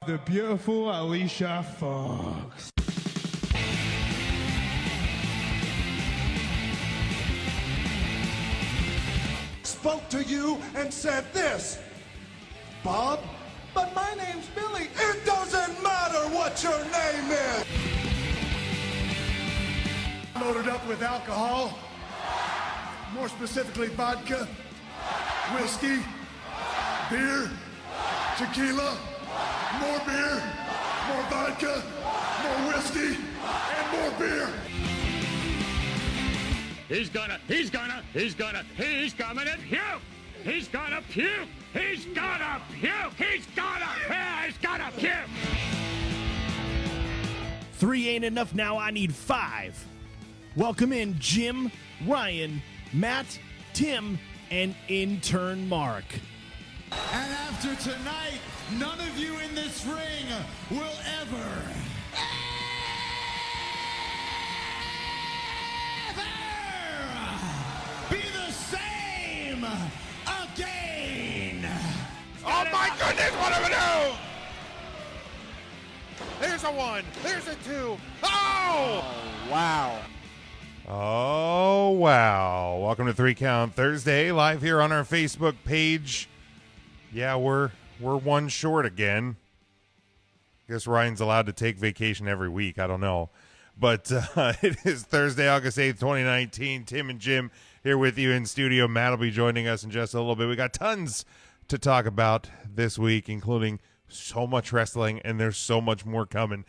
The beautiful Alicia Fox. Spoke to you and said this, Bob, but my name's Billy. It doesn't matter what your name is. Loaded up with alcohol, more specifically vodka, whiskey, beer, tequila, more beer, more vodka, more whiskey, and more beer. He's gonna puke! He's gonna puke! He's gonna puke! 3 ain't enough now, I need 5. Welcome in Jim, Ryan, Matt, Tim, and intern Mark. And after tonight, none of you in this ring will ever be the same again. Oh my goodness, what do we do? There's a 1, there's a 2. Oh! Wow. Oh, wow. Welcome to 3 Count Thursday, live here on our Facebook page. Yeah, we're one short again. Guess Ryan's allowed to take vacation every week. I don't know. But it is Thursday, August 8th, 2019. Tim and Jim here with you in studio. Matt will be joining us in just a little bit. We got tons to talk about this week, including so much wrestling, and there's so much more coming.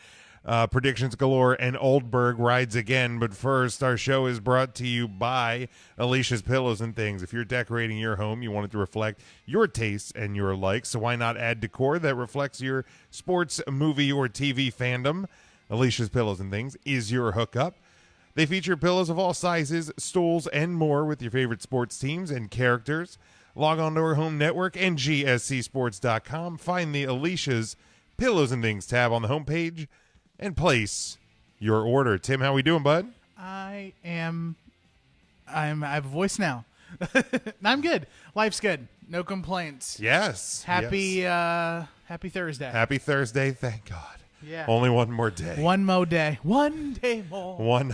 Predictions galore, and Oldberg rides again. But first, our show is brought to you by Alicia's Pillows and Things. If you're decorating your home, you want it to reflect your tastes and your likes, so why not add decor that reflects your sports, movie, or TV fandom? Alicia's Pillows and Things is your hookup. They feature pillows of all sizes, stools, and more with your favorite sports teams and characters. Log on to our home network, NGSCSports.com. Find the Alicia's Pillows and Things tab on the homepage and place your order. Tim, how we doing, bud? I have a voice now. I'm good. Life's good. No complaints. Yes. Happy Thursday. Happy Thursday. Thank God. Yeah. Only one more day. One more day. One day more.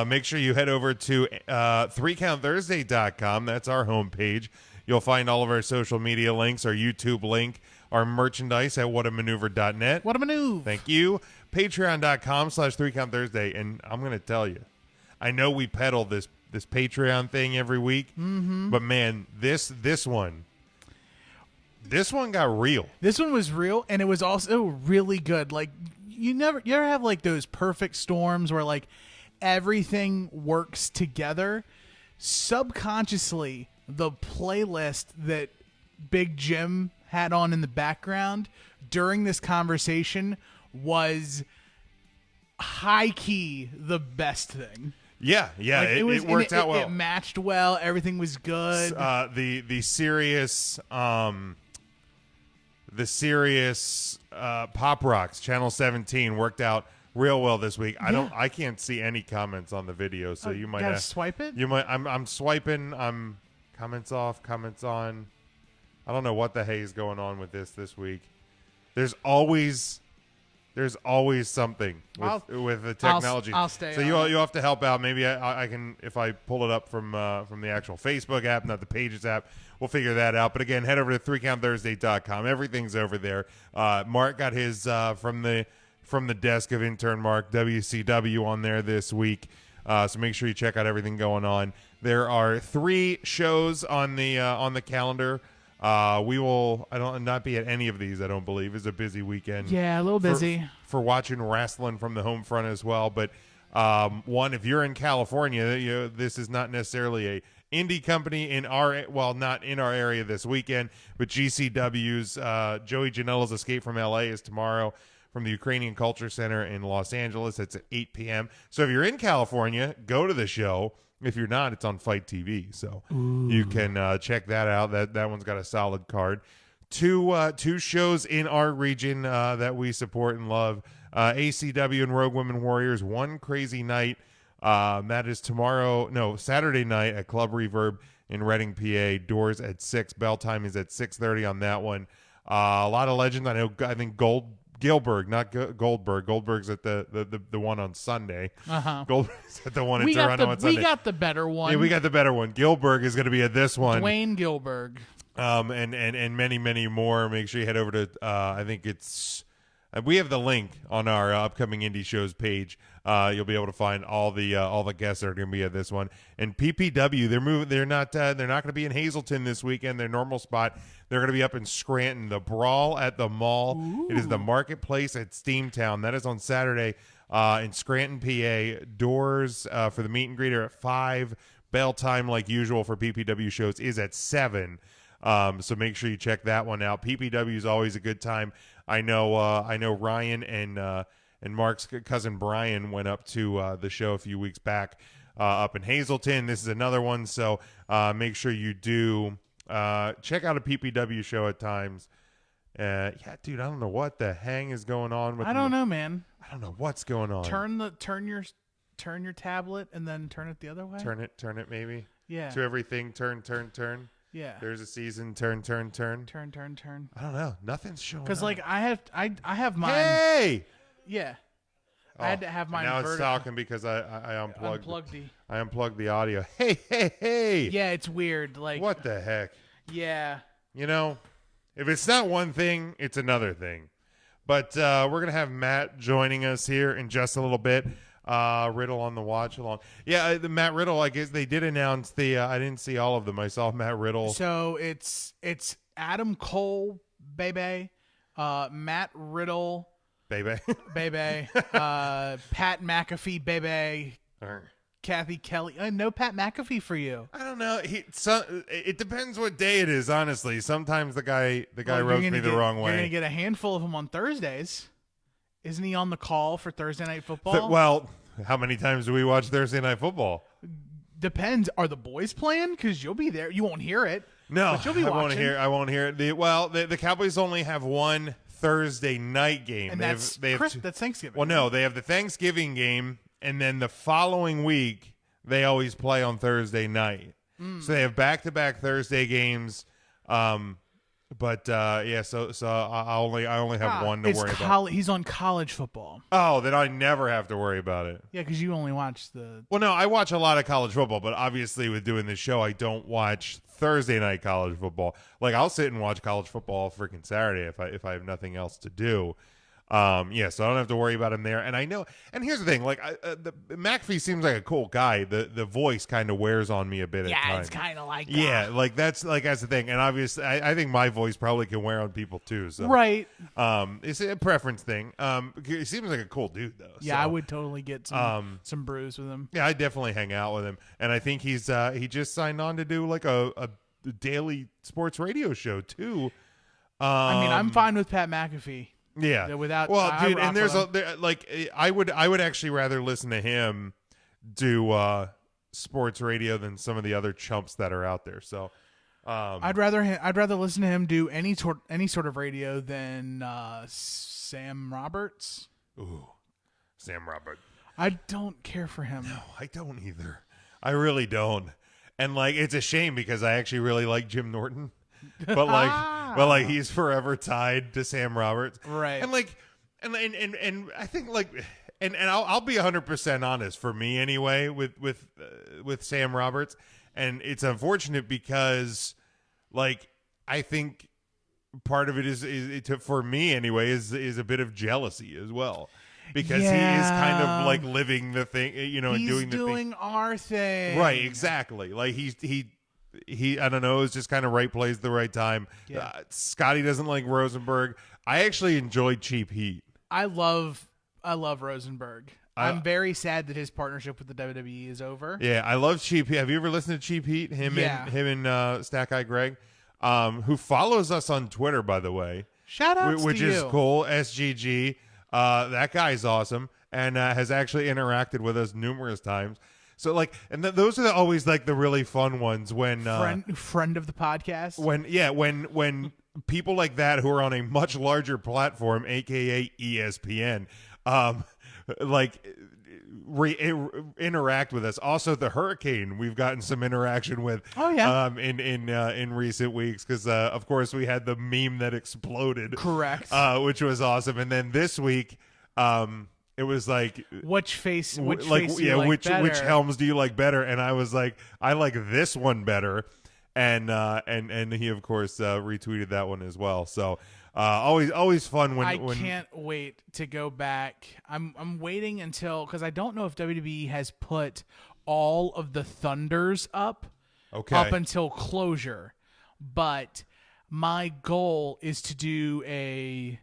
Make sure you head over to 3countthursday.com. That's our homepage. You'll find all of our social media links, our YouTube link, our merchandise at whatamaneuver.net. What a maneuver. Thank you. Patreon.com/3countthursday. And I'm going to tell you, I know we peddle this Patreon thing every week, but man, this one got real. This one was real, and it was also really good. Like, you ever have like those perfect storms where like everything works together. Subconsciously, the playlist that Big Jim had on in the background during this conversation was high key the best thing. Yeah, like it worked out well. It matched well. Everything was good. The serious Pop Rocks Channel 17 worked out real well this week. Yeah. I can't see any comments on the video, so you might gotta swipe it. You might. I'm swiping. I'm comments off, comments on. I don't know what the hey is going on with this week. There's always something with the technology. I'll stay. So you have to help out. Maybe I can, if I pull it up from the actual Facebook app, not the Pages app. We'll figure that out. But again, head over to 3countthursday.com. Everything's over there. Mark got his from the desk of intern Mark WCW on there this week. So make sure you check out everything going on. There are 3 shows on the calendar. We will not be at any of these, I don't believe. It's a busy weekend. Yeah, a little busy. For watching wrestling from the home front as well. But one, if you're in California, this is not necessarily a indie company not in our area this weekend, but GCW's Joey Janela's Escape from LA is tomorrow from the Ukrainian Culture Center in Los Angeles. It's at 8 p.m. So if you're in California, go to the show. If you're not, it's on Fight TV, so you can check that out. That one's got a solid card. Two shows in our region that we support and love. ACW and Rogue Women Warriors, One Crazy Night. That is Saturday night at Club Reverb in Reading, PA. Doors at 6. Bell time is at 6:30 on that one. A lot of legends. I think Gold Gilbert, not Goldberg. Goldberg's at the one on Sunday. Goldberg's at the one in We Toronto on Sunday. We got the better one. Yeah, we got the better one. Gilbert is going to be at this one. Dwayne Gilbert. And many more. Make sure you head over to I think it's we have the link on our upcoming indie shows page. You'll be able to find all the guests that are going to be at this one. And PPW, they're moving. They're not going to be in Hazleton this weekend. Their normal spot. They're going to be up in Scranton. The Brawl at the Mall. Ooh. It is the Marketplace at Steamtown. That is on Saturday in Scranton, PA. Doors for the meet and greet are at 5. Bell time, like usual for PPW shows, is at 7. So make sure you check that one out. PPW is always a good time. I know Ryan and Mark's cousin Brian went up to the show a few weeks back up in Hazleton. This is another one, so make sure you do check out a PPW show at times. Yeah, dude, I don't know what the hang is going on with. I don't know, man. I don't know what's going on. Turn your tablet and then turn it the other way. Turn it, maybe. Yeah. To everything, turn. Yeah. There's a season. Turn. Turn. I don't know. Nothing's showing. Because up. I have mine. Hey. Yeah. I had to have mine. Now it's talking because I unplugged. I unplugged the audio. Hey. Yeah, it's weird. Like what the heck? Yeah. You know, if it's not one thing, it's another thing. But we're gonna have Matt joining us here in just a little bit. Riddle on the watch along. Yeah, the Matt Riddle, I guess they did announce the I didn't see all of them. I saw Matt Riddle. So it's Adam Cole, baby, Matt Riddle, baby, Pat McAfee, baby, Kathy Kelly. No Pat McAfee for you. I don't know. It depends what day it is, honestly. Sometimes the guy rubs me the wrong way. You're gonna get a handful of them on Thursdays. Isn't he on the call for Thursday Night Football? Well, how many times do we watch Thursday Night Football? Depends. Are the boys playing? Because you'll be there. You won't hear it. No, but you'll be watching. I won't hear it. The Cowboys only have one Thursday night game. And that's Thanksgiving. Well, no, they have the Thanksgiving game, and then the following week they always play on Thursday night. So they have back-to-back Thursday games. But yeah, so I only have one to worry about. He's on college football. Oh, then I never have to worry about it. Yeah, because you only watch the. Well, no, I watch a lot of college football, but obviously with doing this show, I don't watch Thursday night college football. Like I'll sit and watch college football freaking Saturday if I have nothing else to do. Yeah, so I don't have to worry about him there. And I know, and here's the thing, like the McAfee seems like a cool guy. The voice kind of wears on me a bit at times. Yeah, it's kind of like yeah, like that's the thing. And obviously, I think my voice probably can wear on people too. So right, it's a preference thing. He seems like a cool dude though. Yeah, so. I would totally get some brews with him. Yeah, I definitely hang out with him, and I think he just signed on to do like a daily sports radio show too. I mean, I'm fine with Pat McAfee. Yeah. Dude, and there's I would actually rather listen to him do sports radio than some of the other chumps that are out there. So I'd rather listen to him do any sort of radio than Sam Roberts. Ooh, Sam Roberts. I don't care for him. No, I don't either. I really don't. And like it's a shame because I actually really like Jim Norton. But like he's forever tied to Sam Roberts, right? And like, and I think like, and I'll be 100% honest for me anyway with Sam Roberts, and it's unfortunate because like I think part of it is for me anyway is a bit of jealousy as well. Because he is kind of like living the thing, you know, and doing the thing. He's doing our thing, right? Exactly. Like he I don't know, it's just kind of right place at the right time. Yeah. Scotty doesn't like Rosenberg. I actually enjoyed Cheap Heat. I love Rosenberg. I'm very sad that his partnership with the WWE is over. Yeah, I love Cheap Heat. Have you ever listened to Cheap Heat? Him and Stack Eye Greg, who follows us on Twitter, by the way. Shout out to you. Which is cool. SGG. That guy's awesome and has actually interacted with us numerous times. So like, and those are always like the really fun ones when friend of the podcast. When people like that who are on a much larger platform, aka ESPN, interact with us. Also, the Hurricane we've gotten some interaction with. Oh yeah. In recent weeks because of course we had the meme that exploded. Correct. Which was awesome, and then this week, it was like which face do you like which better? helms do you like better? And I was like, I like this one better, and he of course retweeted that one as well. So. Always fun when I can't wait to go back. I'm waiting until because I don't know if WWE has put all of the Thunders up until Closure, but my goal is to do a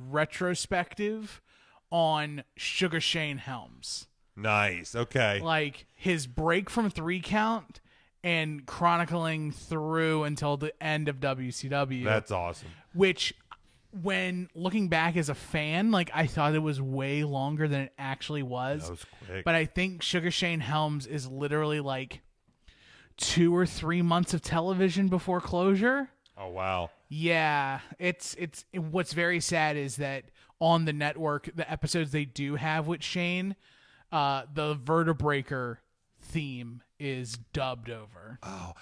retrospective on Sugar Shane Helms. Nice. Okay. Like his break from 3 count and chronicling through until the end of WCW. That's awesome. Which, when looking back as a fan, like I thought it was way longer than it actually was. That was quick. But I think Sugar Shane Helms is literally like 2 or 3 months of television before Closure. Oh wow. Yeah, it's what's very sad is that on the network, the episodes they do have with Shane, the Vertebreaker theme is dubbed over. Oh,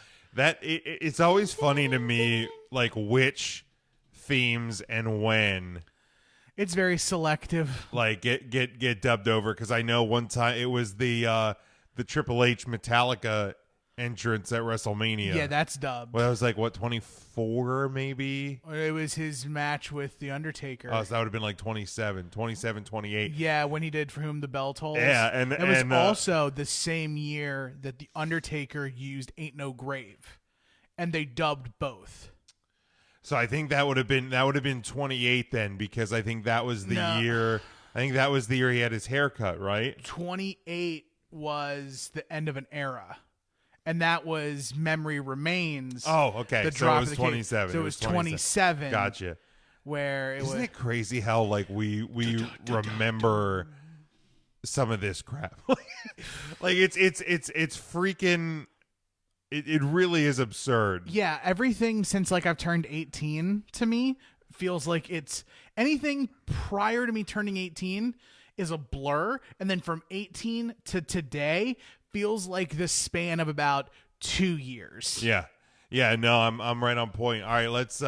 it's always funny to me, like which themes and when. It's very selective. Like get dubbed over because I know one time it was the Triple H Metallica entrance at WrestleMania. Yeah, that's dubbed. Well, that was like what 24 maybe. It was his match with the Undertaker. Oh, so that would have been like 27, 28. Yeah, when he did For Whom the Bell Tolls. Yeah, and it was also the same year that the Undertaker used "Ain't No Grave," and they dubbed both. So I think that would have been 28 then because I think that was the year. I think that was the year he had his haircut, right? 28 was the end of an era. And that was Memory Remains. Oh, okay. The so drop it was of the 27. So it was 27. Gotcha. Where Isn't it crazy how like we remember some of this crap? Like it's freaking. It really is absurd. Yeah, everything since like I've turned 18 to me feels like it's anything prior to me turning 18 is a blur, and then from 18 to today feels like the span of about 2 years. Yeah. No, I'm right on point. All right, let's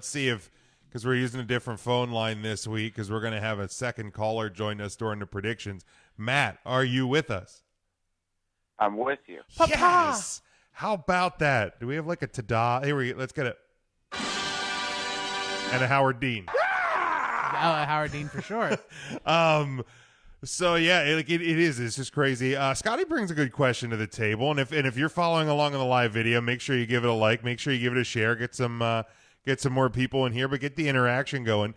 see if because we're using a different phone line this week because we're gonna have a second caller join us during the predictions. Matt, are you with us? I'm with you. Papa! Yes. How about that? Do we have like a ta-da? Here we go. Let's get it. And a Howard Dean. Howard Dean for sure. So yeah, it is. It's just crazy. Scotty brings a good question to the table, and if you're following along on the live video, make sure you give it a like, make sure you give it a share, get some more people in here, but get the interaction going.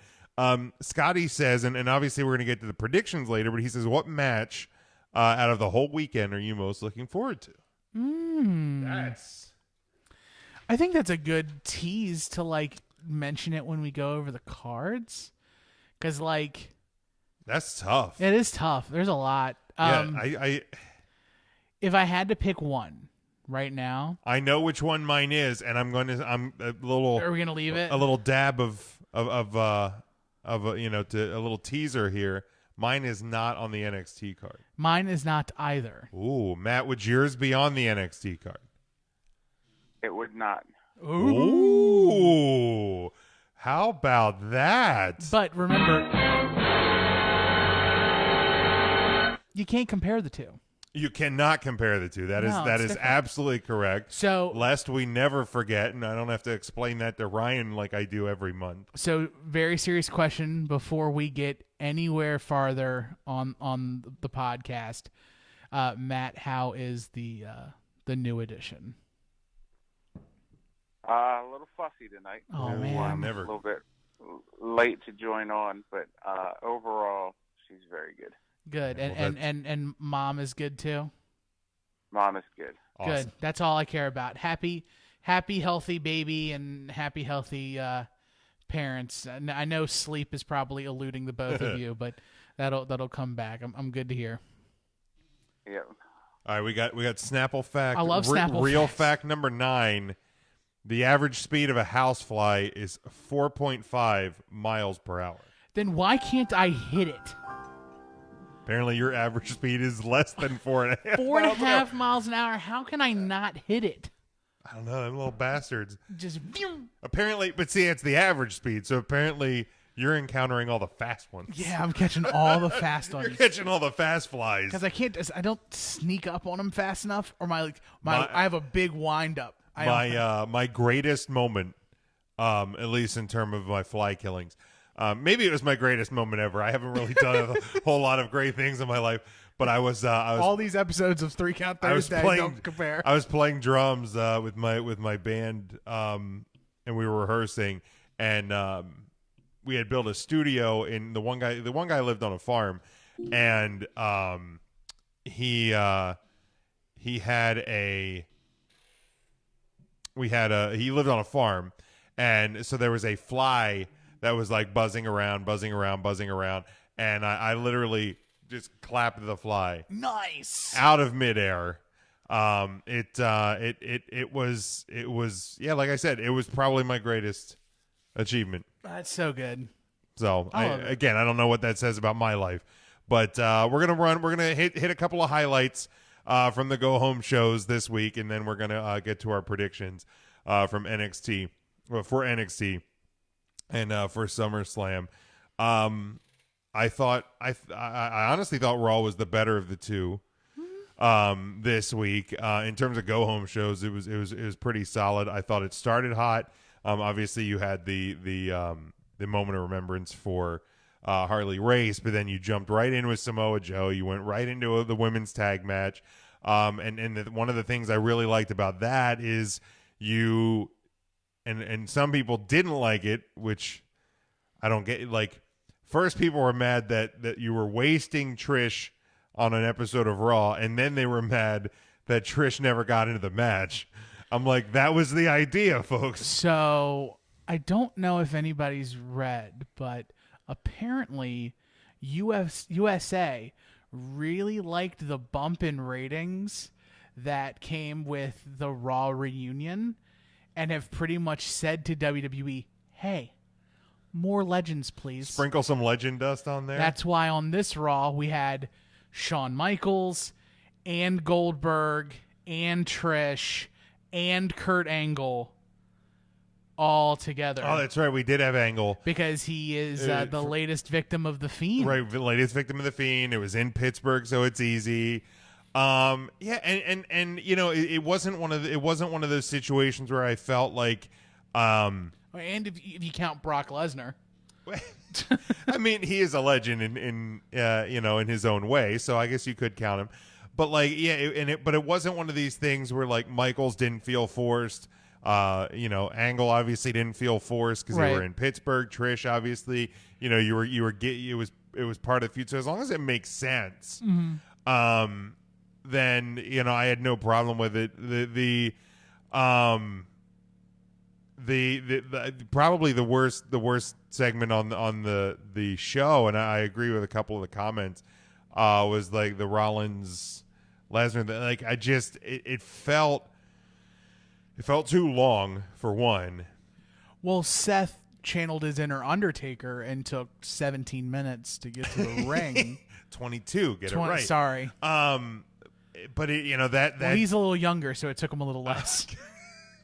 Scotty says, and obviously we're gonna get to the predictions later, but he says, what match out of the whole weekend are you most looking forward to? I think that's a good tease to like mention it when we go over the cards, because like that's tough. It is tough. There's a lot. I if I had to pick one right now, I know which one mine is, and I'm a little. Are we gonna leave it? A little dab of a little teaser here. Mine is not on the NXT card. Mine is not either. Ooh, Matt, would yours be on the NXT card? It would not. Ooh. How about that? But remember, you can't compare the two. You cannot compare the two. That is different. Absolutely correct. So, lest we never forget, and I don't have to explain that to Ryan like I do every month. So, very serious question before we get anywhere farther on the podcast. Matt, how is the new edition? A little fussy tonight. Oh, man. I'm a little bit late to join on, but overall, she's very good. Good. And mom is good too? Mom is good. Awesome. Good. That's all I care about. Happy, healthy baby and happy, healthy parents. I know sleep is probably eluding the both of you, but that'll come back. I'm good to hear. Yeah. All right, we got Snapple fact. I love Snapple Real facts. fact number 9. The average speed of a housefly is 4.5 miles per hour. Then why can't I hit it? Apparently, your average speed is less than 4.5. 4.5 miles an hour. How can I not hit it? I don't know, them little bastards. Just Apparently, but see, it's the average speed. So apparently, you're encountering all the fast ones. yeah, I'm catching all the fast You're ones. catching all the fast flies. Because I don't sneak up on them fast enough, or I have a big wind up. My greatest moment, at least in terms of my fly killings, maybe it was my greatest moment ever. I haven't really done a whole lot of great things in my life, but I was all these episodes of 3 Count Thursday don't compare. I was playing drums with my band, and we were rehearsing, and we had built a studio. In the one guy lived on a farm, and he lived on a farm, and so there was a fly that was like buzzing around, and I literally just clapped the fly. Nice. Out of midair. It was like I said, it was probably my greatest achievement. That's so good. So I don't know what that says about my life, but we're gonna hit a couple of highlights from the go home shows this week, and then we're gonna get to our predictions from NXT for NXT and for SummerSlam. I honestly thought Raw was the better of the two this week. In terms of go home shows, it was pretty solid. I thought it started hot. Obviously you had the moment of remembrance for Harley Race, but then you jumped right in with Samoa Joe. You went right into the women's tag match. One of the things I really liked about that is and some people didn't like it, which I don't get. Like, first people were mad that you were wasting Trish on an episode of Raw, and then they were mad that Trish never got into the match. I'm like, that was the idea, folks. So I don't know if anybody's read, but apparently USA really liked the bump in ratings that came with the Raw reunion, and have pretty much said to WWE, hey, more legends, please. Sprinkle some legend dust on there. That's why on this Raw we had Shawn Michaels and Goldberg and Trish and Kurt Angle all together. Oh, that's right. We did have Angle. Because he is the latest victim of the Fiend. Right, the latest victim of the Fiend. It was in Pittsburgh, so it's easy. And you know, it wasn't one of those situations where I felt like and if you count Brock Lesnar. I mean, he is a legend in his own way, so I guess you could count him. But like, but it wasn't one of these things where like Michaels didn't feel forced. Angle obviously didn't feel forced because they were in Pittsburgh. Trish obviously, it was part of the feud. So as long as it makes sense, then I had no problem with it. The probably the worst segment on the show, and I agree with a couple of the comments, was like the Rollins Lesnar. Like it felt too long for one. Well, Seth channeled his inner Undertaker and took 17 minutes to get to the ring. 22, get it right. Sorry. But well, he's a little younger, so it took him a little less.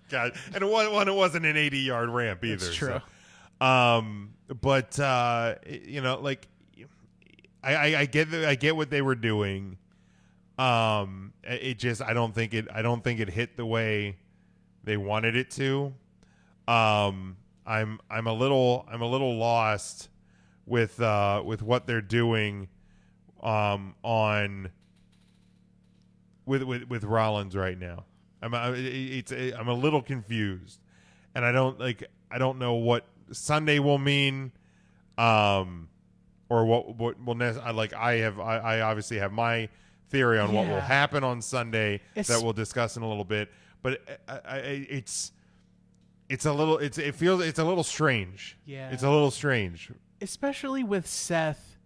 God, and it wasn't an 80-yard ramp either. That's true. So. Like I get what they were doing. It just I don't think it hit the way they wanted it to. I'm a little lost with what they're doing with Rollins right now. I'm a little confused, and I don't know what Sunday will mean, or what will I obviously have my theory on what will happen on Sunday that we'll discuss in a little bit, but it's a little strange. Yeah, it's a little strange, especially with Seth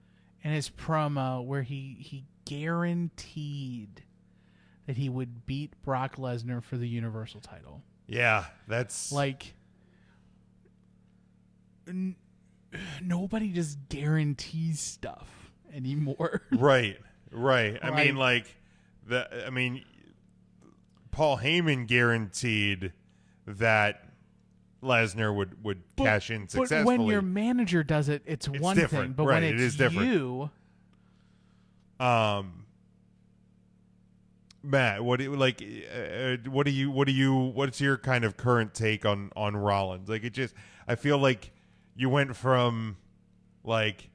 and his promo where he guaranteed that he would beat Brock Lesnar for the Universal title. Yeah, that's like nobody just guarantees stuff anymore. Right. I mean, Paul Heyman guaranteed that Lesnar would cash in successfully. But when your manager does it, it's one different. thing. But Right, when it it's is different. you, Matt, what's your kind of current take on Rollins? Like, I feel like you went from like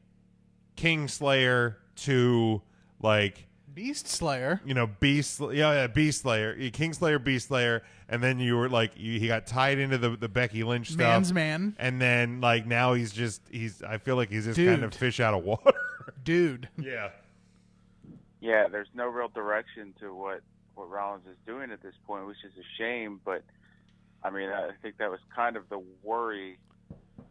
Kingslayer to like Beast Slayer. Beast Slayer, Kingslayer, Beast Slayer, and then you were like he got tied into the Becky Lynch stuff. Man's man. And then like now I feel like he's just kind of fish out of water. Dude. Yeah. Yeah, there's no real direction to what Rollins is doing at this point, which is a shame. But, I mean, I think that was kind of the worry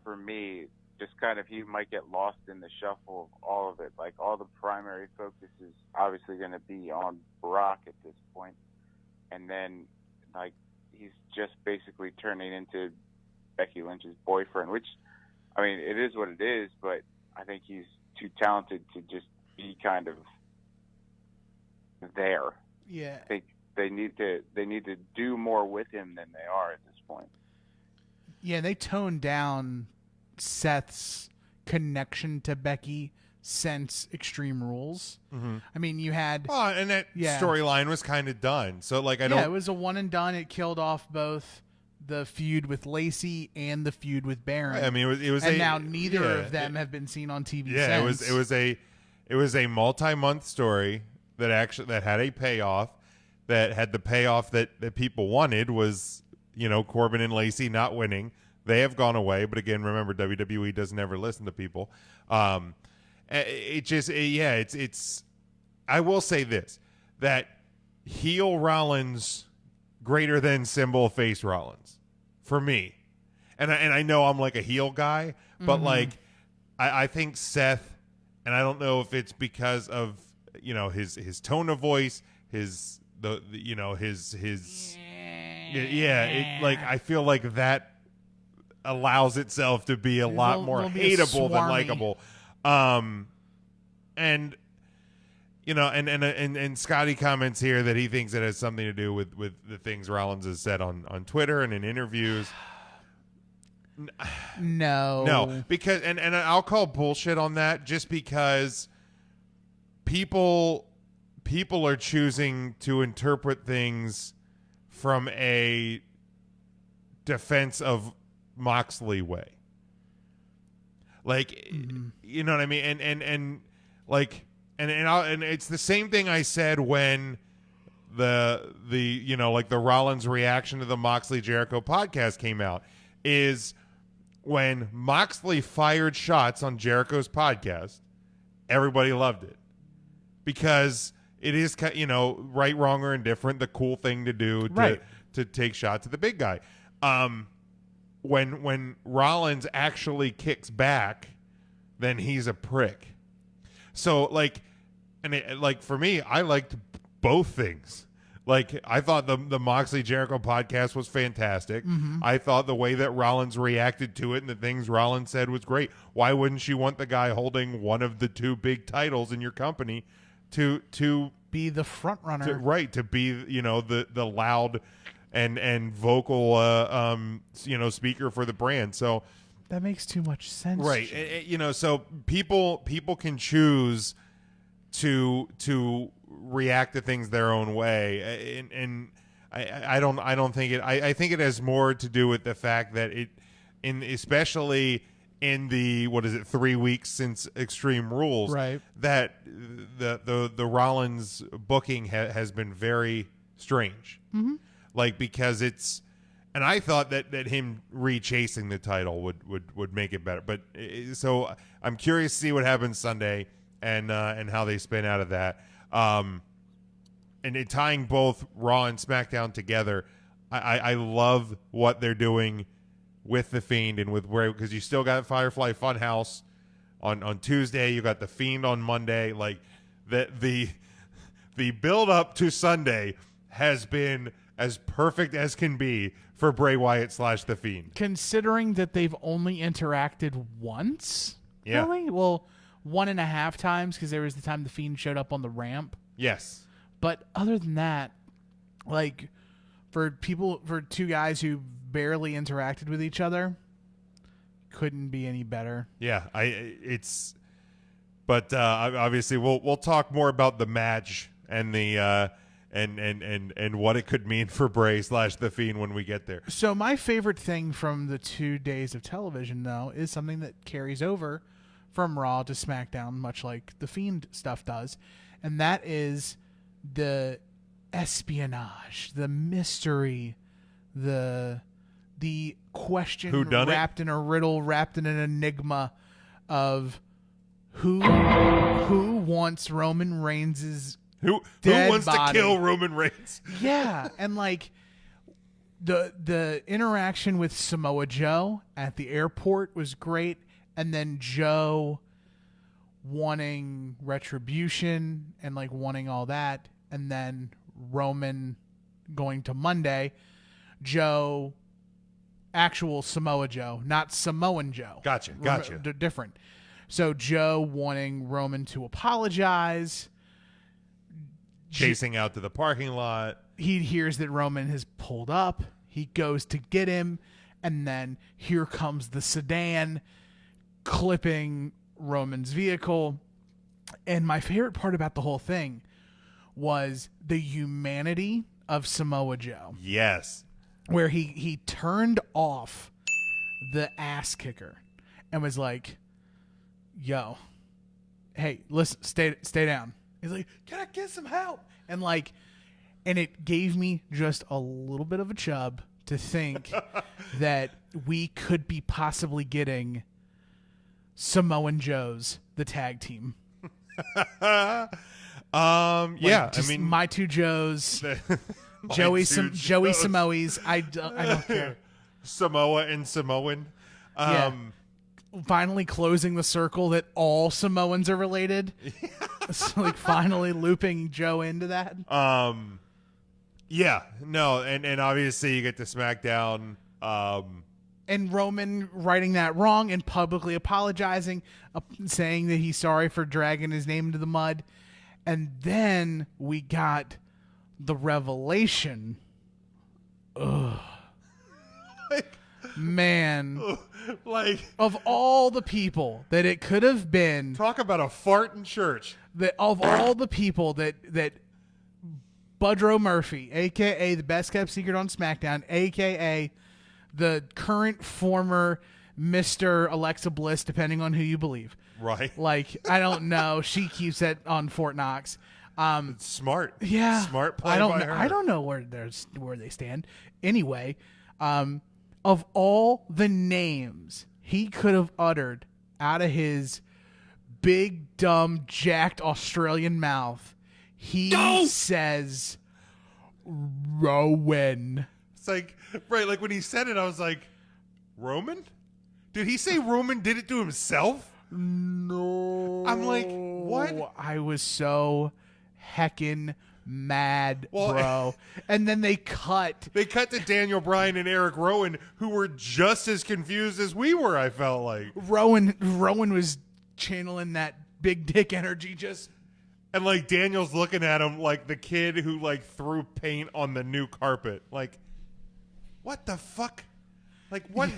for me. Just kind of he might get lost in the shuffle of all of it. Like, all the primary focus is obviously going to be on Brock at this point. And then, like, he's just basically turning into Becky Lynch's boyfriend, which, I mean, it is what it is, but I think he's too talented to just be kind of there. Yeah. I think they need to do more with him than they are at this point. Yeah, they toned down Seth's connection to Becky since Extreme Rules. Mm-hmm. I mean, you had and that storyline was kind of done. So like it was a one and done. It killed off both the feud with Lacey and the feud with Baron. I mean, it was and now neither of them have been seen on TV. Yeah, since. it was a multi-month story that had a payoff, that had the payoff that people wanted was, Corbin and Lacey not winning. They have gone away, but again, remember, WWE doesn't ever listen to people. It's I will say this, that heel Rollins greater than symbol face Rollins for me. And I know I'm like a heel guy, but like I think Seth, and I don't know if it's because of his tone of voice, his I feel like that allows itself to be a lot more hateable than likable. And Scotty comments here that he thinks it has something to do with the things Rollins has said on Twitter and in interviews. No, because and I'll call bullshit on that, just because people are choosing to interpret things from a defense of Moxley way. Like, you know what I mean? And it's the same thing I said when the Rollins reaction to the Moxley Jericho podcast came out, is when Moxley fired shots on Jericho's podcast, everybody loved it, because it is, right, wrong, or indifferent, the cool thing to do to take shots at the big guy. When Rollins actually kicks back, then he's a prick. So for me, I liked both things. Like, I thought the Moxley Jericho podcast was fantastic. Mm-hmm. I thought the way that Rollins reacted to it and the things Rollins said was great. Why wouldn't you want the guy holding one of the two big titles in your company to be the front runner? To be, the loud and vocal speaker for the brand. So that makes too much sense. Right. So people can choose to react to things their own way, and I don't think it. I think it has more to do with the fact that especially in the 3 weeks since Extreme Rules, right, that the Rollins booking has been very strange. Mm-hmm. Like, because it's, and I thought that him rechasing the title would make it better. But so I'm curious to see what happens Sunday and how they spin out of that. And tying both Raw and SmackDown together, I love what they're doing with The Fiend and with because you still got Firefly Funhouse on Tuesday. You got The Fiend on Monday. Like, the build up to Sunday has been as perfect as can be for Bray Wyatt / The Fiend. Considering that they've only interacted once? Yeah. Really? Well, 1.5 times because there was the time the Fiend showed up on the ramp. Yes. But other than that, like for two guys who barely interacted with each other, couldn't be any better. Yeah, but obviously we'll talk more about the match and the and what it could mean for Bray / the Fiend when we get there. So my favorite thing from the 2 days of television, though, is something that carries over from Raw to SmackDown, much like the Fiend stuff does, and that is the espionage, the mystery, the question wrapped in a riddle, wrapped in an enigma of who wants Roman Reigns' who wants body. to kill Roman Reigns. Yeah, and like the interaction with Samoa Joe at the airport was great, and then Joe wanting retribution and like wanting all that, and then Roman going to Monday, Joe, actual Samoa Joe, not Samoan Joe. Gotcha. They're different. So Joe wanting Roman to apologize. Chasing out to the parking lot. He hears that Roman has pulled up. He goes to get him, and then here comes the sedan clipping Roman's vehicle. And my favorite part about the whole thing was the humanity of Samoa Joe. Yes. Where he turned off the ass kicker and was like, yo, hey, listen, stay down. He's like, can I get some help? And like, and it gave me just a little bit of a chub to think that we could be possibly getting Samoan Joe's, the tag team. Yeah, I mean, my two Joes, Joey Samoes. I don't care. Samoa and Samoan. Finally closing the circle that all Samoans are related. So like finally looping Joe into that. Yeah, no, and obviously you get to SmackDown. And Roman righting that wrong and publicly apologizing, saying that he's sorry for dragging his name into the mud. And then we got the revelation. Ugh. Man. Like, of all the people that it could have been. Talk about a fart in church. That of all the people that Budrow Murphy, a.k.a. the best kept secret on SmackDown, a.k.a. the current former Mr. Alexa Bliss, depending on who you believe. Right. Like, I don't know. She keeps it on Fort Knox. It's smart. Yeah. Smart play by her. I don't know where they stand. Anyway, of all the names he could have uttered out of his big, dumb, jacked Australian mouth, he says Rowan. It's like, right, like when he said it, I was like, Roman? Did he say Roman did it to himself? No. I'm like, what? I was so heckin' mad, Well, bro. And then they cut to Daniel Bryan and Eric Rowan, who were just as confused as we were, I felt like. Rowan was channeling that big dick energy just. And like Daniel's looking at him like the kid who like threw paint on the new carpet. Like, what the fuck? Like what?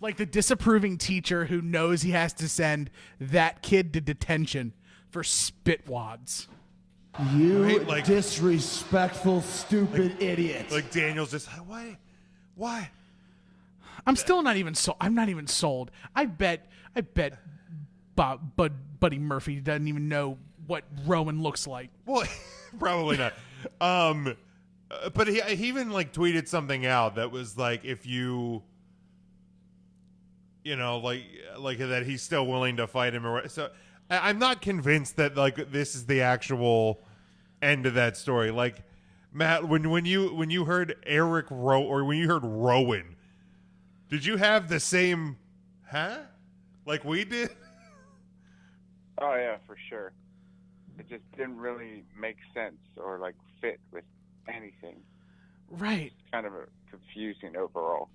Like the disapproving teacher who knows he has to send that kid to detention for spitwads. You Right? Like- disrespectful, stupid idiot. Like Daniel's just like, why? I'm still not even sold. I'm not even sold. I bet Buddy Murphy doesn't even know what Rowan looks like. Well, probably not. But he even like tweeted something out that was like, if you know, like that he's still willing to fight him. Or so I'm not convinced that like this is the actual end of that story. Like Matt, when you heard Eric or when you heard Rowan, did you have the same like we did? Oh yeah, for sure. It just didn't really make sense or like fit with anything. Right. It's kind of confusing overall.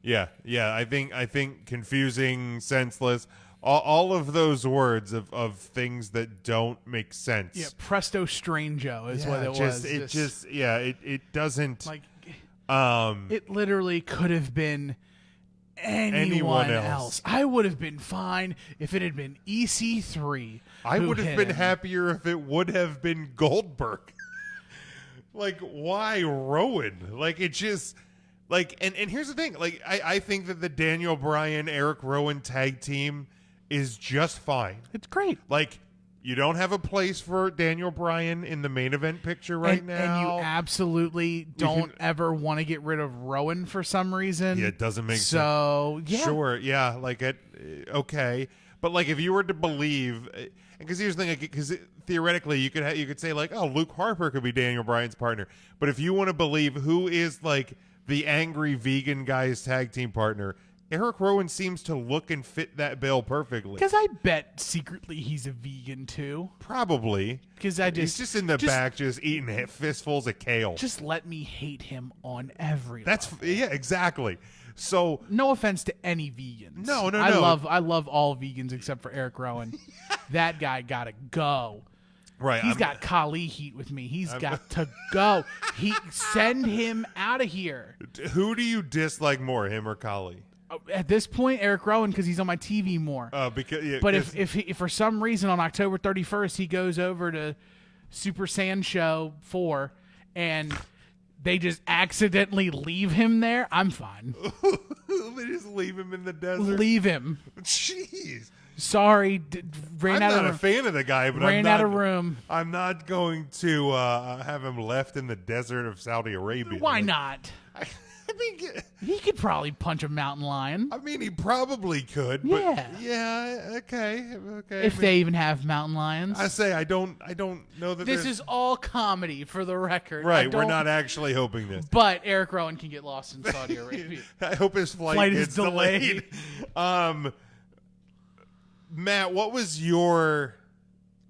Yeah. I think confusing, senseless. all of those words of things that don't make sense. Yeah, presto strango is what it was. It doesn't like. It literally could have been anyone else. I would have been fine if it had been EC3. I would have been happier if it would have been Goldberg. Like, why Rowan? Like, it just like, and here's the thing. Like, I think that the Daniel Bryan, Eric Rowan tag team is just fine. It's great. Like, you don't have a place for Daniel Bryan in the main event picture right now. And you absolutely don't ever want to get rid of Rowan for some reason. Yeah, it doesn't make sense. So, yeah. Sure, yeah, like, okay. But, like, if you were to believe, because here's the thing, because theoretically you could say, like, oh, Luke Harper could be Daniel Bryan's partner. But if you want to believe who is, like, the angry vegan guy's tag team partner, Eric Rowan seems to look and fit that bill perfectly. Because I bet secretly he's a vegan too. Probably. Because he's just in the back, just eating fistfuls of kale. Just let me hate him on every. Yeah, exactly. So no offense to any vegans. No. I love all vegans except for Eric Rowan. That guy gotta go. Right. He's got Kali heat with me. He's got to go. Send him out of here. Who do you dislike more, him or Kali? At this point, Eric Rowan, because he's on my TV more. But if for some reason on October 31st he goes over to Super Saiyan Show 4 and they just accidentally leave him there, I'm fine. They just leave him in the desert? Leave him. Jeez. Sorry, I'm not a fan of the guy, but ran out of room. I'm not going to have him left in the desert of Saudi Arabia. Why not? I mean, he could probably punch a mountain lion. I mean, he probably could. But yeah. Okay. If they even have mountain lions. I say I don't know that this is all comedy for the record. Right. We're not actually hoping this. But Eric Rowan can get lost in Saudi Arabia. I hope his flight gets delayed. Matt, what was your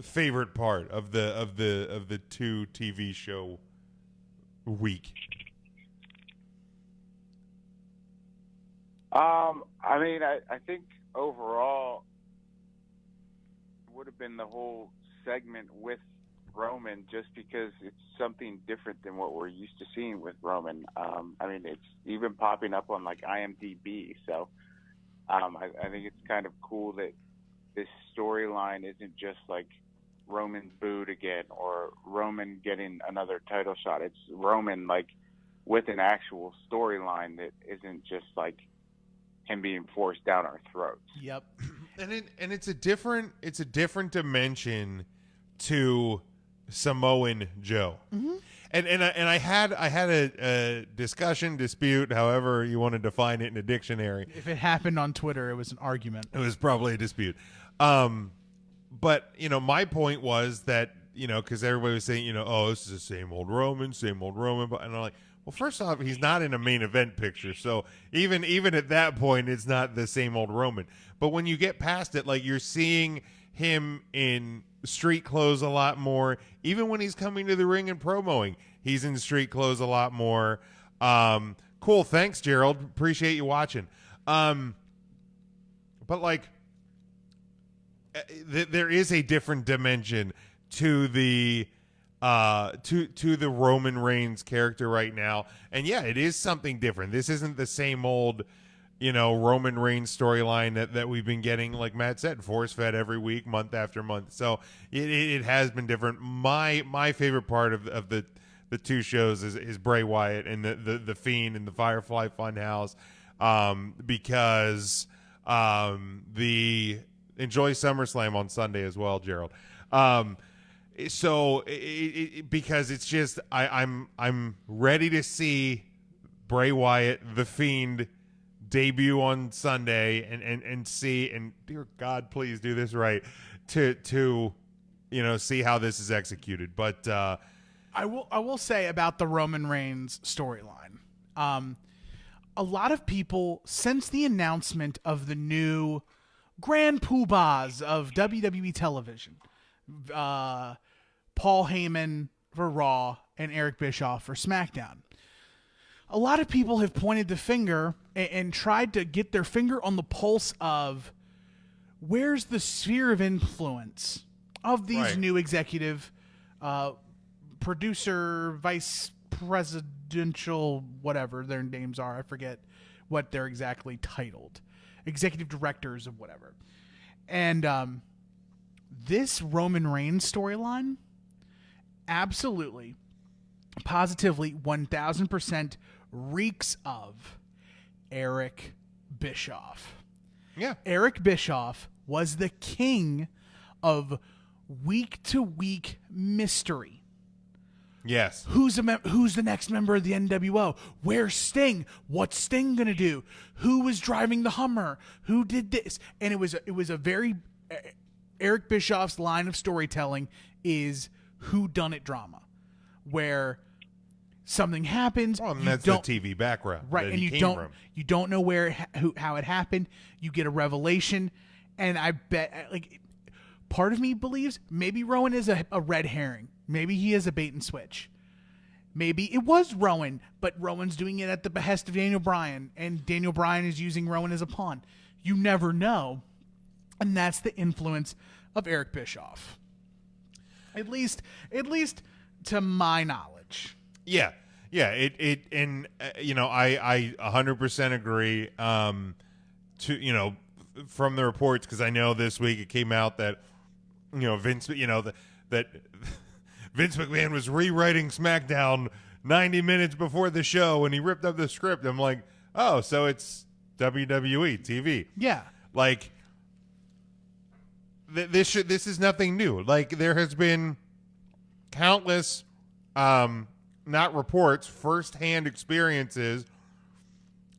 favorite part of the 2 TV show week? I mean, I think overall it would have been the whole segment with Roman, just because it's something different than what we're used to seeing with Roman. I mean, it's even popping up on like IMDb, so I think it's kind of cool that this storyline isn't just like Roman booed again or Roman getting another title shot. It's Roman like with an actual storyline that isn't just like him being forced down our throats. Yep. And it's a different dimension to Samoan Joe. Mm-hmm. And I had a dispute, however you want to define it in a dictionary. If it happened on Twitter, it was an argument. It was probably a dispute. But my point was that, because everybody was saying, oh, this is the same old Roman. But, and I'm like, well, first off, he's not in a main event picture. So even at that point, it's not the same old Roman. But when you get past it, like you're seeing him in street clothes a lot more. Even when he's coming to the ring and promoing, he's in street clothes a lot more. Cool. Thanks, Gerald. Appreciate you watching. But like, there is a different dimension to the to the Roman Reigns character right now. And yeah, it is something different. This isn't the same old, Roman Reigns storyline that we've been getting, like Matt said, force-fed every week, month after month. So it has been different. My favorite part of the 2 shows is Bray Wyatt and the Fiend and the Firefly Funhouse, because enjoy SummerSlam on Sunday as well, Gerald. So because it's just I'm ready to see Bray Wyatt, the Fiend, debut on Sunday and see, and dear God, please do this right to see how this is executed. But I will say about the Roman Reigns storyline, a lot of people, since the announcement of the new Grand Poobahs of WWE television, Paul Heyman for Raw and Eric Bischoff for SmackDown, a lot of people have pointed the finger and tried to get their finger on the pulse of where's the sphere of influence of these new executive producer, vice presidential, whatever their names are. I forget what they're exactly titled. Executive directors of whatever. And this Roman Reigns storyline, absolutely, positively, 1,000% reeks of Eric Bischoff. Yeah. Eric Bischoff was the king of week-to-week mystery. Yes. Who's the next member of the NWO? Where's Sting? What's Sting gonna do? Who was driving the Hummer? Who did this? And it was a very Eric Bischoff's line of storytelling is whodunit drama, where something happens. Well, and that's the TV background, right? And you don't know how it happened. You get a revelation, and I bet part of me believes maybe Rowan is a red herring. Maybe he is a bait and switch. Maybe it was Rowan, but Rowan's doing it at the behest of Daniel Bryan, and Daniel Bryan is using Rowan as a pawn. You never know. And that's the influence of Eric Bischoff. At least to my knowledge. Yeah. Yeah. I 100% agree. From the reports, because I know this week it came out that, Vince, that Vince McMahon was rewriting SmackDown 90 minutes before the show and he ripped up the script. I'm like, oh, so it's WWE TV. Yeah. Like, this is nothing new. Like, there has been countless, not reports, firsthand experiences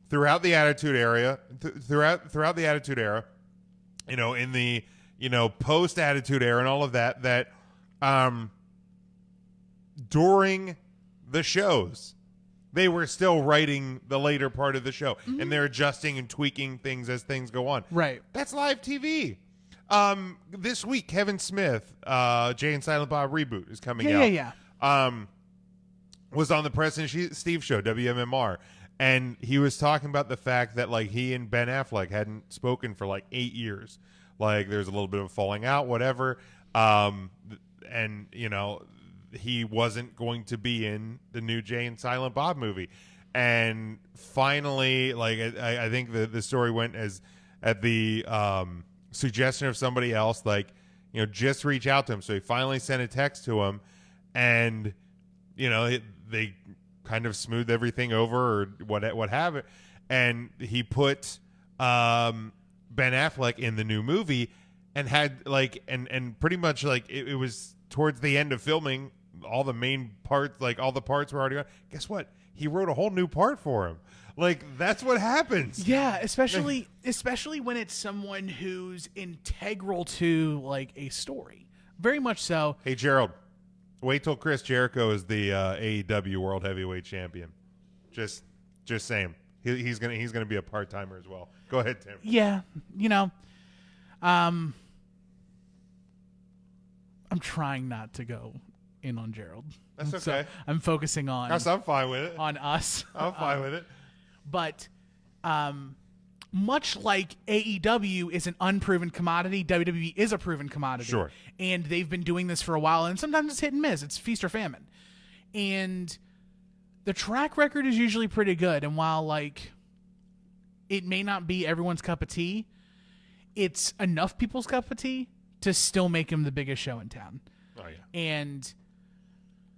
throughout the Attitude Era, throughout the Attitude Era, in the, post Attitude Era and all of that, during the shows, they were still writing the later part of the show, and they're adjusting and tweaking things as things go on. Right. That's live TV. This week, Kevin Smith, Jay and Silent Bob reboot is coming out. Yeah. Was on the President Steve show, WMMR, and he was talking about the fact that he and Ben Affleck hadn't spoken for 8 years. There's a little bit of falling out, whatever. And he wasn't going to be in the new Jay and Silent Bob movie. And finally, I think the story went as at the suggestion of somebody else, just reach out to him. So he finally sent a text to him, and they kind of smoothed everything over or what have it. And he put Ben Affleck in the new movie and had and pretty much it was towards the end of filming. All the main parts, all the parts were already on. Guess what? He wrote a whole new part for him. That's what happens. Yeah, especially when it's someone who's integral to a story. Very much so. Hey, Gerald, wait till Chris Jericho is the AEW World Heavyweight Champion. Just saying. He's gonna be a part-timer as well. Go ahead, Tim. Yeah, I'm trying not to go in on Gerald. That's okay. So I'm focusing on. I'm fine with it. On us. I'm fine with it. But much like AEW is an unproven commodity, WWE is a proven commodity. Sure. And they've been doing this for a while, and sometimes it's hit and miss. It's feast or famine. And the track record is usually pretty good. And while it may not be everyone's cup of tea, it's enough people's cup of tea to still make him the biggest show in town. Oh, yeah. And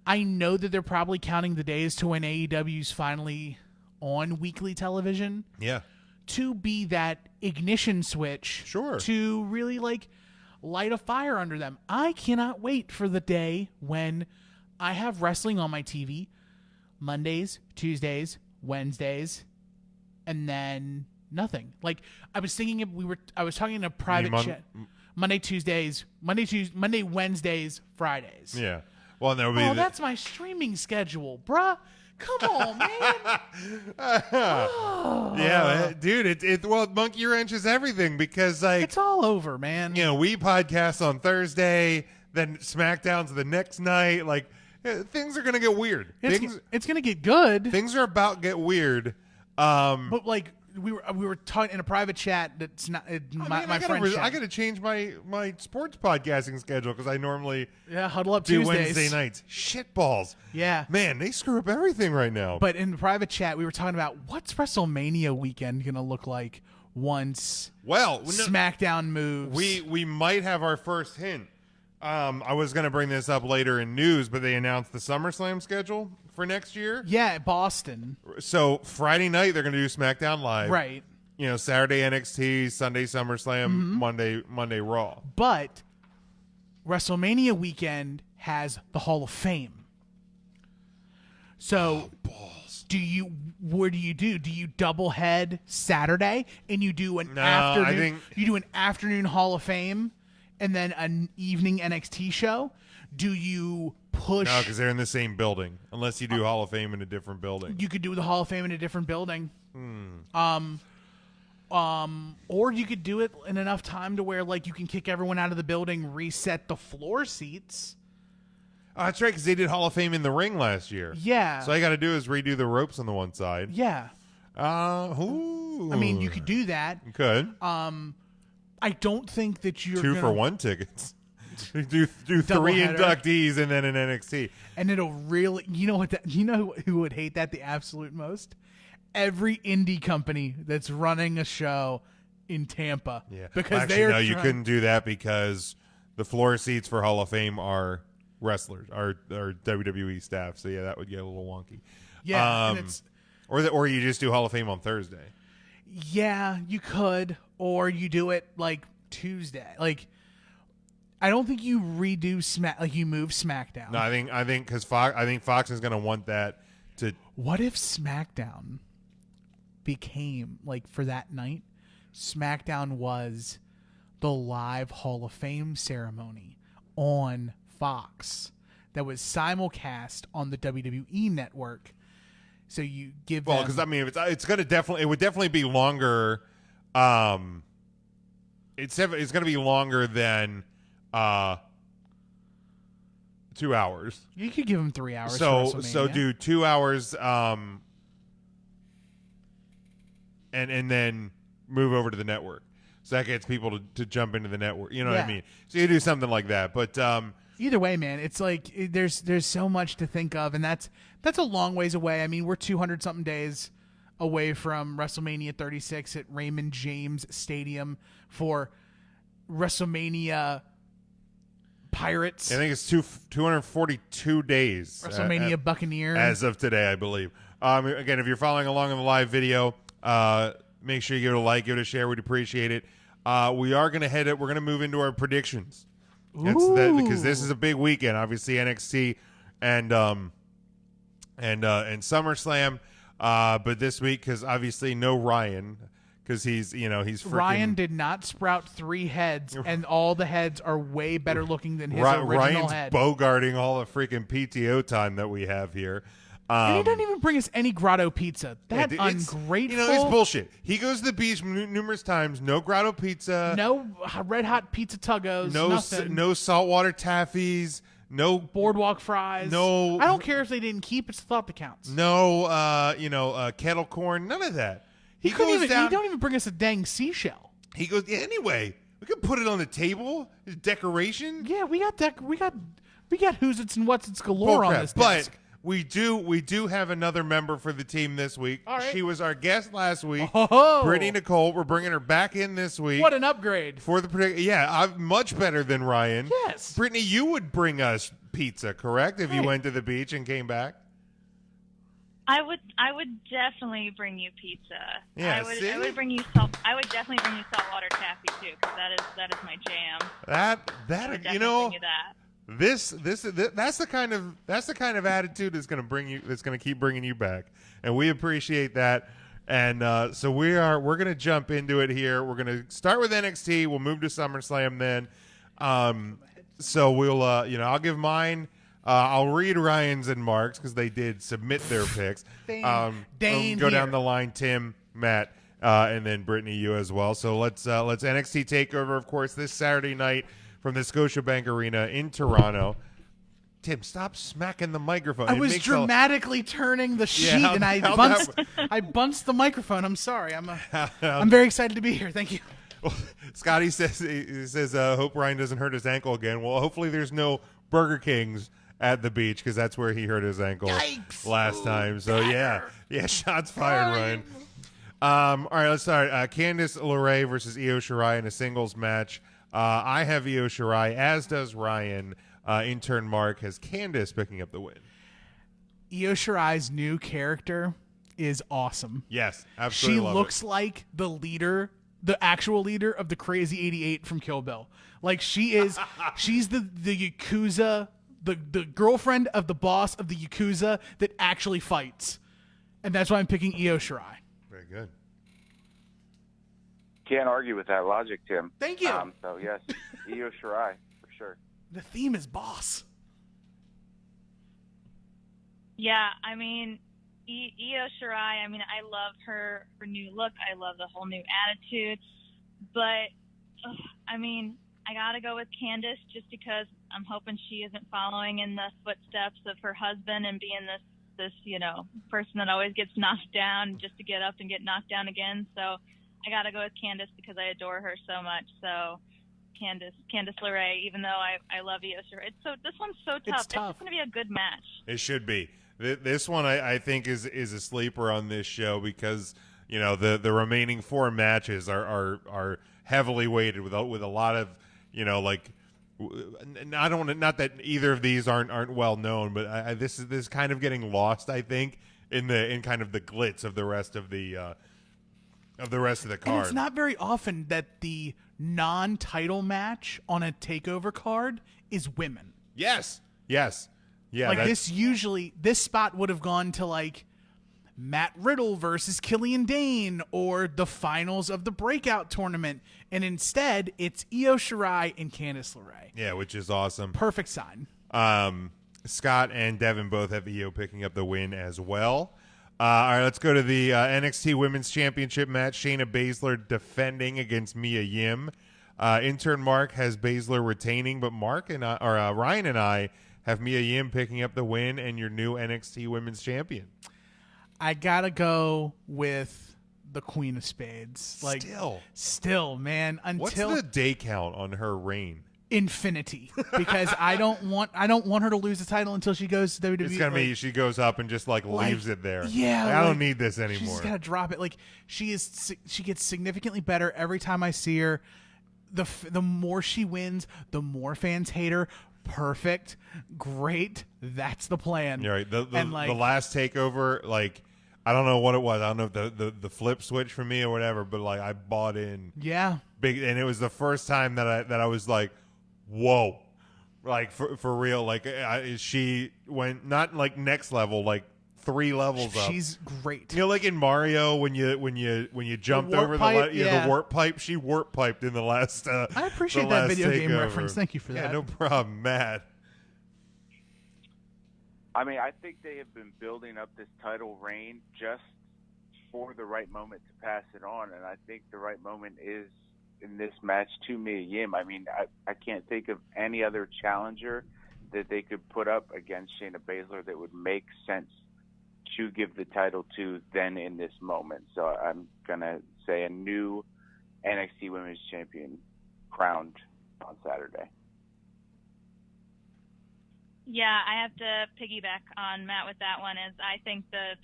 I know that they're probably counting the days to when AEW's finally on weekly television. Yeah. To be that ignition switch. Sure. To really light a fire under them. I cannot wait for the day when I have wrestling on my TV Mondays, Tuesdays, Wednesdays, and then nothing. I was thinking I was talking in a private chat. Monday, Wednesdays, Fridays. Yeah. Well, there will be. Oh, that's my streaming schedule, bruh. Come on, man. Yeah, dude. Well, Monkey Wrench is everything because it's all over, man. We podcast on Thursday, then SmackDown's the next night. Things are gonna get weird. It's gonna get good. Things are about to get weird. But we were talking in a private chat. That's not my friend. I got to change my sports podcasting schedule because I normally huddle up do Tuesdays. Wednesday nights. Shitballs. Yeah, man, they screw up everything right now. But in the private chat, we were talking about what's WrestleMania weekend going to look like once SmackDown moves. We might have our first hint. I was going to bring this up later in news, but they announced the SummerSlam schedule for next year. Yeah, Boston. So Friday night they're going to do SmackDown Live. Right. Saturday NXT, Sunday SummerSlam, Monday Raw. But WrestleMania weekend has the Hall of Fame. So what do you do? Do you double head Saturday and you do an afternoon? You do an afternoon Hall of Fame and then an evening NXT show? Do you push? No, because they're in the same building. Unless you do Hall of Fame in a different building. You could do the Hall of Fame in a different building. Or you could do it in enough time to where you can kick everyone out of the building, reset the floor seats. Oh, that's right, because they did Hall of Fame in the ring last year. Yeah. So all you got to do is redo the ropes on the one side. Yeah. Ooh. I mean, you could do that. You could. I don't think that you're 2-for-1 tickets. do three inductees and then an NXT. And it'll really, you know who would hate that the absolute most? Every indie company that's running a show in Tampa. Yeah. Because you couldn't do that because the floor seats for Hall of Fame are wrestlers, are WWE staff. So yeah, that would get a little wonky. Yeah, and or you just do Hall of Fame on Thursday. Yeah, you could, or you do it Tuesday. I don't think you redo you move SmackDown. No, I think because Fox is going to want that to. What if SmackDown became for that night? SmackDown was the live Hall of Fame ceremony on Fox that was simulcast on the WWE network. So you give them... because it's going to it would definitely be longer. It's going to be longer than 2 hours. You could give them 3 hours. So do 2 hours, and then move over to the network. So that gets people to jump into the network. You know what I mean? So you do something like that, but. Either way, man, it's there's so much to think of, and that's a long ways away. I mean, we're 200-something days away from WrestleMania 36 at Raymond James Stadium for WrestleMania Pirates. I think it's 242 days. WrestleMania Buccaneers. As of today, I believe. Again, if you're following along in the live video, make sure you give it a like, give it a share. We'd appreciate it. We're going to move into our predictions. Because this is a big weekend, obviously NXT and SummerSlam, but this week because obviously no Ryan because he's freaking... Ryan did not sprout 3 heads, and all the heads are way better looking than his original head. Ryan's bogarting all the freaking PTO time that we have here. And he doesn't even bring us any Grotto pizza. That ungrateful. It's bullshit. He goes to the beach numerous times. No Grotto pizza. No red hot pizza tuggos. Nothing. No saltwater taffies. No boardwalk fries. No. I don't care if they didn't keep. It's the thought that counts. No. Kettle corn. None of that. He don't even bring us a dang seashell. He goes. Yeah, anyway, we could put it on the table. As decoration. Yeah, we got who's its and what's its galore on this desk. But we do have another member for the team this week. All right. She was our guest last week. Oh. Brittani Nikole. We're bringing her back in this week. What an upgrade. For the prediction. Yeah, I'm much better than Ryan. Yes. Brittani, you would bring us pizza, correct? If you went to the beach and came back? I would definitely bring you pizza. Yeah, I would bring you I would definitely bring you saltwater taffy too, because that is my jam. That I would you know bring you that. That's the kind of attitude that's going to keep bringing you back, and we appreciate that. And so we're going to jump into it here. We're going to start with NXT. We'll move to SummerSlam then. So we'll I'll give mine. I'll read Ryan's and Mark's because they did submit their picks. Go down the line, Tim, Matt, and then Brittani, you as well. So let's NXT Takeover, of course, this Saturday night from the Scotiabank Arena in Toronto. Tim, stop smacking the microphone. I was dramatically turning the sheet, and I bunched the microphone. I'm sorry. I'm very excited to be here. Thank you. Well, Scotty says hope Ryan doesn't hurt his ankle again. Well, hopefully there's no Burger Kings at the beach, because that's where he hurt his ankle last time. So yeah, shots fired, Ryan. All right, let's start. Candice LeRae versus Io Shirai in a singles match. I have Io Shirai, as does Ryan. Intern Mark has Candice picking up the win. Io Shirai's new character is awesome. Yes, absolutely. She looks like the leader, the actual leader of the Crazy 88 from Kill Bill. Like she's the Yakuza, the girlfriend of the boss of the Yakuza that actually fights. And that's why I'm picking Io Shirai. Very good. Can't argue with that logic, Tim. Thank you. So yes, Io Shirai for sure. The theme is boss. Yeah, I mean, Io Shirai, I mean, I love her new look. I love the whole new attitude. But, I mean, I got to go with Candice just because I'm hoping she isn't following in the footsteps of her husband and being this person that always gets knocked down just to get up and get knocked down again. So I got to go with Candice because I adore her so much. So Candice LeRae, even though I love Io Shirai. This one's so tough. It's going to be a good match. It should be. This one I think is a sleeper on this show because the remaining 4 matches are heavily weighted with a lot of not that either of these aren't well known, but this is kind of getting lost, I think, in kind of the glitz of the rest of the card. And it's not very often that the non-title match on a Takeover card is women. Yes. Yeah. This spot would have gone to like Matt Riddle versus Killian Dane or the finals of the Breakout tournament, and instead it's Io Shirai and Candice LeRae. Yeah, which is awesome. Perfect sign. Scott and Devin both have Io picking up the win as well. All right, let's go to the NXT Women's Championship match. Shayna Baszler defending against Mia Yim. Intern Mark has Baszler retaining, but Ryan and I have Mia Yim picking up the win and your new NXT Women's Champion. I gotta go with the Queen of Spades. Still, man. What's the day count on her reign? Infinity, because I don't want her to lose the title until she goes to WWE. It's gonna be she goes up and just leaves it there. Yeah, I don't need this anymore. She's gotta drop it. She gets significantly better every time I see her. The more she wins, the more fans hate her. Perfect, great. That's the plan. You're right. The last Takeover, I don't know what it was. I don't know if the flip switch for me or whatever, but I bought in. Yeah. Big, and it was the first time that I was like, whoa, for real. She went not next level, 3 levels up. She's great. In Mario when you jumped over the warp pipe, she warp piped in the last. I appreciate that video game Takeover. reference. Thank you for that. Yeah, no problem, Matt. I mean, I think they have been building up this title reign just for the right moment to pass it on, and I think the right moment is in this match to Mia Yim. I mean, I can't think of any other challenger that they could put up against Shayna Baszler that would make sense to give the title to then in this moment. So I'm going to say a new NXT Women's Champion crowned on Saturday. Yeah, I have to piggyback on Matt with that one. As I think the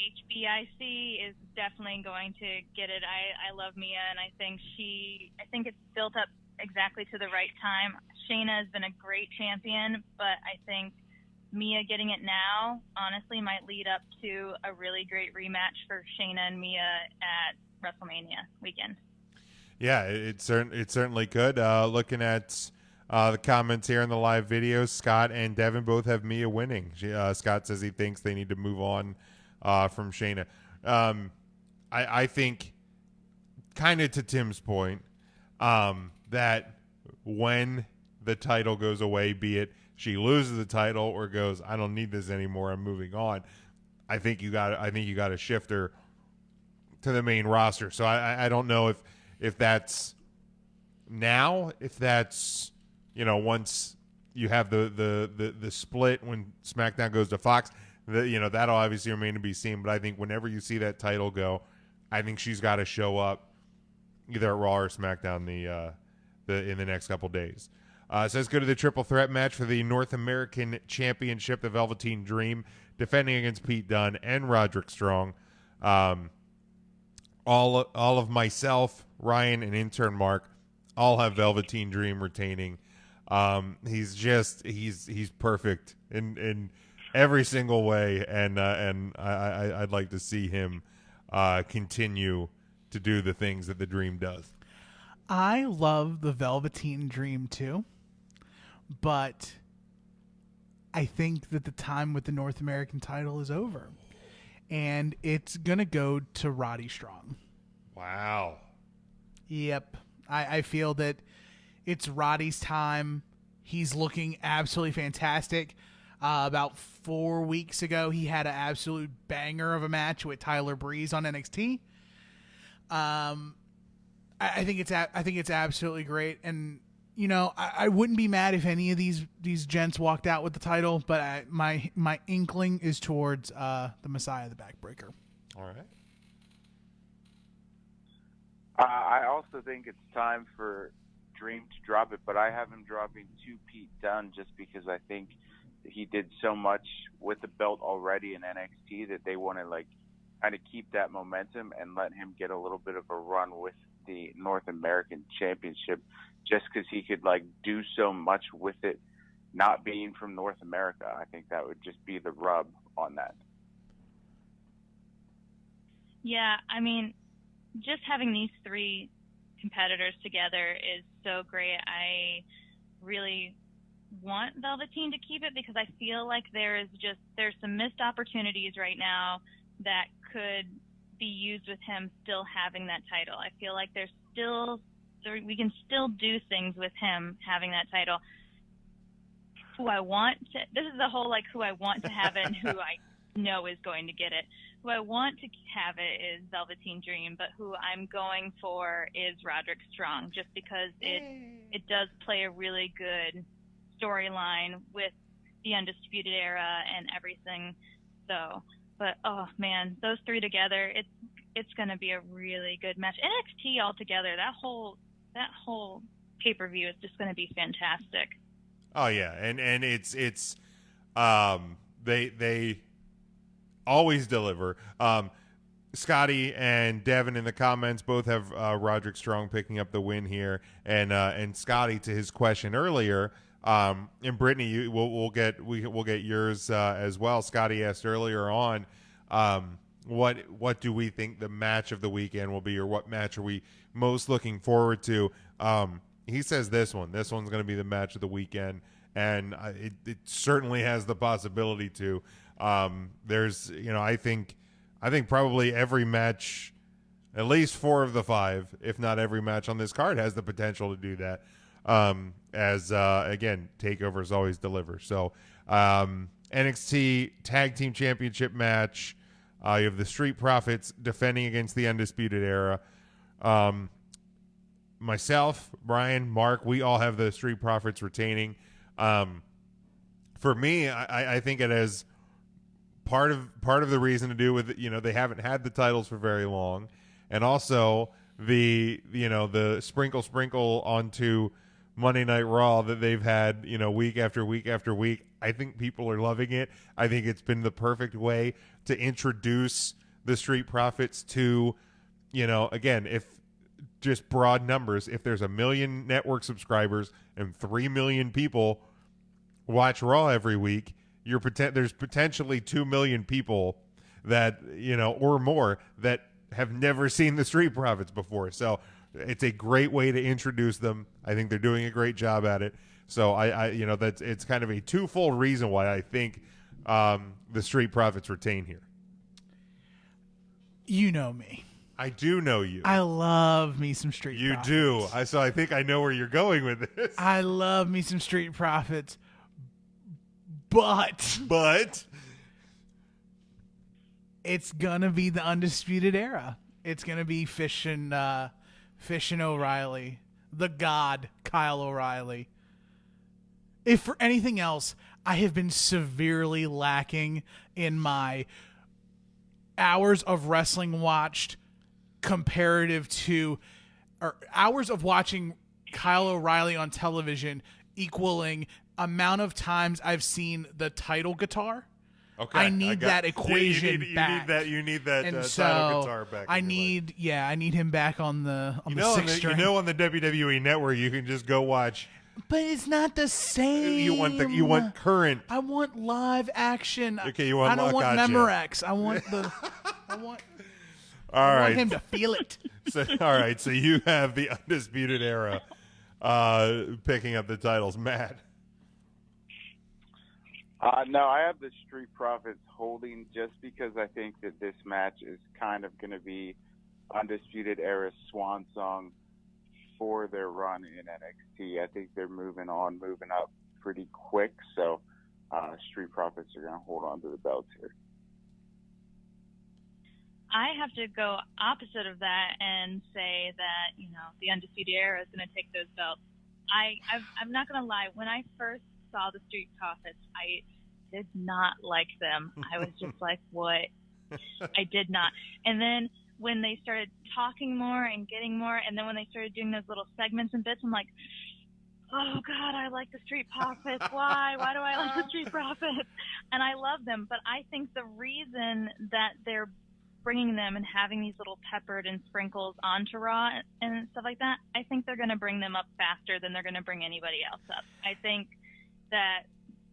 HBIC is definitely going to get it. I love Mia, and I think it's built up exactly to the right time. Shayna has been a great champion, but I think Mia getting it now honestly might lead up to a really great rematch for Shayna and Mia at WrestleMania weekend. Yeah, it certainly could. Looking at the comments here in the live video, Scott and Devin both have Mia winning. Scott says he thinks they need to move on from Shayna. I think, kind of to Tim's point, that when the title goes away, be it she loses the title or goes, I don't need this anymore, I'm moving on, I think you got to shift her to the main roster. So I don't know if that's now, if that's once you have the split when SmackDown goes to Fox. That'll obviously remain to be seen. But I think whenever you see that title go, I think she's got to show up either at Raw or SmackDown in the next couple days. So let's go to the triple threat match for the North American Championship. The Velveteen Dream defending against Pete Dunne and Roderick Strong. All of myself, Ryan, and intern Mark all have Velveteen Dream retaining. He's perfect in every single way, and I'd like to see him continue to do the things that the Dream does. I love the Velveteen Dream too, but I think that the time with the North American title is over, and it's gonna go to Roddy Strong. Wow. Yep. I feel that it's Roddy's time. He's looking absolutely fantastic. About 4 weeks ago, he had an absolute banger of a match with Tyler Breeze on NXT. I think it's absolutely great, and I wouldn't be mad if any of these gents walked out with the title, but my inkling is towards the Messiah, the Backbreaker. All right. I also think it's time for Dream to drop it, but I have him dropping to Pete Dunne just because I think he did so much with the belt already in NXT that they want to kind of keep that momentum and let him get a little bit of a run with the North American Championship, just because he could do so much with it, not being from North America. I think that would just be the rub on that. Yeah, I mean, just having these three competitors together is so great. I really want Velveteen to keep it because I feel like there's some missed opportunities right now that could be used with him still having that title. I feel like we can still do things with him having that title. This is the whole who I want to have it and who I know is going to get it. Who I want to have it is Velveteen Dream, but who I'm going for is Roderick Strong, just because it does play a really good storyline with the Undisputed Era and everything. So, but oh man, those three together, it's going to be a really good match. NXT altogether, that whole pay-per-view is just going to be fantastic. Oh yeah, and it's they always deliver. Scotty and Devin in the comments both have Roderick Strong picking up the win here, and Scotty, to his question earlier, and Brittany, we'll get yours as well. Scotty asked earlier on, what do we think the match of the weekend will be, or what match are we most looking forward to? He says this one's going to be the match of the weekend, and it certainly has the possibility to. There's, I think probably every match, at least 4 of the 5, if not every match on this card, has the potential to do that. Again, Takeovers always deliver. So, NXT Tag Team Championship match. You have the Street Profits defending against the Undisputed Era. Myself, Brian, Mark, we all have the Street Profits retaining. For me, I think it has part of the reason to do with, they haven't had the titles for very long, and also the sprinkle onto Monday Night Raw that they've had, week after week after week. I think people are loving it. I think it's been the perfect way to introduce the Street Profits to, again, if just broad numbers, if there's 1 million network subscribers and 3 million people watch Raw every week, there's potentially 2 million people that, or more, that have never seen the Street Profits before. So it's a great way to introduce them. I think they're doing a great job at it. So it's kind of a twofold reason why I think the Street Profits retain here. You know me. I do know you. I love me some Street Profits. You do. So I think I know where you're going with this. I love me some Street Profits. But it's gonna be the Undisputed Era. It's gonna be Fish and O'Reilly, the God Kyle O'Reilly, if for anything else, I have been severely lacking in my hours of wrestling watched comparative to, or hours of watching Kyle O'Reilly on television equaling amount of times I've seen the title guitar. Okay, I need that equation back. You need that and title guitar back. I need him back on the sixth string. On the WWE Network, you can just go watch. But it's not the same. You want current. I want live action. Okay, you want. I don't want Memorex. I want the. I want. All right. I want him to feel it. All right. So you have the Undisputed Era picking up the titles, Matt. No, I have the Street Profits holding just because I think that this match is kind of going to be Undisputed Era's swan song for their run in NXT. I think they're moving up pretty quick, so Street Profits are going to hold on to the belts here. I have to go opposite of that and say that, the Undisputed Era is going to take those belts. I'm not going to lie. When I first saw the Street Profits, I did not like them. I was just like, what? I did not. And then when they started talking more and getting more, and then when they started doing those little segments and bits, I'm like, oh, God, I like the Street Profits. Why? Why do I like the Street Profits? And I love them. But I think the reason that they're bringing them and having these little peppered and sprinkles onto Raw and stuff like that, I think they're going to bring them up faster than they're going to bring anybody else up. I think that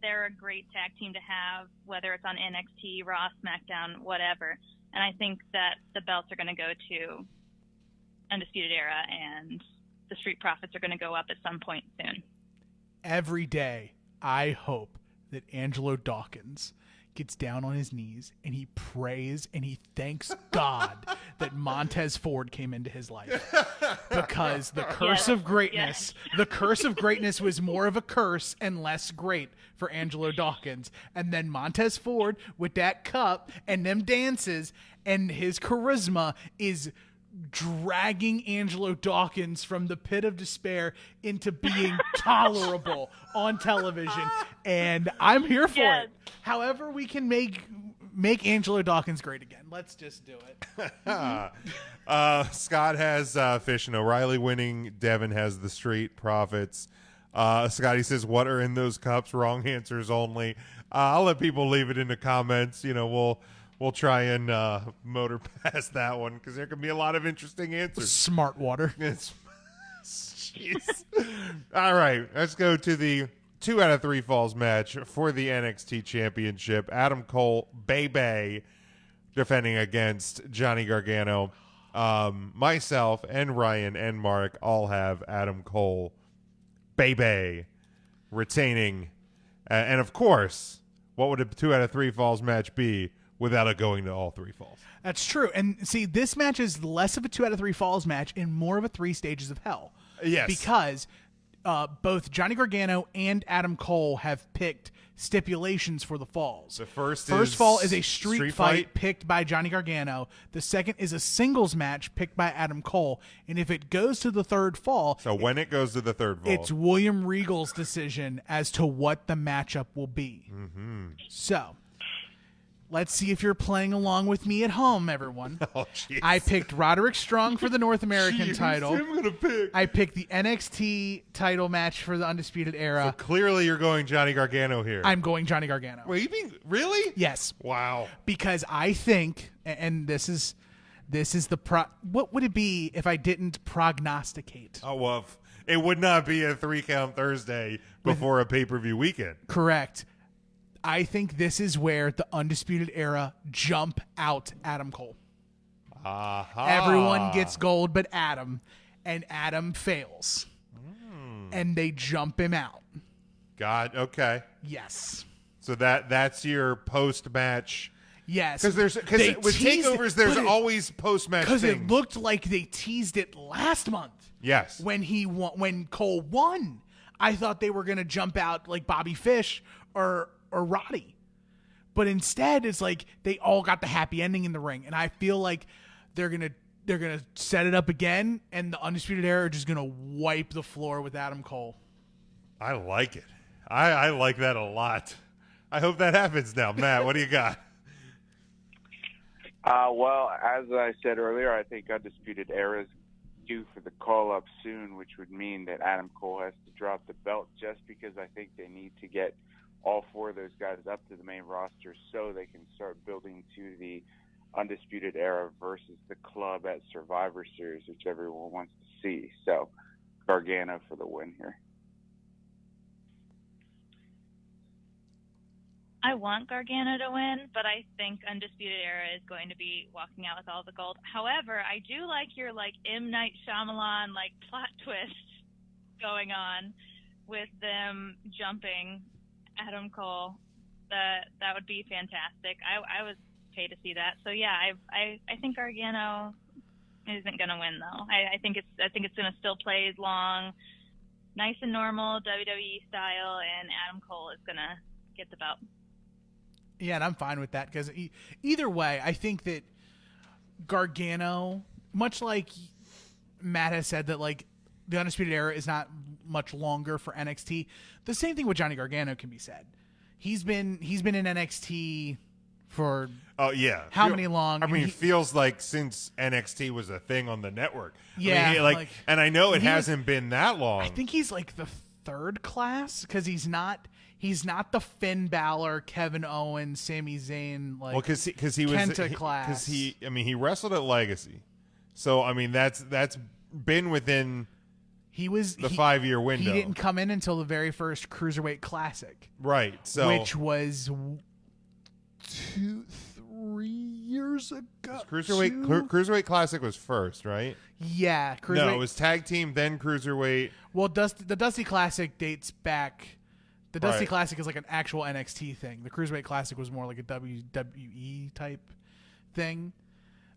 they're a great tag team to have, whether it's on NXT, Raw, SmackDown, whatever. And I think that the belts are going to go to Undisputed Era, and the Street Profits are going to go up at some point soon. Every day, I hope that Angelo Dawkins gets down on his knees and he prays and he thanks God that Montez Ford came into his life, because the curse of greatness, the curse of greatness was more of a curse and less great for Angelo Dawkins. And then Montez Ford with that cup and them dances and his charisma is dragging Angelo Dawkins from the pit of despair into being tolerable on television, and I'm here for it. However we can make Angelo Dawkins great again. Let's just do it. Scott has Fish and O'Reilly winning. Devin has the Street Profits. Scotty says, what are in those cups? Wrong answers only. I'll let people leave it in the comments. We'll try and motor past that one because there can be a lot of interesting answers. Smart water. Jeez. All right, let's go to the 2 out of 3 falls match for the NXT Championship. Adam Cole, Bay, defending against Johnny Gargano. Myself and Ryan and Mark all have Adam Cole, Bay, retaining. And of course, what would a 2 out of 3 falls match be without it going to all 3 falls? That's true. And see, this match is less of a 2 out of 3 falls match and more of a 3 stages of hell. Yes. Because both Johnny Gargano and Adam Cole have picked stipulations for the falls. The first fall is a street fight picked by Johnny Gargano. The second is a singles match picked by Adam Cole. And if it goes to the third fall... So when it goes to the third fall... It's William Regal's decision as to what the matchup will be. Mm-hmm. So... let's see if you're playing along with me at home, everyone. Oh, jeez. I picked Roderick Strong for the North American title. I'm gonna pick. I picked the NXT title match for the Undisputed Era. So clearly you're going Johnny Gargano here. I'm going Johnny Gargano. Wait, you mean really? Yes. Wow. Because I think, and this is what would it be if I didn't prognosticate? Oh, well, it would not be a 3-count Thursday before a pay-per-view weekend. Correct. I think this is where the Undisputed Era jump out Adam Cole. Aha. Everyone gets gold but Adam, and Adam fails. And they jump him out. Okay. Yes. So that's your post-match. Yes. Because with takeovers, there's always post-match things. Because it looked like they teased it last month. Yes. When Cole won, I thought they were going to jump out like Bobby Fish or Roddy. But instead, it's like they all got the happy ending in the ring. And I feel like they're gonna set it up again, and the Undisputed Era are just going to wipe the floor with Adam Cole. I like it. I like that a lot. I hope that happens now. Matt, what do you got? Well, as I said earlier, I think Undisputed Era is due for the call-up soon, which would mean that Adam Cole has to drop the belt just because I think they need to get all four of those guys up to the main roster so they can start building to the Undisputed Era versus the Club at Survivor Series, which everyone wants to see. So Gargano for the win here. I want Gargano to win, but I think Undisputed Era is going to be walking out with all the gold. However, I do like your M. Night Shyamalan plot twist going on with them jumping Adam Cole. That would be fantastic. I would pay to see that. So yeah, I think Gargano isn't going to win though. I think it's going to still play long, nice and normal WWE style, and Adam Cole is going to get the belt. Yeah, and I'm fine with that because either way, I think that Gargano, much like Matt has said that the Undisputed Era is not much longer for NXT. The same thing with Johnny Gargano can be said. He's been in NXT for how many long? I mean, it feels like since NXT was a thing on the network. Yeah, I mean, and I know it hasn't been that long. I think he's the third class because he's not the Finn Balor, Kevin Owens, Sami Zayn because he was Kenta class. Because he wrestled at Legacy, so I mean that's been within the 5-year window. He didn't come in until the very first Cruiserweight Classic, right? So which was 2-3 years ago. Cruiserweight Classic was first, right? Yeah, no, it was tag team, then Cruiserweight. Well, the Dusty Classic dates back. The Dusty Classic is an actual NXT thing. The Cruiserweight Classic was more like a WWE type thing.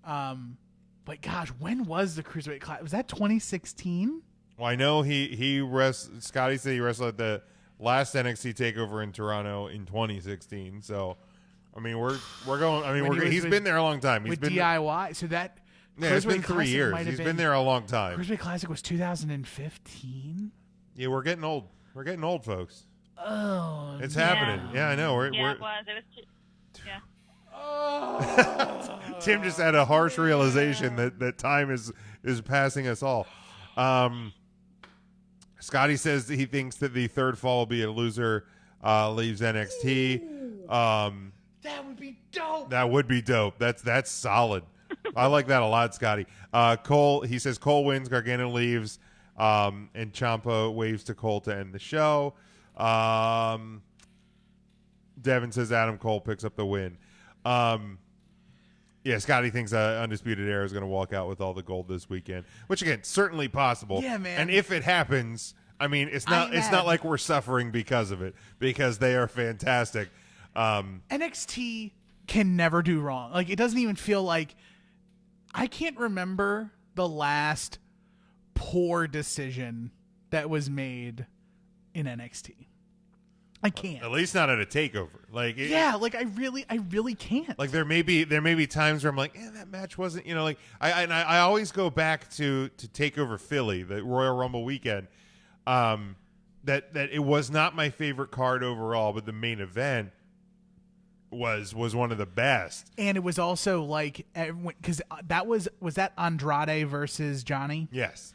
But gosh, when was the Cruiserweight Classic? Was that 2016? Well, I know Scotty said he wrestled at the last NXT Takeover in Toronto in 2016. So, I mean, we're going. I mean, he's been there a long time. He's with been DIY. So that it's been 3 years. He's been there a long time. Cruiserweight Classic was 2015. Yeah, we're getting old. We're getting old, folks. Oh, it's happening. Yeah, I know. It was. Yeah. Oh. Tim just had a harsh realization that time is passing us all. Scotty says that he thinks that the third fall will be a loser leaves NXT. That would be dope. That would be dope. That's solid. I like that a lot, Scotty. Cole, he says Cole wins, Gargano leaves, and Ciampa waves to Cole to end the show. Devin says Adam Cole picks up the win. Yeah, Scotty thinks Undisputed Era is going to walk out with all the gold this weekend, which again, certainly possible. Yeah, man. And if it happens, I mean, it's not like we're suffering because of it, because they are fantastic. NXT can never do wrong. It doesn't even feel like I can't remember the last poor decision that was made in NXT. I can't. At least not at a takeover. I really can't. There may be times where I'm like, that match wasn't, I always go back to Takeover Philly, the Royal Rumble weekend. That it was not my favorite card overall, but the main event was one of the best. And it was also because was that Andrade versus Johnny? Yes.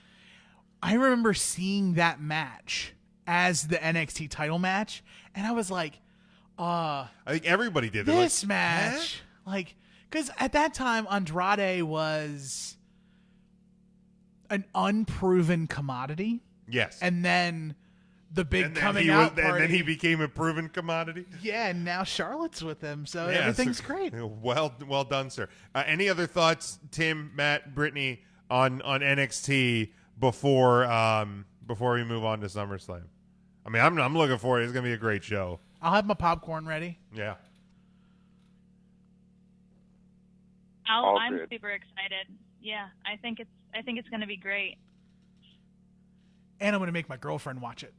I remember seeing that match as the NXT title match, and I was like, I think everybody did this match. Because at that time, Andrade was an unproven commodity. Yes. And then the big coming out party. And then he became a proven commodity. Yeah, and now Charlotte's with him, so everything's great. Well done, sir. Any other thoughts, Tim, Matt, Brittany, on NXT before we move on to SummerSlam? I mean, I'm looking forward. It's going to be a great show. I'll have my popcorn ready. Yeah. I'm super excited. Yeah, I think it's going to be great. And I'm going to make my girlfriend watch it.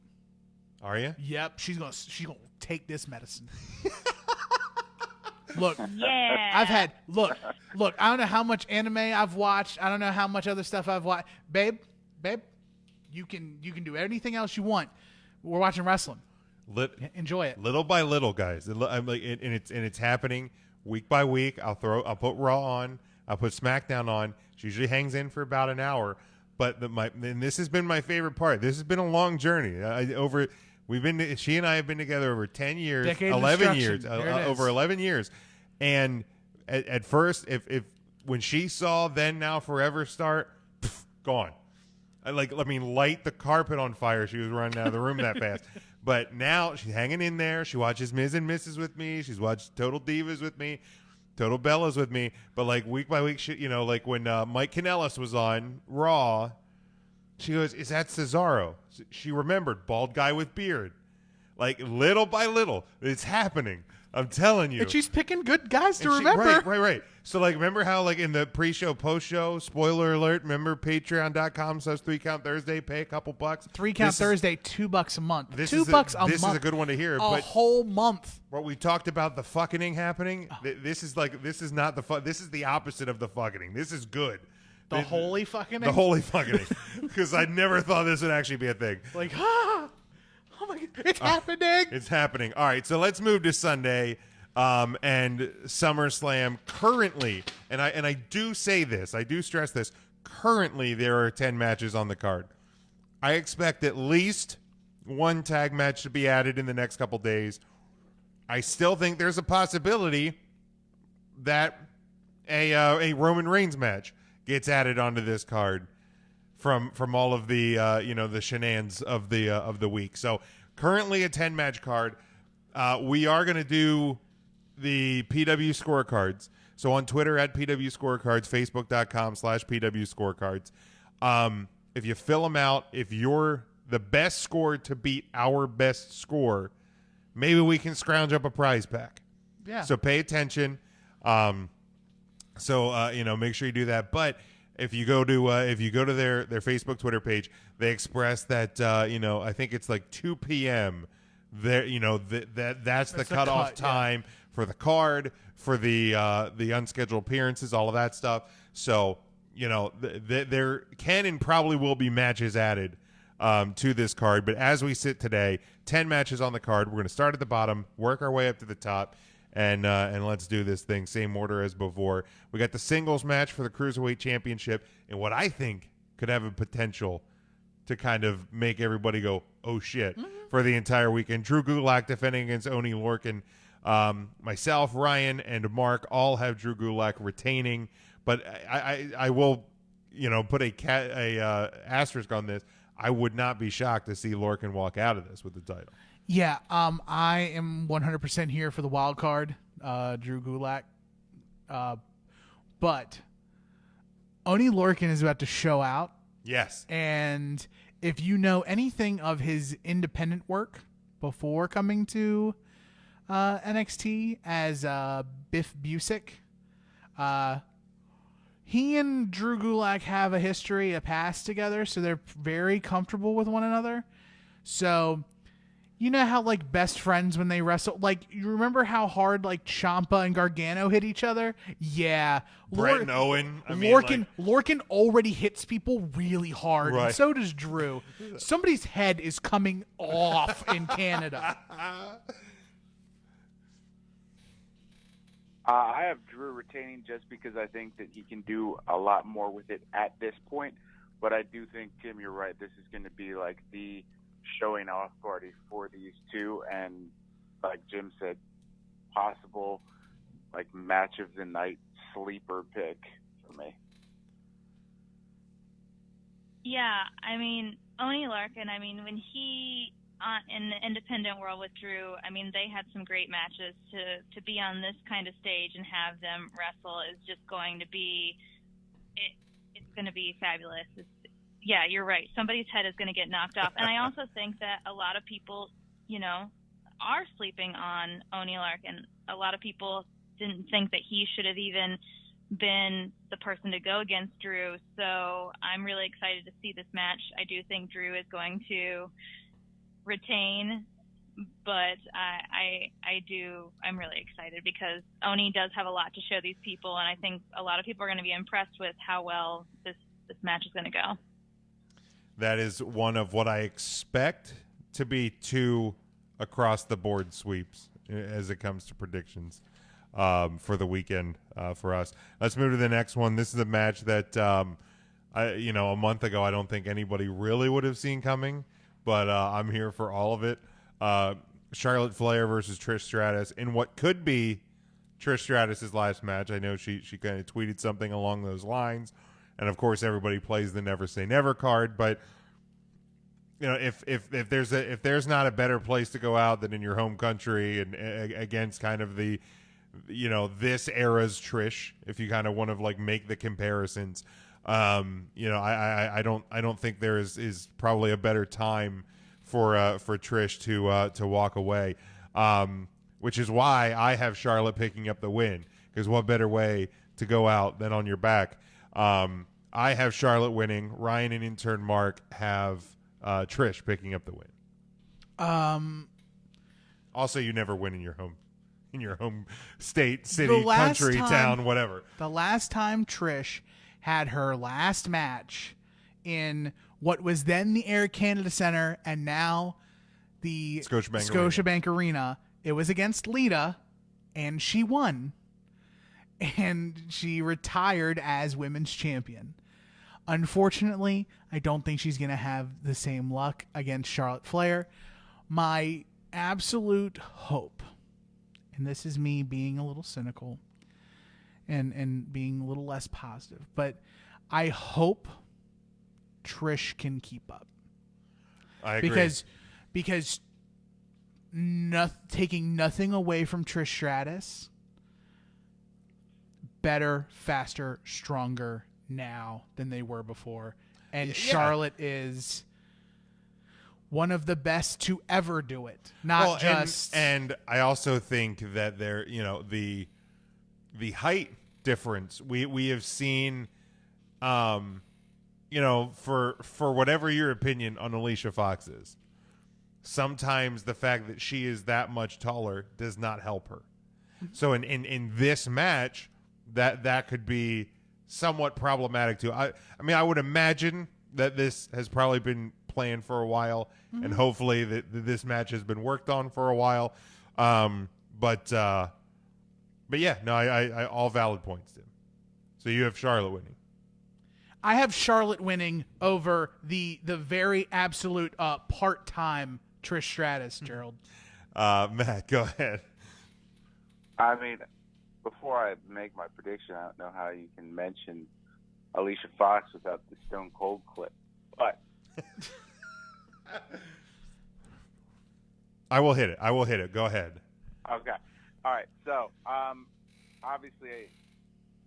Are you? Yep, she's gonna take this medicine. Look, yeah. I've had look. I don't know how much anime I've watched. I don't know how much other stuff I've watched. Babe, you can do anything else you want. We're watching wrestling. Enjoy it little by little, guys. I'm like, and it's happening week by week. I'll put Raw on. I'll put SmackDown on. She usually hangs in for about an hour. But and this has been my favorite part. This has been a long journey. She and I have been together over 10 years, Decade 11 years, over 11 years. And at first, if when she saw Then Now Forever start, gone. Light the carpet on fire. She was running out of the room that fast. But now she's hanging in there. She watches Ms. and Mrs. with me. She's watched Total Divas with me. Total Bellas with me. But week by week, when Mike Kanellis was on Raw, she goes, "Is that Cesaro?" She remembered, bald guy with beard. Little by little, it's happening. I'm telling you. And she's picking good guys to remember. Right. So, remember how, in the pre-show, post-show, spoiler alert, remember patreon.com/3 Count Thursday, pay a couple bucks. 3 Count Thursday, $2 a month. This $2 a month. This is a good one to hear. A whole month. What we talked about, the fucking happening, this is not the this is the opposite of the fucking. This is good. The holy fucking. The holy fucking. Because I never thought this would actually be a thing. Oh my God, it's happening. It's happening. All right, so let's move to Sunday and SummerSlam. Currently, and I do say this, I do stress this, currently there are 10 matches on the card. I expect at least one tag match to be added in the next couple days. I still think there's a possibility that a Roman Reigns match gets added onto this card from all of the the shenanigans of the week. So currently a 10-match card. We are going to do the PW scorecards. So on Twitter at PW scorecards, Facebook.com/PW scorecards. If you fill them out, if you're the best score to beat our best score, maybe we can scrounge up a prize pack. Yeah. So pay attention. Make sure you do that. But if you go to their Facebook, Twitter page, they express that I think it's 2 p.m. There, that's the cutoff time for the card, for the unscheduled appearances, all of that stuff. So there can and probably will be matches added to this card. But as we sit today, 10 matches on the card. We're going to start at the bottom, work our way up to the top. And let's do this thing. Same order as before. We got the singles match for the Cruiserweight Championship, and what I think could have a potential to kind of make everybody go, oh, shit, for the entire weekend. Drew Gulak defending against Oney Lorcan. Myself, Ryan, and Mark all have Drew Gulak retaining, but I will, put a asterisk on this. I would not be shocked to see Lorcan walk out of this with the title. Yeah, I am 100% here for the wild card, Drew Gulak. But Oney Lorcan is about to show out. Yes. And if you know anything of his independent work before coming to NXT as Biff Busick, he and Drew Gulak have a history, a past together, so they're very comfortable with one another. So... you know how best friends when they wrestle, you remember how hard Ciampa and Gargano hit each other? Yeah. Brett and Owen. Lorcan already hits people really hard, right. And so does Drew. Somebody's head is coming off in Canada. I have Drew retaining just because I think that he can do a lot more with it at this point. But I do think, Tim, you're right. This is going to be the showing off party for these two, and like Jim said, possible match of the night sleeper pick for me. Yeah, Oney Lorcan, when he in the independent world with Drew, they had some great matches. To be on this kind of stage and have them wrestle is just going to be it's going to be fabulous. Yeah, you're right. Somebody's head is going to get knocked off. And I also think that a lot of people, are sleeping on Oney Lorcan. A lot of people didn't think that he should have even been the person to go against Drew. So I'm really excited to see this match. I do think Drew is going to retain, but I'm really excited because Oney does have a lot to show these people. And I think a lot of people are going to be impressed with how well this match is going to go. That is one of what I expect to be two across the board sweeps as it comes to predictions for the weekend for us. Let's move to the next one. This is a match that a month ago I don't think anybody really would have seen coming, but I'm here for all of it. Charlotte Flair versus Trish Stratus in what could be Trish Stratus's last match. I know she kind of tweeted something along those lines, and of course everybody plays the Never Say Never card, but if there's not a better place to go out than in your home country and against kind of the this era's Trish, if you kind of want to like make the comparisons, I don't think there is probably a better time for Trish to walk away, which is why I have Charlotte picking up the win, because what better way to go out than on your back. I have Charlotte winning. Ryan and intern Mark have Trish picking up the win. Also, you never win in your home state, city, country, town, whatever. The last time Trish had her last match in what was then the Air Canada Center and now the Scotiabank Arena, it was against Lita, and she won. And she retired as women's champion. Unfortunately, I don't think she's going to have the same luck against Charlotte Flair. My absolute hope, and this is me being a little cynical and being a little less positive, but I hope Trish can keep up. I agree. Because taking nothing away from Trish Stratus, better, faster, stronger now than they were before. And Charlotte is one of the best to ever do it. And I also think that there, the height difference we have seen, for whatever your opinion on Alicia Fox is, sometimes the fact that she is that much taller does not help her. So in this match, that could be somewhat problematic too. I mean, I would imagine that this has probably been planned for a while, and hopefully that this match has been worked on for a while. But yeah, no, I all valid points, Tim. So you have Charlotte winning. I have Charlotte winning over the very absolute part-time Trish Stratus, Gerald. Matt, go ahead. I mean, before I make my prediction, I don't know how you can mention Alicia Fox without the Stone Cold clip, but I will hit it. Go ahead. Okay. All right. So, obviously,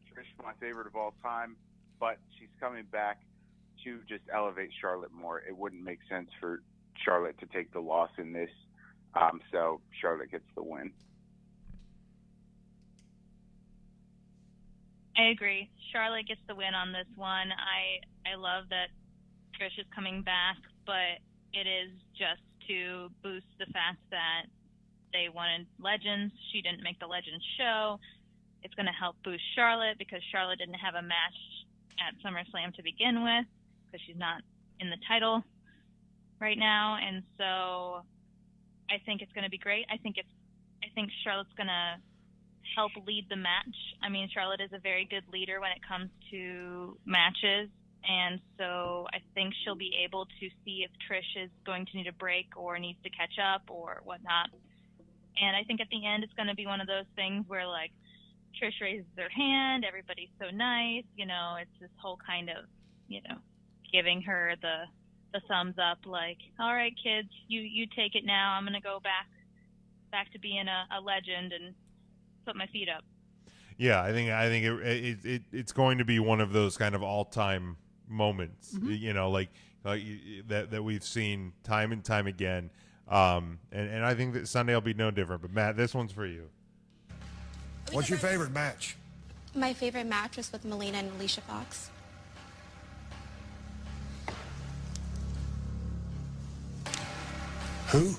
Trish is my favorite of all time, but she's coming back to just elevate Charlotte more. It wouldn't make sense for Charlotte to take the loss in this, so Charlotte gets the win. I agree. Charlotte gets the win on this one. I love that Trish is coming back, but it is just to boost the fact that they wanted Legends. She didn't make the Legends show. It's going to help boost Charlotte because Charlotte didn't have a match at SummerSlam to begin with because she's not in the title right now. And so I think it's going to be great. I think Charlotte's going to help lead the match. I mean, Charlotte is a very good leader when it comes to matches, and so I think she'll be able to see if Trish is going to need a break or needs to catch up or whatnot. And I think at the end it's going to be one of those things where, like, Trish raises her hand, everybody's so nice, it's this whole kind of, giving her the thumbs up, like, all right, kids, you take it now. I'm going to go back to being a legend and put my feet up. Yeah, I think it's going to be one of those kind of all-time moments, that we've seen time and time again. And I think that Sunday will be no different. But Matt, this one's for you. What's your favorite match? My favorite match was with Melina and Alicia Fox. Who?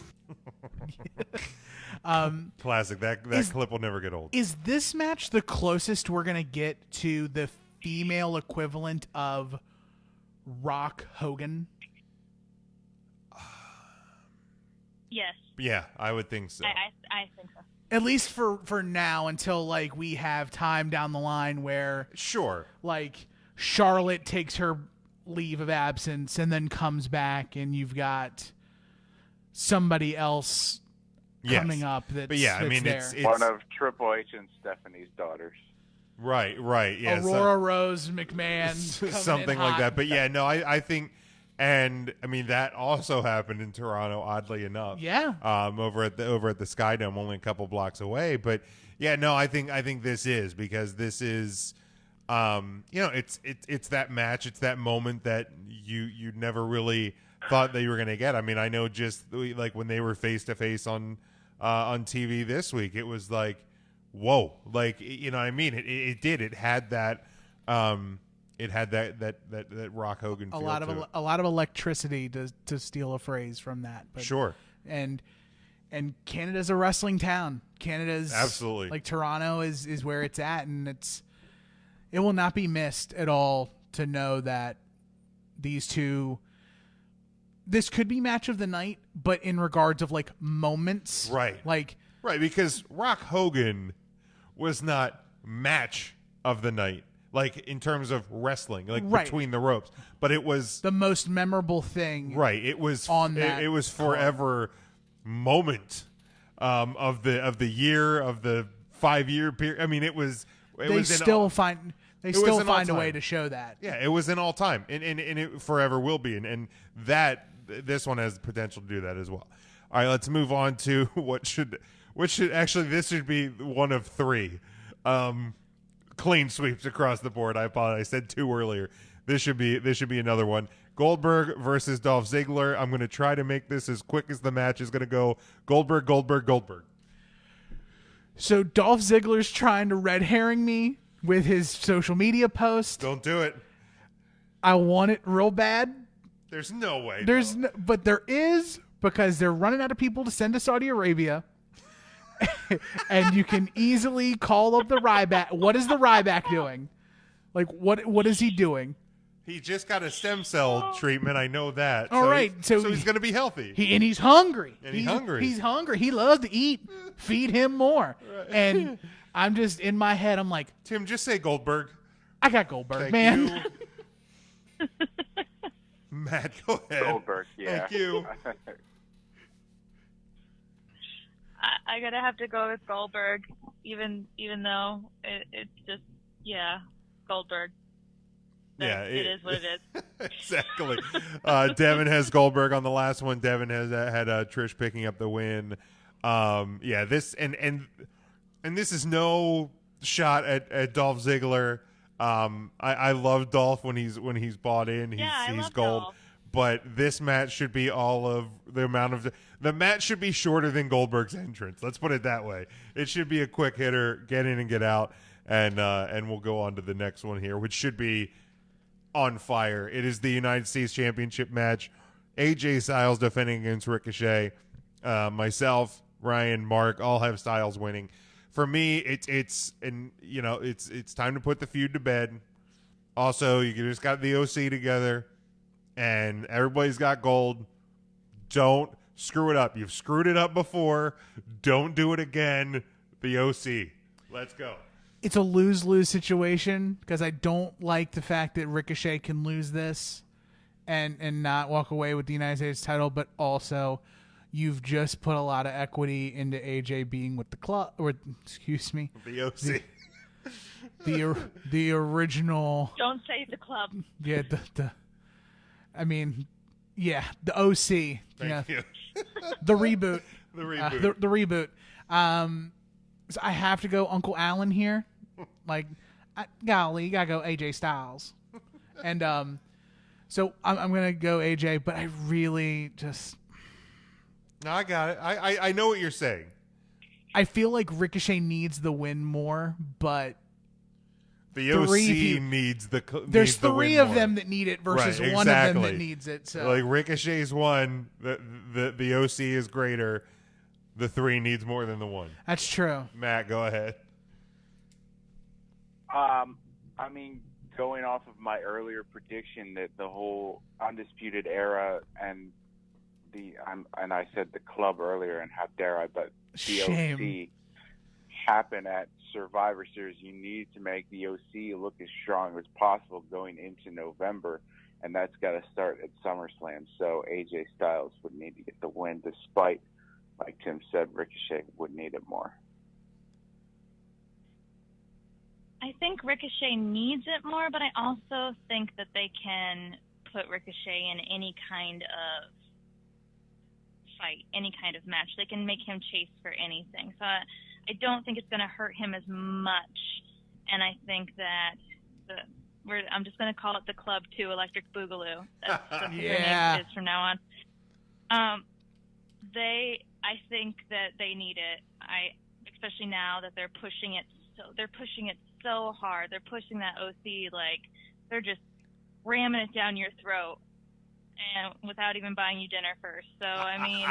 Classic. That clip will never get old. Is this match the closest we're going to get to the female equivalent of Rock Hogan? Yes. Yeah, I would think so. I think so. At least for now, until like we have time down the line where Sure. like Charlotte takes her leave of absence and then comes back, and you've got somebody else coming up that's, but yeah, I mean, there. it's one of Triple H and Stephanie's daughters. Right, yeah. Aurora Rose McMahon. Something like that. But yeah, no, I think, and I mean, that also happened in Toronto, oddly enough. Yeah. Over at the Sky Dome, only a couple blocks away. But yeah, no, I think this is, because this is, it's that match, it's that moment that you never really thought that you were going to get. I mean, I know just like when they were face to face on TV this week, it was like, whoa, like, you know what I mean? It had that that Rock Hogan feel to it. A lot of electricity to steal a phrase from that. But, sure. And Canada's a wrestling town. Canada's absolutely, like Toronto is where it's at, and it will not be missed at all to know that these two. This could be match of the night, but in regards of like moments, right? Because Rock Hogan was not match of the night, like in terms of wrestling, like between the ropes, but it was the most memorable thing. Right, it was on that. It was forever moment of the year, of the 5-year period. I mean, they still find a way to show that. Yeah, it was an all time, and it forever will be, and that this one has the potential to do that as well. All right, let's move on to what should actually, this should be one of 3 clean sweeps across the board. I apologize, I said 2 earlier. This should be another one. Goldberg versus Dolph Ziggler. I'm going to try to make this as quick as the match is going to go. Goldberg. So Dolph Ziggler's trying to red herring me with his social media post. Don't do it. I want it real bad. There's no way. But there is, because they're running out of people to send to Saudi Arabia. And you can easily call up the Ryback. What is the Ryback doing? Like, what is he doing? He just got a stem cell treatment. I know that. All right. So he's going to be healthy. He's hungry. He's hungry. He's hungry. He loves to eat. Feed him more. Right. And I'm just, in my head, I'm like, Tim, just say Goldberg. I got Goldberg, Thank man. You. Matt, go ahead. Goldberg, yeah. Thank you. I gotta have to go with Goldberg, even though it's just Goldberg. It is what it is. Exactly. Devin has Goldberg on the last one. Devin has had Trish picking up the win. This and this is no shot at Dolph Ziggler. I love Dolph when he's bought in. He's gold. Dolph. But this match should be all of the amount of the match should be shorter than Goldberg's entrance. Let's put it that way. It should be a quick hitter, get in and get out, and we'll go on to the next one here, which should be on fire. It is the United States Championship match. AJ Styles defending against Ricochet. Myself, Ryan, Mark all have Styles winning. For me, it's time to put the feud to bed. Also, you just got the OC together, and everybody's got gold. Don't screw it up. You've screwed it up before. Don't do it again. The OC. Let's go. It's a lose-lose situation, because I don't like the fact that Ricochet can lose this and not walk away with the United States title, but also you've just put a lot of equity into AJ being with the club, or excuse me, the OC, the original. Don't say the club. Yeah, the OC. Thank you. The reboot. The reboot. The reboot. So I have to go Uncle Allen here. Like, golly, you gotta go AJ Styles. And so I'm gonna go AJ, but I really just. No, I got it. I know what you're saying. I feel like Ricochet needs the win more, but the OC needs the. There's needs 3 the of more. them that need it versus right, one of them that needs it. So like Ricochet's 1, the OC is greater. The 3 needs more than the 1. That's true. Matt, go ahead. I mean, going off of my earlier prediction that the whole Undisputed Era and and I said the club earlier, and how dare I, but the Shame. OC happen at Survivor Series. You need to make the OC look as strong as possible going into November, and that's got to start at SummerSlam. So AJ Styles would need to get the win, despite, like Tim said, Ricochet would need it more. I think Ricochet needs it more, but I also think that they can put Ricochet in any kind of fight, any kind of match. They can make him chase for anything. So I don't think it's going to hurt him as much. And I think that I'm just going to call it the Club 2 Electric Boogaloo. That's what their name is from now on. I think that they need it. Especially now that they're pushing it so hard. They're pushing that OC like they're just ramming it down your throat, and without even buying you dinner first. So I mean,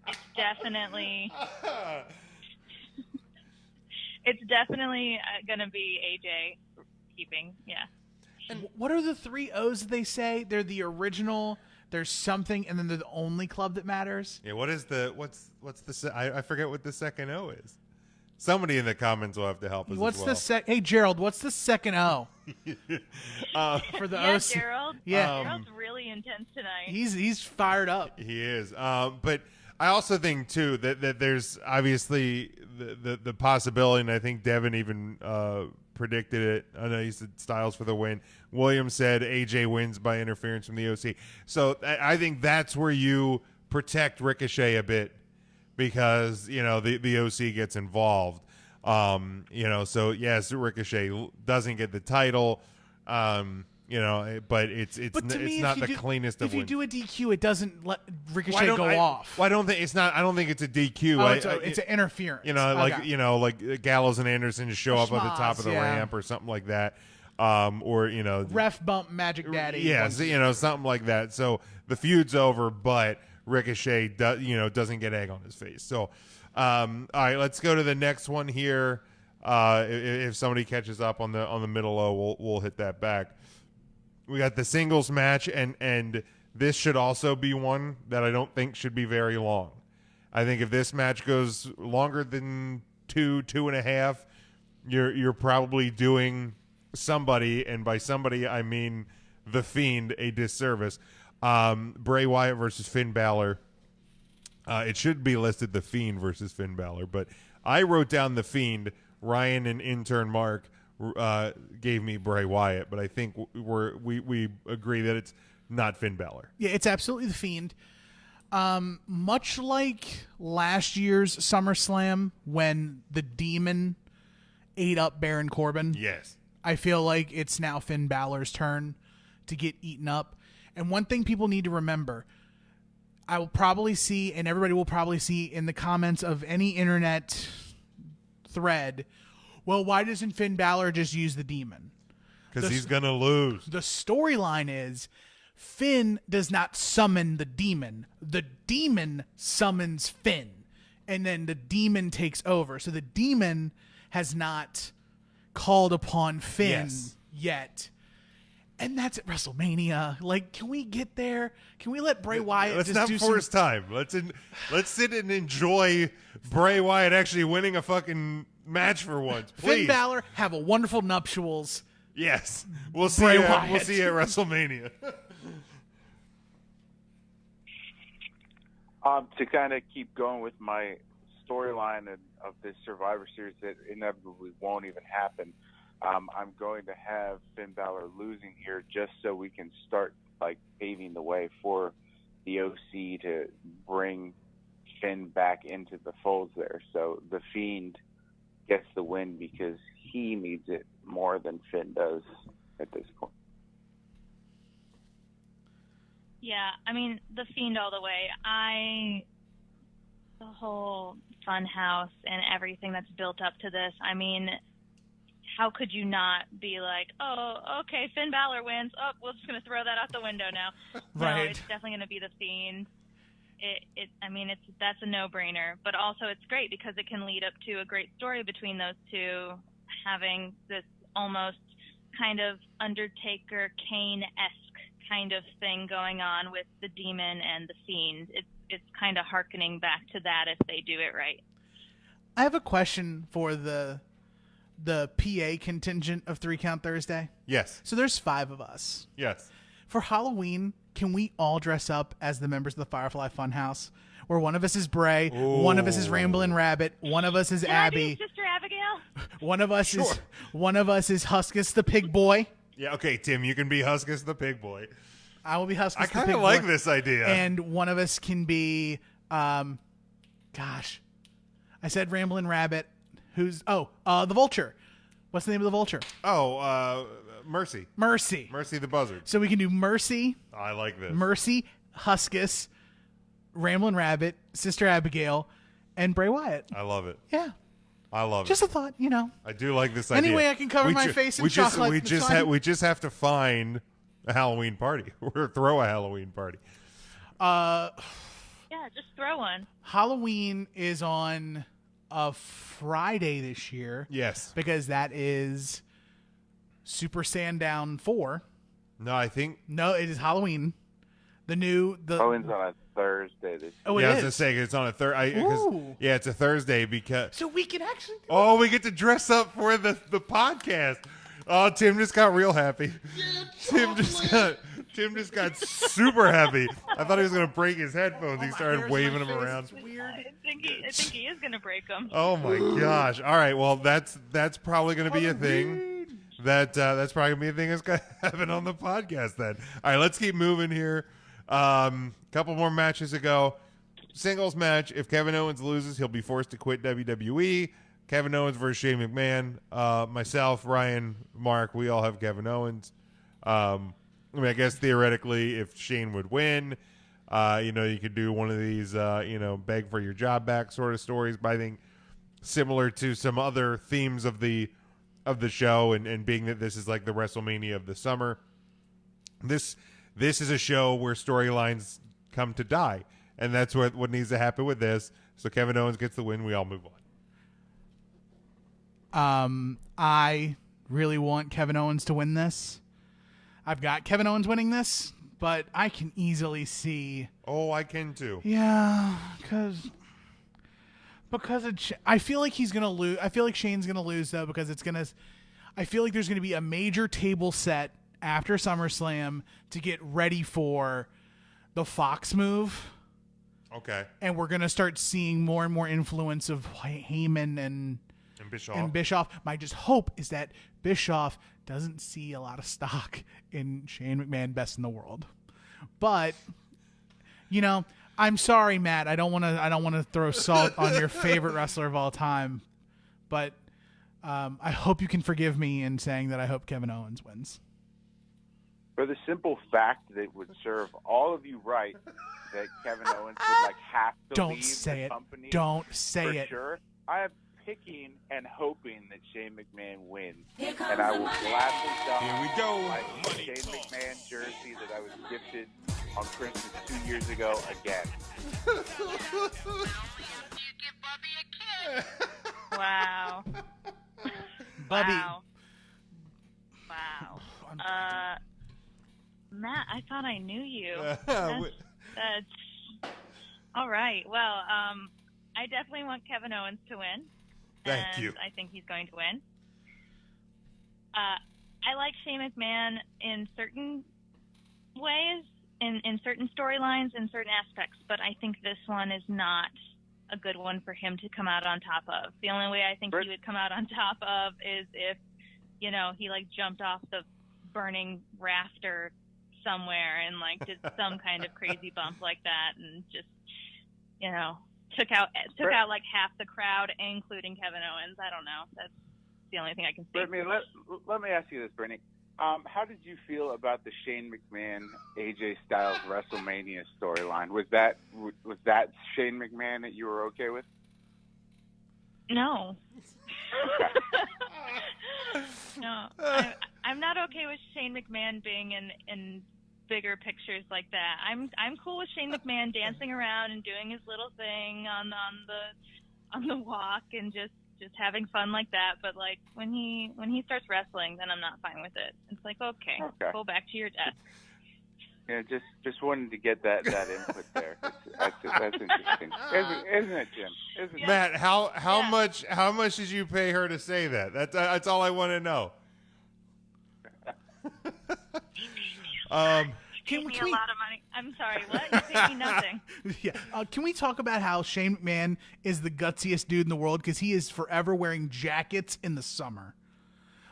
it's definitely going to be AJ keeping. Yeah. And what are the 3 O's they say? They're the original. There's something, and then they're the only club that matters. Yeah. What's the? I forget what the second O is. Somebody in the comments will have to help us. Hey Gerald, what's the second O? For the OC. Gerald. Yeah, Gerald's really intense tonight. He's fired up. He is. But I also think too that there's obviously the possibility, and I think Devin even predicted it. I know he said Styles for the win. Williams said AJ wins by interference from the OC. So I think that's where you protect Ricochet a bit, because the OC gets involved. So yes, Ricochet doesn't get the title. But it's not the cleanest of wins. If you do a DQ, it doesn't let Ricochet go off. Well, I don't think it's a DQ. It's an interference. Like Gallows and Anderson just show up at the top of the ramp or something like that. Ref bump Magic Daddy. Yeah, something like that. So the feud's over, but Ricochet doesn't get egg on his face. So all right, let's go to the next one here. If somebody catches up on the middle O, we'll hit that back. We got the singles match, and this should also be one that I don't think should be very long. I think if this match goes longer than 2.5, you're probably doing somebody, and by somebody I mean The Fiend, a disservice. Bray Wyatt versus Finn Balor. It should be listed The Fiend versus Finn Balor, but I wrote down The Fiend. Ryan and intern Mark gave me Bray Wyatt, but I think we agree that it's not Finn Balor. Yeah, it's absolutely The Fiend. Much like last year's SummerSlam when the Demon ate up Baron Corbin. Yes. I feel like it's now Finn Balor's turn to get eaten up. And one thing people need to remember, I will probably see, and everybody will probably see in the comments of any internet thread, well, why doesn't Finn Balor just use the Demon? Because he's going to lose. The storyline is Finn does not summon the Demon. The Demon summons Finn, and then the Demon takes over. So the Demon has not called upon Finn yet. And that's at WrestleMania. Like, can we get there? Can we let Bray Wyatt Let's not force time. Let's sit and enjoy Bray Wyatt actually winning a fucking match for once. Please. Finn Balor, have a wonderful nuptials. Yes. We'll see you at WrestleMania. To kind of keep going with my storyline of this Survivor Series that inevitably won't even happen, I'm going to have Finn Balor losing here just so we can start paving the way for the OC to bring Finn back into the folds there. So the Fiend gets the win because he needs it more than Finn does at this point. Yeah, I mean, the Fiend all the way. The whole Funhouse and everything that's built up to this, I mean, how could you not be like, oh, okay, Finn Balor wins. Oh, we're just going to throw that out the window now. Right. No, it's definitely going to be the Fiend. That's a no-brainer. But also it's great because it can lead up to a great story between those two, having this almost kind of Undertaker Kane-esque kind of thing going on with the Demon and the Fiend. It's kind of hearkening back to that if they do it right. I have a question for the PA contingent of 3 Count Thursday. Yes. So there's 5 of us. Yes. For Halloween, can we all dress up as the members of the Firefly Funhouse? Where one of us is Bray, one of us is Ramblin' Rabbit, one of us is Abby, Sister Abigail. one of us is Huskus the Pig Boy. Yeah, okay, Tim, you can be Huskus the Pig Boy. I will be Huskus the Pig Boy. I kind of like this idea. And one of us can be, I said Ramblin' Rabbit. Who's, the Vulture. What's the name of the Vulture? Mercy. Mercy the Buzzard. So we can do Mercy. I like this. Mercy, Huskus, Ramblin' Rabbit, Sister Abigail, and Bray Wyatt. I love it. Yeah. I love Just a thought, I do like this idea. Anyway, I can cover my face in chocolate. We just have to find a Halloween party or throw a Halloween party. Yeah, just throw one. Halloween is on a Friday this year. Yes. Because that is Super Sandown 4. No, it is Halloween. Halloween's on a Thursday this year. Oh, I was going to say it's on a Thursday. Yeah, it's a Thursday because. So we can actually. We get to dress up for the podcast. Oh, Tim just got real happy. Tim just got super happy. I thought he was going to break his headphones. He started waving them around. I think he is going to break them. Oh my gosh! All right, well that's probably going to be a thing. That's probably going to be a thing that's going to happen on the podcast then. All right, let's keep moving here. Couple more matches to go. Singles match. If Kevin Owens loses, he'll be forced to quit WWE. Kevin Owens versus Shane McMahon. Myself, Ryan, Mark, we all have Kevin Owens. I guess theoretically, if Shane would win, you could do one of these, beg for your job back sort of stories. But I think similar to some other themes of the show, and being that this is like the WrestleMania of the summer, this is a show where storylines come to die, and that's what needs to happen with this. So Kevin Owens gets the win. We all move on. I really want Kevin Owens to win this. I've got Kevin Owens winning this, but I can easily see. Oh, I can too. Yeah, because I feel like he's gonna lose. I feel like Shane's gonna lose though, because I feel like there's gonna be a major table set after SummerSlam to get ready for the Fox move. Okay. And we're gonna start seeing more and more influence of Heyman and Bischoff. My just hope is that Bischoff doesn't see a lot of stock in Shane McMahon best in the world. But I'm sorry, Matt. I don't want to throw salt on your favorite wrestler of all time, but I hope you can forgive me in saying that I hope Kevin Owens wins. For the simple fact that it would serve all of you right that Kevin Owens would have to leave the company. Don't say for it. Sure. I am picking and hoping that Shane McMahon wins, and I will gladly don my Shane McMahon jersey that I was gifted on Christmas 2 years ago again. Wow. Bubby. Wow. Matt, I thought I knew you. That's all right. Well, I definitely want Kevin Owens to win. Thank you. I think he's going to win. I like Shane McMahon in certain ways, in certain storylines, in certain aspects, but I think this one is not a good one for him to come out on top of. The only way I think he would come out on top of is if, he jumped off the burning rafter somewhere and did some kind of crazy bump like that and just, took out half the crowd, including Kevin Owens. I don't know. That's the only thing I can say. Let me ask you this, Brittany. How did you feel about the Shane McMahon AJ Styles WrestleMania storyline? Was that Shane McMahon that you were okay with? No. No, I'm not okay with Shane McMahon being in bigger pictures like that. I'm cool with Shane McMahon dancing around and doing his little thing on the walk and just having fun like that. But when he starts wrestling, then I'm not fine with it. It's okay. Go back to your desk. Yeah, just wanted to get that input there. That's interesting, isn't it, Jim? Isn't Matt, how much did you pay her to say that? That's all I want to know. Can we a lot of money? I'm sorry, what? You paid me nothing. Yeah. Can we talk about how Shane McMahon is the gutsiest dude in the world because he is forever wearing jackets in the summer?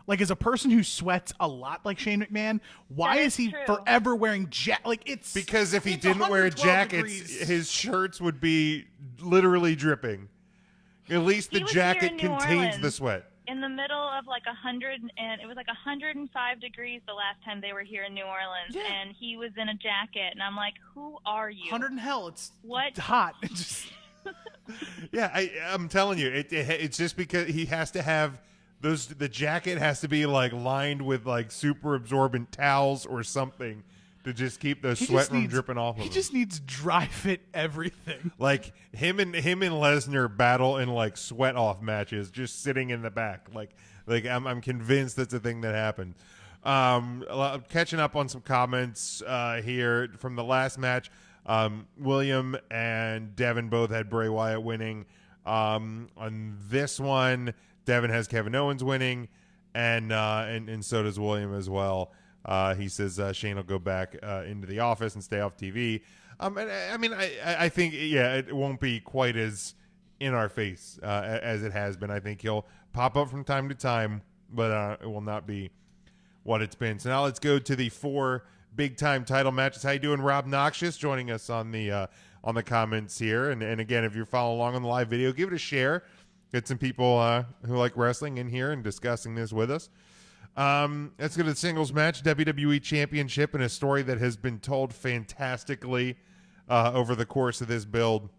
Like, as a person who sweats a lot like Shane McMahon, why is he forever wearing it's because if he didn't wear jackets, his shirts would be literally dripping. At least the jacket contains the sweat. In the middle of like 100, and it was like 105 degrees the last time they were here in New Orleans, and he was in a jacket, and I'm like, who are you? 100 in hell. It's hot. Yeah, I'm telling you, it's just because he has to have the jacket has to be like lined with like super absorbent towels or something to just keep the sweat from dripping off of him. He just needs dry fit everything. Like him and Lesnar battle in like sweat off matches, just sitting in the back. Like I'm convinced that's a thing that happened. Catching up on some comments here from the last match. William and Devin both had Bray Wyatt winning. On this one, Devin has Kevin Owens winning, and so does William as well. He says Shane will go back into the office and stay off TV. I think, it won't be quite as in our face as it has been. I think he'll pop up from time to time, but it will not be what it's been. So now let's go to the 4 big-time title matches. How you doing, Rob Noxious, joining us on the comments here. And again, if you're following along on the live video, give it a share. Get some people who like wrestling in here and discussing this with us. Let's go to the singles match, WWE Championship, and a story that has been told fantastically over the course of this build.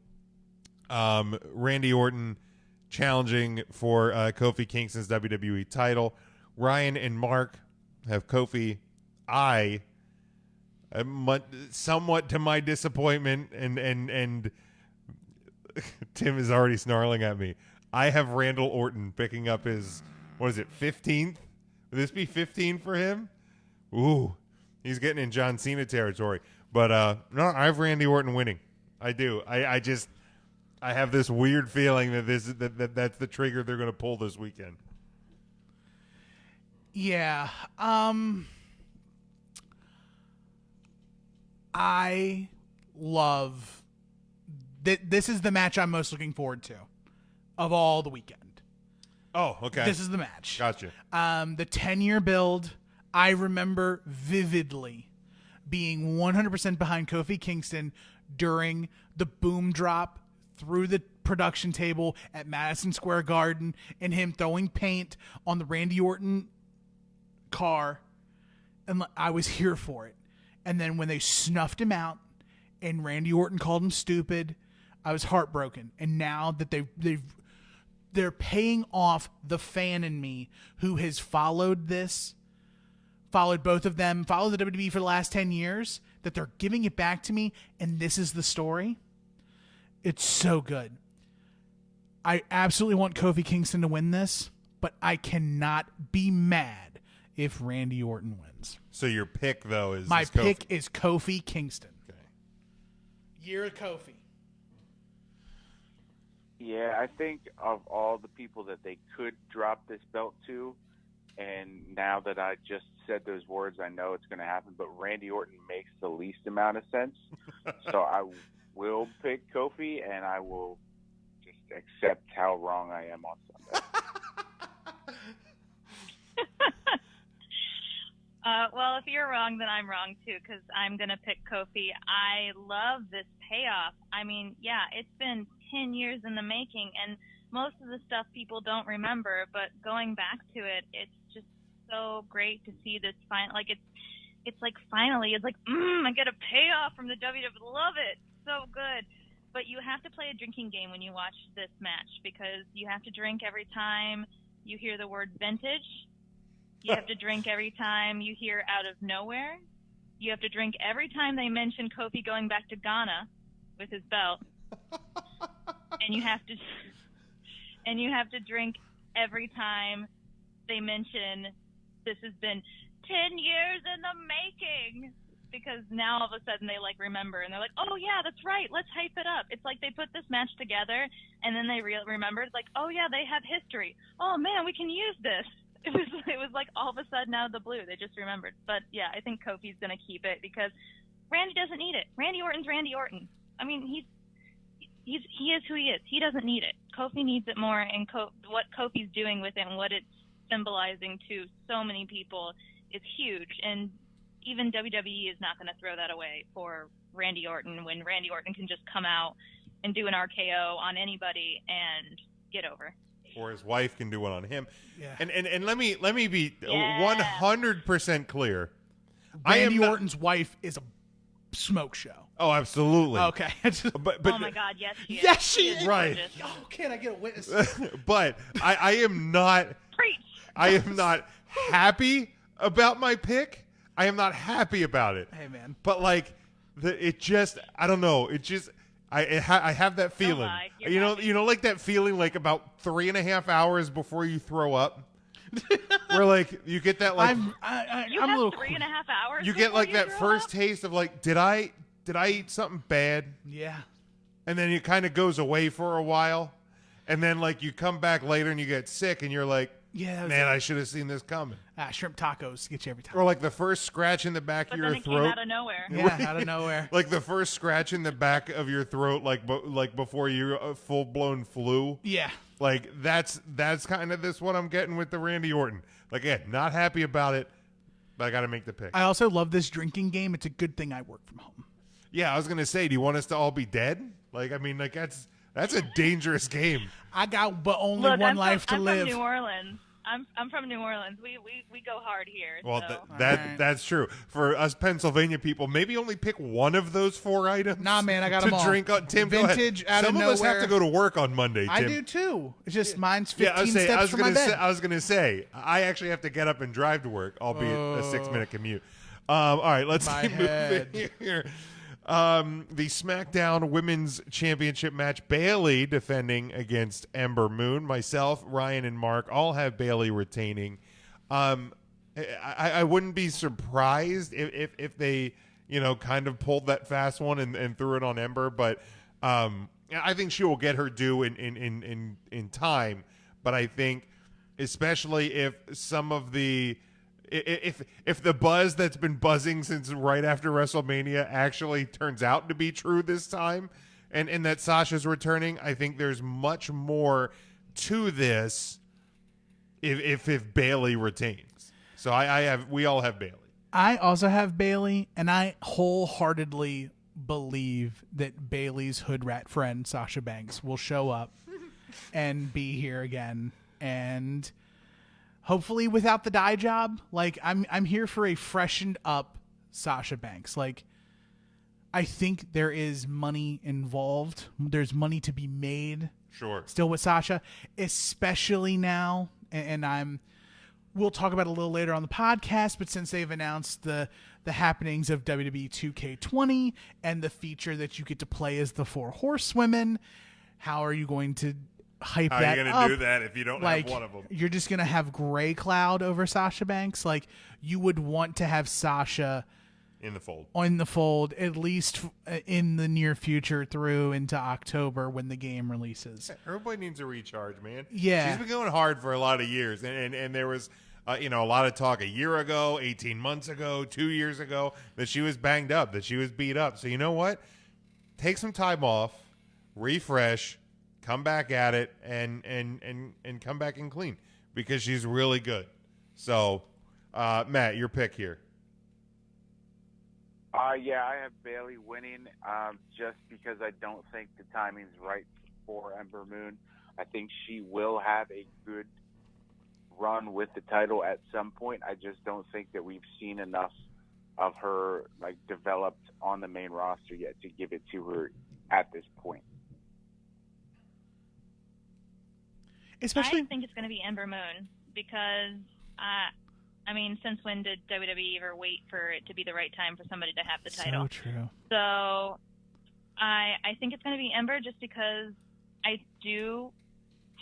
Randy Orton challenging for Kofi Kingston's WWE title. Ryan and Mark have Kofi. Somewhat to my disappointment, and Tim is already snarling at me. I have Randall Orton picking up his, 15th? Would this be 15 for him? Ooh, he's getting in John Cena territory. But no, I have Randy Orton winning. I do. I have this weird feeling that that's the trigger they're going to pull this weekend. Yeah. I love this is the match I'm most looking forward to of all the weekend. Oh, okay. This is the match. Gotcha. The 10-year build, I remember vividly being 100% behind Kofi Kingston during the boom drop through the production table at Madison Square Garden and him throwing paint on the Randy Orton car. And I was here for it. And then when they snuffed him out and Randy Orton called him stupid, I was heartbroken. And now that they're paying off the fan in me who has followed both of them, followed the WWE for the last 10 years, that they're giving it back to me, and this is the story. It's so good. I absolutely want Kofi Kingston to win this, but I cannot be mad if Randy Orton wins. So your pick, though, is my Kofi. pick is Kofi Kingston. Okay. Year of Kofi. Yeah, I think of all the people that they could drop this belt to, and now that I just said those words, I know it's going to happen, but Randy Orton makes the least amount of sense. So I will pick Kofi, and I will just accept how wrong I am on Sunday. Well, if you're wrong, then I'm wrong too, because I'm going to pick Kofi. I love this payoff. I mean, yeah, it's been 10 years in the making, and most of the stuff people don't remember, but going back to it, it's just so great to see this finally. I get a payoff from the WWE. Love it. So good. But you have to play a drinking game when you watch this match, because you have to drink every time you hear the word vintage. You have to drink every time you hear out of nowhere. You have to drink every time they mention Kofi going back to Ghana with his belt. And you have to drink every time they mention this has been 10 years in the making. because now all of a sudden they like remember and they're like, oh yeah, that's right, let's hype it up. It's like they put this match together and then they remembered like, oh yeah, they have history. Oh man, we can use this. It was like all of a sudden out of the blue they just remembered. But yeah, I think Kofi's gonna keep it because Randy doesn't need it. Randy Orton's Randy Orton. I mean, he is who he is. He doesn't need it. Kofi needs it more, and what Kofi's doing with it and what it's symbolizing to so many people is huge. And even WWE is not going to throw that away for Randy Orton when Randy Orton can just come out and do an RKO on anybody and get over. Or his wife can do one on him. Yeah. And let me be 100% clear. Randy Orton's wife is a smoke show. Oh, absolutely. Okay. but oh my God, yes, she is. Yes, she is. Right. Oh, can I get a witness? But I am not. Preach. I am not happy about my pick. I am not happy about it. Hey, man. But like, it just, I don't know. It just, I have that feeling. You know, like that feeling like about 3.5 hours before you throw up. Where like you get that like I'm a little 3.5 hours. You get like that first taste of like, did I eat something bad? Yeah. And then it kind of goes away for a while, and then like you come back later and you get sick and you're like, yeah, man, I should have seen this coming. Shrimp tacos get you every time. Or like the first scratch in the back of your throat. Came out of nowhere. Yeah, out of nowhere. Like the first scratch in the back of your throat, like before you full blown flu. Yeah. Like that's kind of this what I'm getting with the Randy Orton. Like, again, not happy about it, but I got to make the pick. I also love this drinking game. It's a good thing I work from home. Yeah, I was gonna say, do you want us to all be dead? Like, I mean, like that's a dangerous game. I got but only one life to live. I'm from New Orleans. I'm from New Orleans. We go hard here. Well, so. that's true. For us Pennsylvania people, maybe only pick one of those 4 items. Nah, man, I got them all. To drink on. Tim, Vintage go ahead. Some of us have to go to work on Monday, Tim. I do too. It's just mine's 15 I steps from my bed. I was gonna say I actually have to get up and drive to work, albeit a 6-minute commute. All right, let's keep moving here. The SmackDown Women's Championship match, Bayley defending against Ember Moon. Myself, Ryan, and Mark all have Bayley retaining. I wouldn't be surprised if they, kind of pulled that fast one and threw it on Ember, but I think she will get her due in time. But I think, especially if some of the If the buzz that's been buzzing since right after WrestleMania actually turns out to be true this time, and that Sasha's returning, I think there's much more to this if Bayley retains. So we all have Bayley. I also have Bayley, and I wholeheartedly believe that Bayley's hood rat friend Sasha Banks will show up and be here again, and hopefully without the dye job. Like, I'm here for a freshened up Sasha Banks. Like, I think there is money involved. There's money to be made. Sure. Still with Sasha, especially now. And we'll talk about it a little later on the podcast, but since they've announced the happenings of WWE 2K20 and the feature that you get to play as the 4 horsewomen, how are you going to hype that up? How are you going to do that if you don't have one of them? You're just going to have gray cloud over Sasha Banks. Like, you would want to have Sasha in the fold. At least in the near future through into October when the game releases. Everybody needs a recharge, man. Yeah. She's been going hard for a lot of years, and there was a lot of talk a year ago, 18 months ago, 2 years ago that she was banged up, that she was beat up. So you know what? Take some time off, refresh, come back at it, and come back and clean, because she's really good. So, Matt, your pick here. Yeah, I have Bayley winning just because I don't think the timing's right for Ember Moon. I think she will have a good run with the title at some point. I just don't think that we've seen enough of her developed on the main roster yet to give it to her at this point. I think it's going to be Ember Moon because since when did WWE ever wait for it to be the right time for somebody to have the title? So true. So I think it's going to be Ember just because I do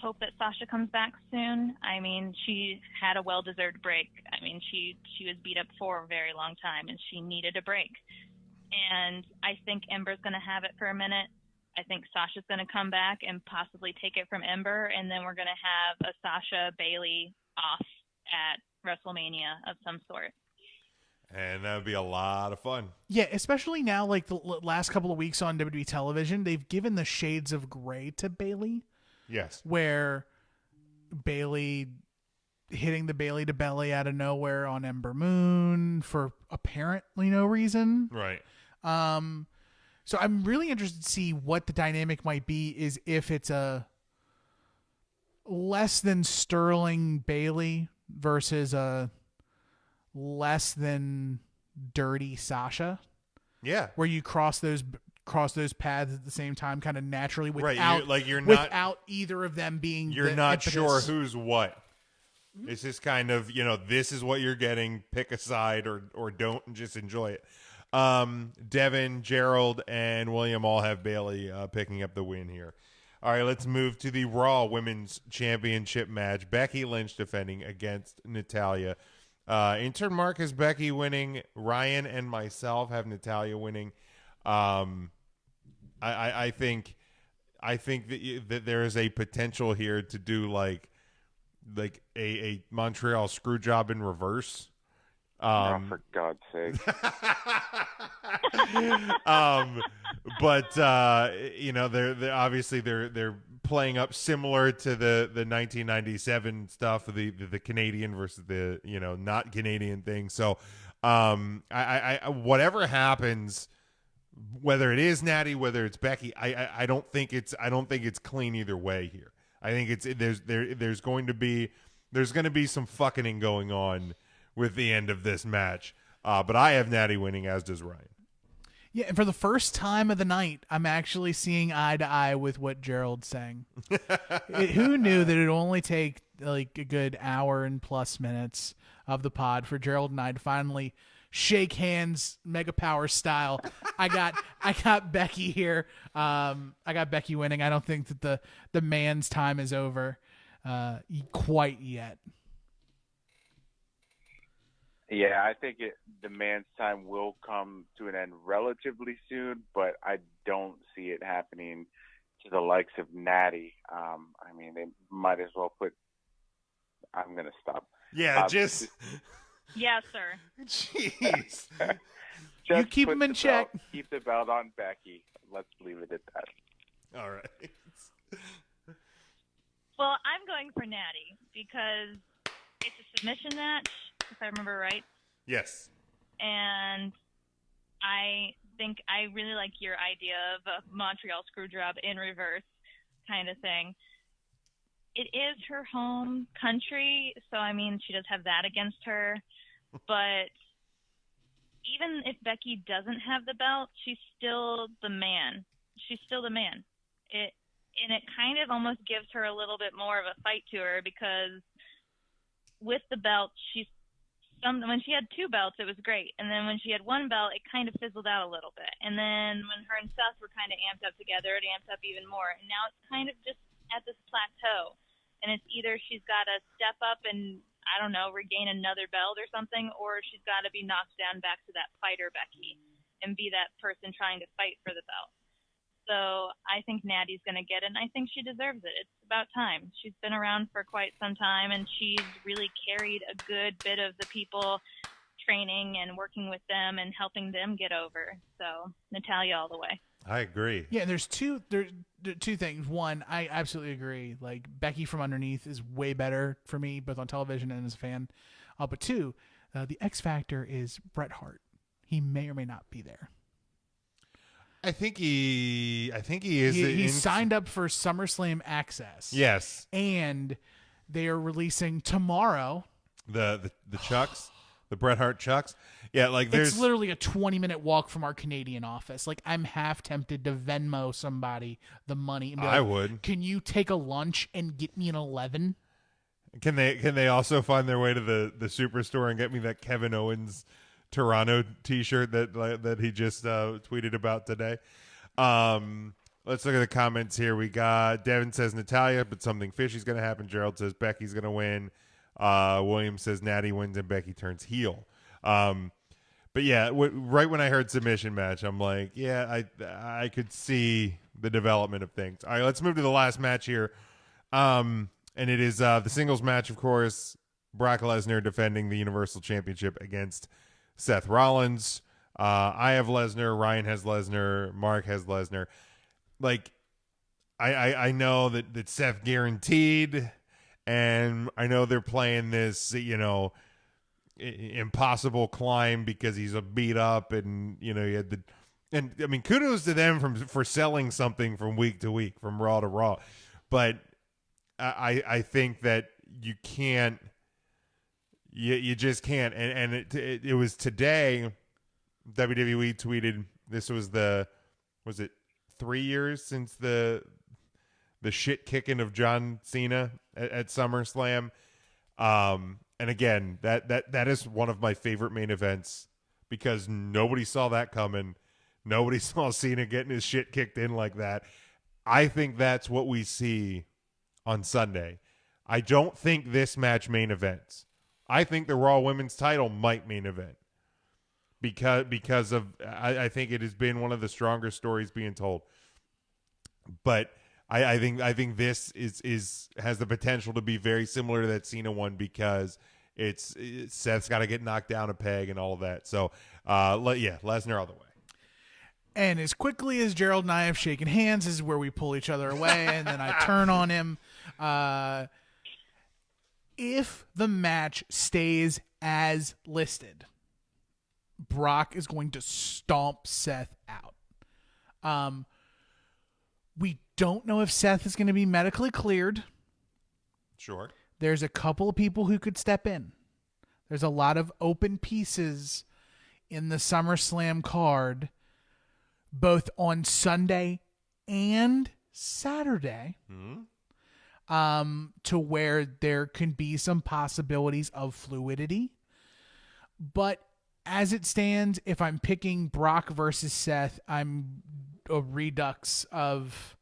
hope that Sasha comes back soon. I mean, she had a well-deserved break. I mean, she was beat up for a very long time, and she needed a break. And I think Ember's going to have it for a minute. I think Sasha's going to come back and possibly take it from Ember, and then we're going to have a Sasha Bayley off at WrestleMania of some sort. And that would be a lot of fun. Yeah, especially now, like the last couple of weeks on WWE television, they've given the shades of gray to Bayley. Yes. Where Bayley hitting the Bayley to belly out of nowhere on Ember Moon for apparently no reason. Right. So I'm really interested to see what the dynamic might be, is if it's a less than sterling Bayley versus a less than dirty Sasha. Yeah. Where you cross those paths at the same time, kind of naturally, without without either of them being. You're not sure who's what. It's just kind of, this is what you're getting. Pick a side or don't, and just enjoy it. Devin, Gerald, and William all have Bayley picking up the win here. All right, let's move to the Raw Women's Championship match. Becky Lynch defending against Natalya. Intern Mark has Becky winning. Ryan and myself have Natalya winning. I think that there is a potential here to do like a Montreal screw job in reverse. For God's sake. But they're obviously they're playing up similar to the 1997 stuff, the Canadian versus the not Canadian thing. So I whatever happens, whether it is Natty, whether it's Becky, I don't think it's clean either way here. I think there's going to be some fucking going on with the end of this match. But I have Natty winning, as does Ryan. Yeah, and for the first time of the night, I'm actually seeing eye to eye with what Gerald's saying. Who knew that it'd only take like a good hour and plus minutes of the pod for Gerald and I to finally shake hands, Mega Power style. I got Becky here. I got Becky winning. I don't think that the man's time is over quite yet. Yeah, I think the man's time will come to an end relatively soon, but I don't see it happening to the likes of Natty. I mean, they might as well put. I'm going to stop. Yeah, Yeah, sir. Jeez. You keep him in check. Keep the belt on Becky. Let's leave it at that. All right. Well, I'm going for Natty because it's a submission match, if I remember right. Yes. And I think I really like your idea of a Montreal Screwjob in reverse kind of thing. It is her home country, so I mean, she does have that against her. But even if Becky doesn't have the belt, she's still the man. She's still the man. It kind of almost gives her a little bit more of a fight to her, because with the belt, when she had two belts, it was great. And then when she had one belt, it kind of fizzled out a little bit. And then when her and Seth were kind of amped up together, it amped up even more. And now it's kind of just at this plateau. And it's either she's got to step up and, I don't know, regain another belt or something, or she's got to be knocked down back to that fighter Becky and be that person trying to fight for the belt. So I think Natty's going to get it, and I think she deserves it. It's about time. She's been around for quite some time, and she's really carried a good bit of the people training and working with them and helping them get over. So Natalya all the way. I agree. Yeah, there's two things. One, I absolutely agree. Like, Becky from underneath is way better for me, both on television and as a fan. But two, the X Factor is Bret Hart. He may or may not be there. I think he is. He signed up for SummerSlam access. Yes. And they are releasing tomorrow the Chucks, the Bret Hart Chucks. Yeah, like it's literally a 20-minute walk from our Canadian office. Like, I'm half tempted to Venmo somebody the money and be like, I would. Can you take a lunch and get me an 11? Can they also find their way to the Superstore and get me that Kevin Owens Toronto T-shirt that he just tweeted about today? Let's look at the comments here. We got Devin says Natalya, but something fishy's going to happen. Gerald says Becky's going to win. William says Natty wins and Becky turns heel. But yeah, right when I heard submission match, I'm like, yeah, I could see the development of things. All right, let's move to the last match here. And it is the singles match, of course. Brock Lesnar defending the Universal Championship against Seth Rollins. I have Lesnar. Ryan has Lesnar. Mark has Lesnar. Like, I know that Seth guaranteed, and I know they're playing this, impossible climb because he's a beat up, and he had and I mean, kudos to them for selling something from week to week, from Raw to Raw, but I think that you can't, you just can't, and it was today. WWE tweeted this was it 3 years since the shit kicking of John Cena at SummerSlam. And again, that is one of my favorite main events because nobody saw that coming. Nobody saw Cena getting his shit kicked in like that. I think that's what we see on Sunday. I don't think this match main events. I think the Raw Women's title might main event because of I think it has been one of the stronger stories being told. But I think this has the potential to be very similar to that Cena one because it's Seth's got to get knocked down a peg and all of that. So Lesnar all the way. And as quickly as Gerald and I have shaken hands, this is where we pull each other away, and then I turn on him. If the match stays as listed, Brock is going to stomp Seth out. We don't know if Seth is going to be medically cleared. Sure. There's a couple of people who could step in. There's a lot of open pieces in the SummerSlam card, both on Sunday and Saturday, to where there can be some possibilities of fluidity. But as it stands, if I'm picking Brock versus Seth, I'm a redux of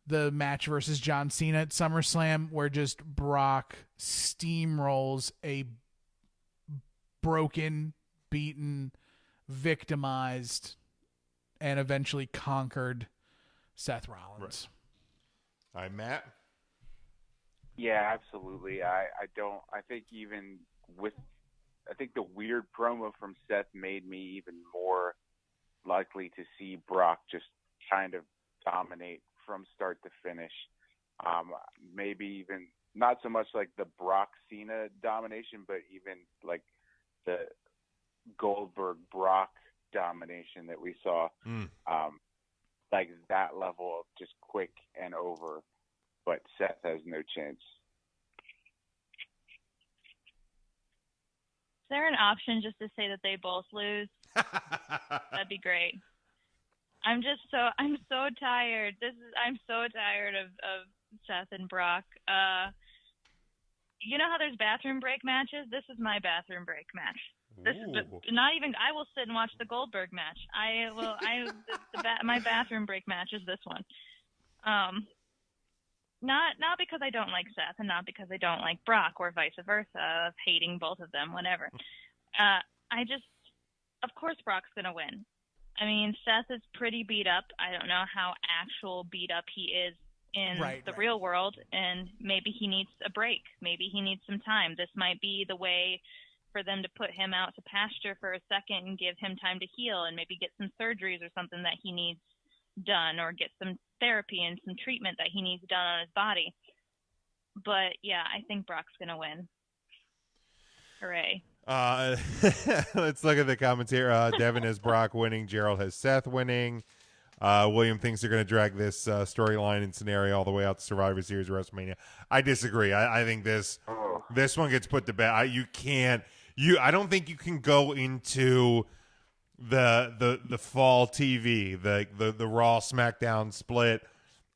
the match versus John Cena at SummerSlam, where just Brock steamrolls a broken, beaten, victimized, and eventually conquered Seth Rollins. Right. All right, Matt? Yeah, absolutely. I think the weird promo from Seth made me even more likely to see Brock just kind of dominate from start to finish. Maybe even not so much like the Brock Cena domination, but even like the Goldberg Brock domination that we saw. Like that level of just quick and over. But Seth has no chance. Is there an option just to say that they both lose? That'd be great. I'm so tired. I'm so tired of Seth and Brock. You know how there's bathroom break matches? This is my bathroom break match. This is not even. I will sit and watch the Goldberg match. My bathroom break match is this one. Not because I don't like Seth and not because I don't like Brock or vice versa of hating both of them, whatever. Of course Brock's going to win. I mean, Seth is pretty beat up. I don't know how actual beat up he is in the real world, and maybe he needs a break. Maybe he needs some time. This might be the way for them to put him out to pasture for a second and give him time to heal and maybe get some surgeries or something that he needs done, or get some therapy and some treatment that he needs done on his body. But yeah, I think Brock's gonna win. Hooray. Let's look at the comments here. Devin has Brock winning. Gerald has Seth winning. William thinks they're going to drag this storyline and scenario all the way out to Survivor Series or WrestleMania. I disagree. I think this one gets put to bed. I don't think you can go into the fall TV, the Raw SmackDown split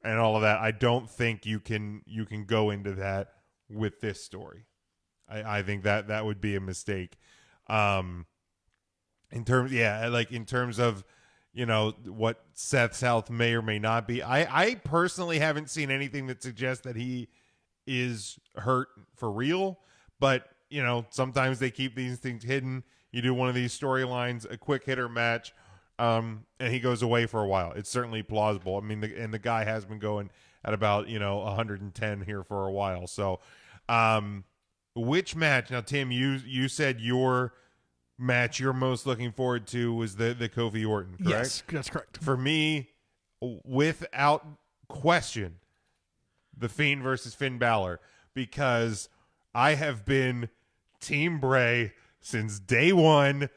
and all of that. I don't think you can go into that with this story. I think that would be a mistake. In terms of, what Seth's health may or may not be. I personally haven't seen anything that suggests that he is hurt for real, but sometimes they keep these things hidden. You do one of these storylines, a quick hitter match, and he goes away for a while. It's certainly plausible. I mean, the guy has been going at about 110 here for a while. So, which match? Now, Tim, you said your match you're most looking forward to was the Kofi Orton, correct? Yes, that's correct. For me, without question, The Fiend versus Finn Balor, because I have been Team Bray since day one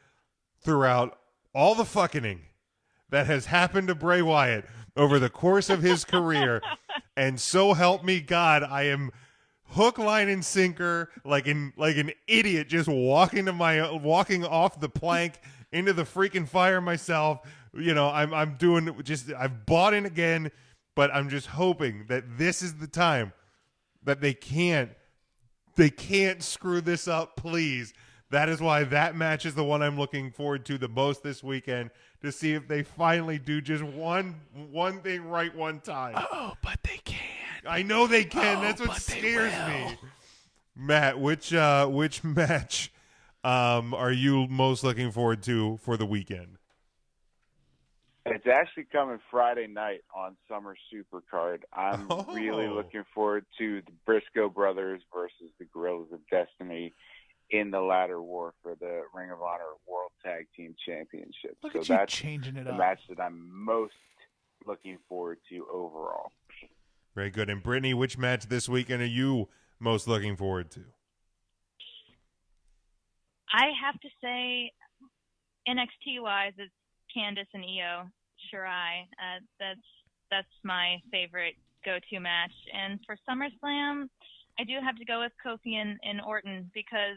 throughout all the fucking that has happened to Bray Wyatt over the course of his career. And so help me God, I am hook, line, and sinker like an idiot, just walking off the plank into the freaking fire myself. I've bought in again, but I'm just hoping that this is the time that they can't screw this up, please. That is why that match is the one I'm looking forward to the most this weekend, to see if they finally do just one thing right one time. Oh, but they can. I know they can. That's what scares me. Matt, which match are you most looking forward to for the weekend? It's actually coming Friday night on Summer Supercard. I'm really looking forward to the Briscoe brothers versus the Guerrillas of Destiny in the ladder war for the Ring of Honor World Tag Team Championship. Look so at you that's changing it the up. match that I'm most looking forward to overall. Very good. And Brittany, which match this weekend are you most looking forward to? I have to say, NXT-wise, it's Candice and Io Shirai. That's my favorite go-to match. And for SummerSlam, I do have to go with Kofi and Orton, because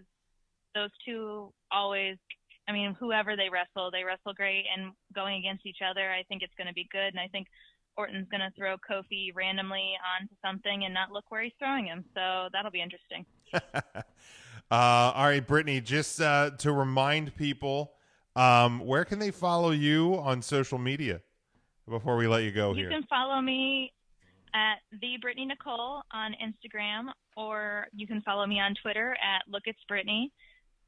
those two always, whoever they wrestle great, and going against each other, I think it's going to be good. And I think Orton's going to throw Kofi randomly onto something and not look where he's throwing him. So that'll be interesting. All right, Brittany, just to remind people, where can they follow you on social media before we let you go here? You can follow me at the Brittani Nikole on Instagram, or you can follow me on Twitter at LookIt'sBrittany.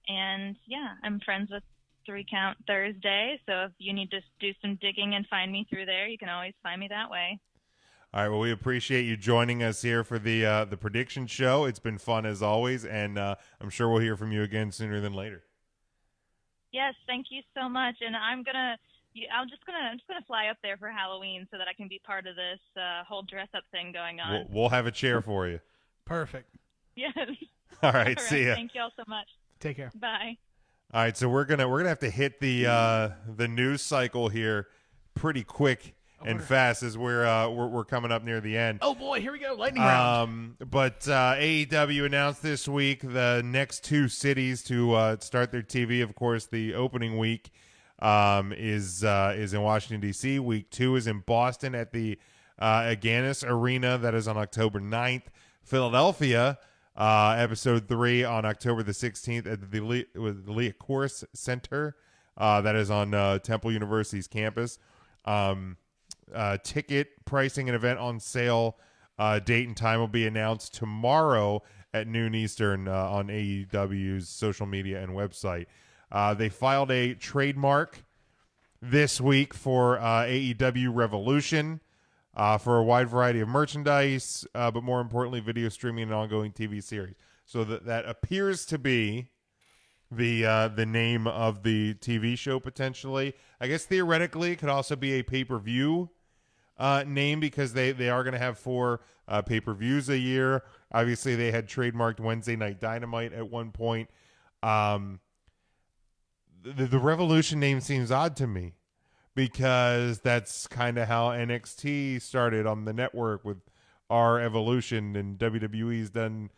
And I'm friends with 3 Count Thursday, so if you need to do some digging and find me through there, you can always find me that way. All right, well, we appreciate you joining us here for the prediction show. It's been fun as always, and I'm sure we'll hear from you again sooner than later. Yes, thank you so much. And I'm just gonna fly up there for Halloween so that I can be part of this whole dress up thing going on. We'll have a chair for you. Perfect. Yes. All right, see ya. Thank you all so much. Take care. Bye. All right, so we're gonna have to hit the news cycle here pretty quick and fast as we're coming up near the end. Oh boy, here we go, lightning round. But AEW announced this week the next 2 cities to start their TV. Of course, the opening week is in Washington D.C. Week 2 is in Boston at the Agganis Arena. That is on October 9th. Philadelphia. Episode 3 on October the 16th at the Leah Course Center. That is on Temple University's campus. Ticket pricing and event on sale. Date and time will be announced tomorrow at noon Eastern on AEW's social media and website. They filed a trademark this week for AEW Revolution. For a wide variety of merchandise, but more importantly, video streaming and ongoing TV series. So that appears to be the name of the TV show potentially. I guess theoretically it could also be a pay-per-view name, because they are going to have 4 pay-per-views a year. Obviously, they had trademarked Wednesday Night Dynamite at one point. The Revolution name seems odd to me, because that's kind of how NXT started on the network with our Evolution, and WWE's done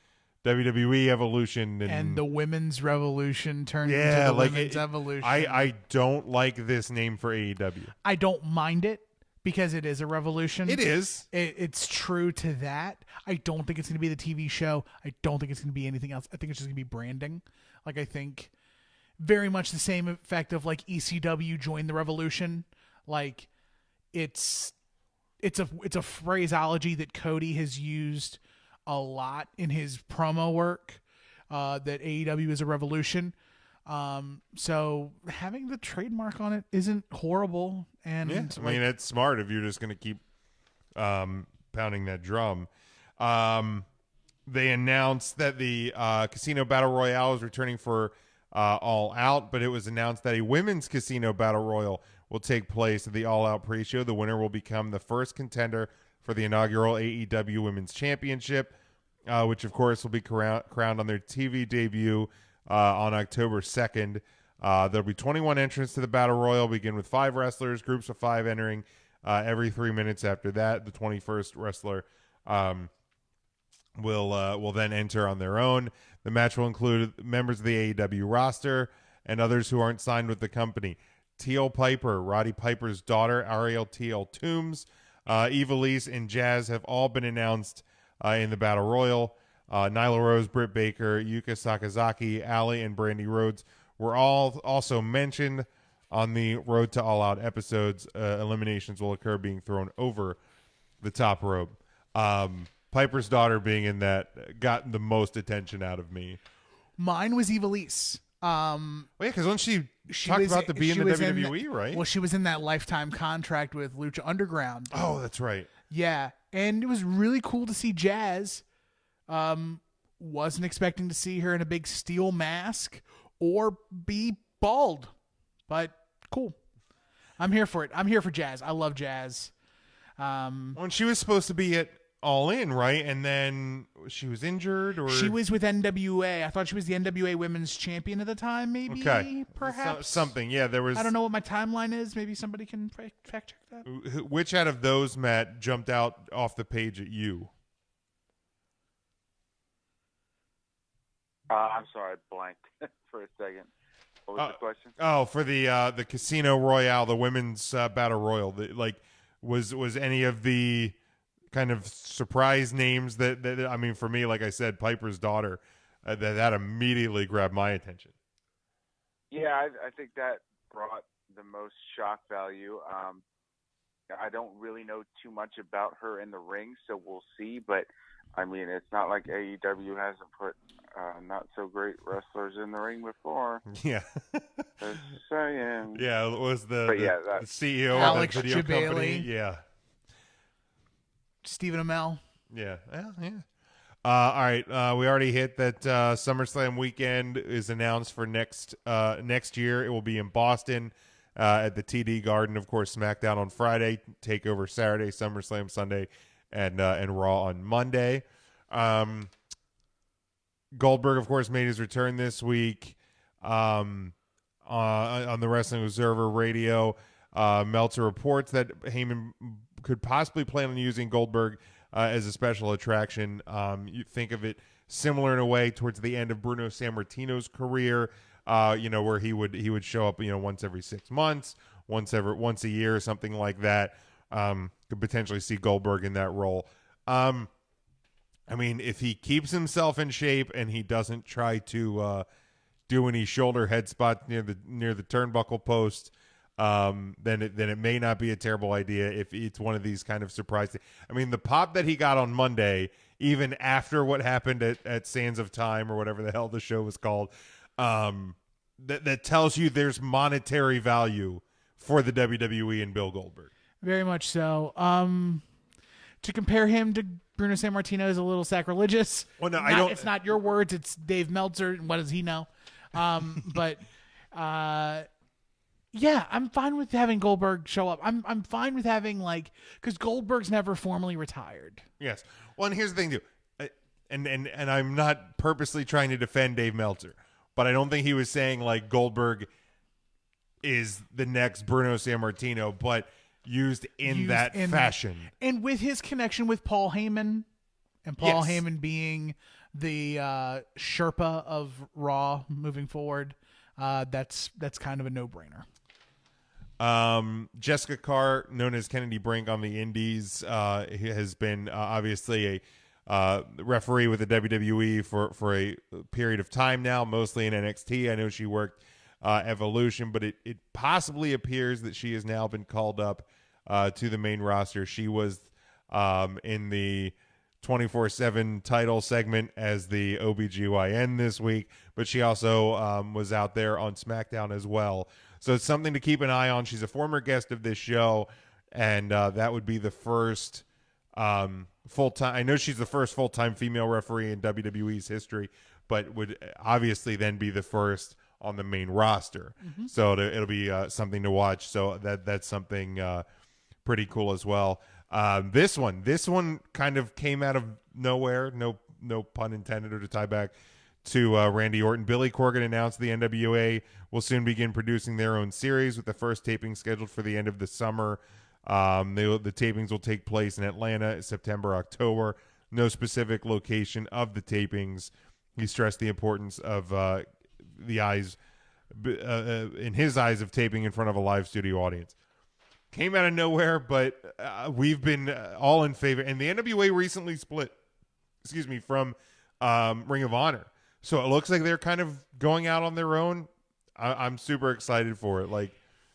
WWE Evolution. And the Women's Revolution turned into the Women's Evolution. I don't like this name for AEW. I don't mind it, because it is a revolution. It is. It's true to that. I don't think it's going to be the TV show. I don't think it's going to be anything else. I think it's just going to be branding. Like, I think very much the same effect of like ECW joined the revolution. Like, it's a phraseology that Cody has used a lot in his promo work, that AEW is a revolution. So having the trademark on it isn't horrible. And yeah, I mean, it's smart if you're just going to keep pounding that drum. They announced that the Casino Battle Royale is returning for All Out, but it was announced that a women's Casino Battle Royal will take place at the All Out pre-show. The winner will become the first contender for the inaugural AEW Women's Championship, which, of course, will be crowned on their TV debut on October 2nd. There'll be 21 entrants to the Battle Royal, begin with 5 wrestlers, groups of 5 entering every 3 minutes after that. The 21st wrestler will then enter on their own. The match will include members of the AEW roster and others who aren't signed with the company. Teal Piper, Roddy Piper's daughter, Ariel Teal Toombs, Ivelisse, and Jazz have all been announced in the Battle Royal. Nyla Rose, Britt Baker, Yuka Sakazaki, Allie, and Brandy Rhodes were all also mentioned on the Road to All Out episodes. Eliminations will occur being thrown over the top rope. Piper's daughter being in that got the most attention out of me. Mine was Ivelisse. Well, yeah, because when she talked about to be in the WWE, right? Well, she was in that lifetime contract with Lucha Underground. Oh, that's right. Yeah, and it was really cool to see Jazz. Wasn't expecting to see her in a big steel mask or be bald, but cool. I'm here for it. I'm here for Jazz. I love Jazz. When she was supposed to be at All In, right? And then she was injured, or she was with NWA. I thought she was the NWA Women's Champion at the time. Maybe, okay, perhaps something. Yeah, there was. I don't know what my timeline is. Maybe somebody can fact check that. Which out of those, Matt, jumped out off the page at you? I'm sorry, I blanked for a second. What was the question? Oh, for the Casino Royale, the women's Battle Royal. Was any of the kind of surprise names that I mean, for me, like I said, Piper's daughter, that immediately grabbed my attention. Yeah, I think that brought the most shock value. I don't really know too much about her in the ring, so we'll see. But I mean, it's not like AEW hasn't put not so great wrestlers in the ring before. Yeah. Just saying. Yeah, it was the CEO Alex of the video Jabali. company. Yeah. Stephen Amell. Yeah. Yeah. All right. We already hit that SummerSlam weekend is announced for next year. It will be in Boston at the TD Garden. Of course, SmackDown on Friday, Takeover Saturday, SummerSlam Sunday, and Raw on Monday. Goldberg, of course, made his return this week on the Wrestling Observer Radio. Meltzer reports that Heyman could possibly plan on using Goldberg as a special attraction. You think of it similar in a way towards the end of Bruno Sammartino's career, where he would show up, once every 6 months, once a year, something like that. Could potentially see Goldberg in that role. I mean, if he keeps himself in shape and he doesn't try to do any shoulder head spot near the turnbuckle post, then it may not be a terrible idea if it's one of these kind of surprise. I mean, the pop that he got on Monday, even after what happened at Sands of Time or whatever the hell the show was called, that tells you there's monetary value for the WWE and Bill Goldberg. Very much so. To compare him to Bruno Sammartino is a little sacrilegious. Well, no, I don't. It's not your words. It's Dave Meltzer. What does he know? But yeah, I'm fine with having Goldberg show up. I'm fine with having because Goldberg's never formally retired. Yes. Well, and here's the thing too, and I'm not purposely trying to defend Dave Meltzer, but I don't think he was saying Goldberg is the next Bruno Sammartino, but used in that fashion. And with his connection with Paul Heyman, and Paul Heyman being the Sherpa of Raw moving forward, that's kind of a no-brainer. Jessica Carr, known as Kennedy Brink on the Indies, has been obviously a referee with the WWE for a period of time now, mostly in NXT. I know she worked Evolution, but it possibly appears that she has now been called up to the main roster. She was in the 24/7 title segment as the OBGYN this week, but she also was out there on SmackDown as well. So it's something to keep an eye on. She's a former guest of this show, and that would be the first full-time. I know she's the first full-time female referee in WWE's history, but would obviously then be the first on the main roster. Mm-hmm. So it'll be something to watch. So that's something pretty cool as well. This one kind of came out of nowhere. No pun intended, or to tie back to Randy Orton. Billy Corgan announced the NWA will soon begin producing their own series, with the first taping scheduled for the end of the summer. The tapings will take place in Atlanta, September, October. No specific location of the tapings. He stressed the importance of the eyes, in his eyes, of taping in front of a live studio audience. Came out of nowhere, but we've been all in favor. And the NWA recently split, from Ring of Honor. So it looks like they're kind of going out on their own. I'm super excited for it.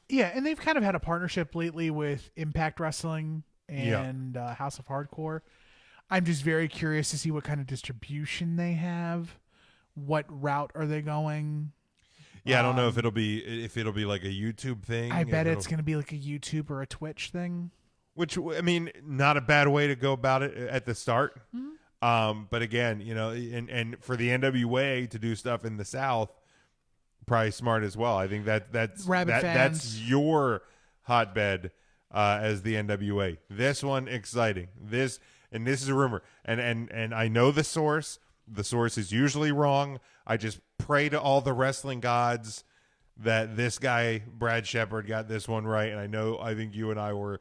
Yeah, and they've kind of had a partnership lately with Impact Wrestling and House of Hardcore. I'm just very curious to see what kind of distribution they have. What route are they going? Yeah, I don't know if it'll be like a YouTube thing. I bet it's going to be like a YouTube or a Twitch thing. Which, I mean, not a bad way to go about it at the start. Mm-hmm. But again, and for the NWA to do stuff in the South, probably smart as well. I think that's your hotbed as the NWA. This one exciting. This is a rumor, and I know the source. The source is usually wrong. I just pray to all the wrestling gods that this guy Brad Shepard got this one right. And I think you and I were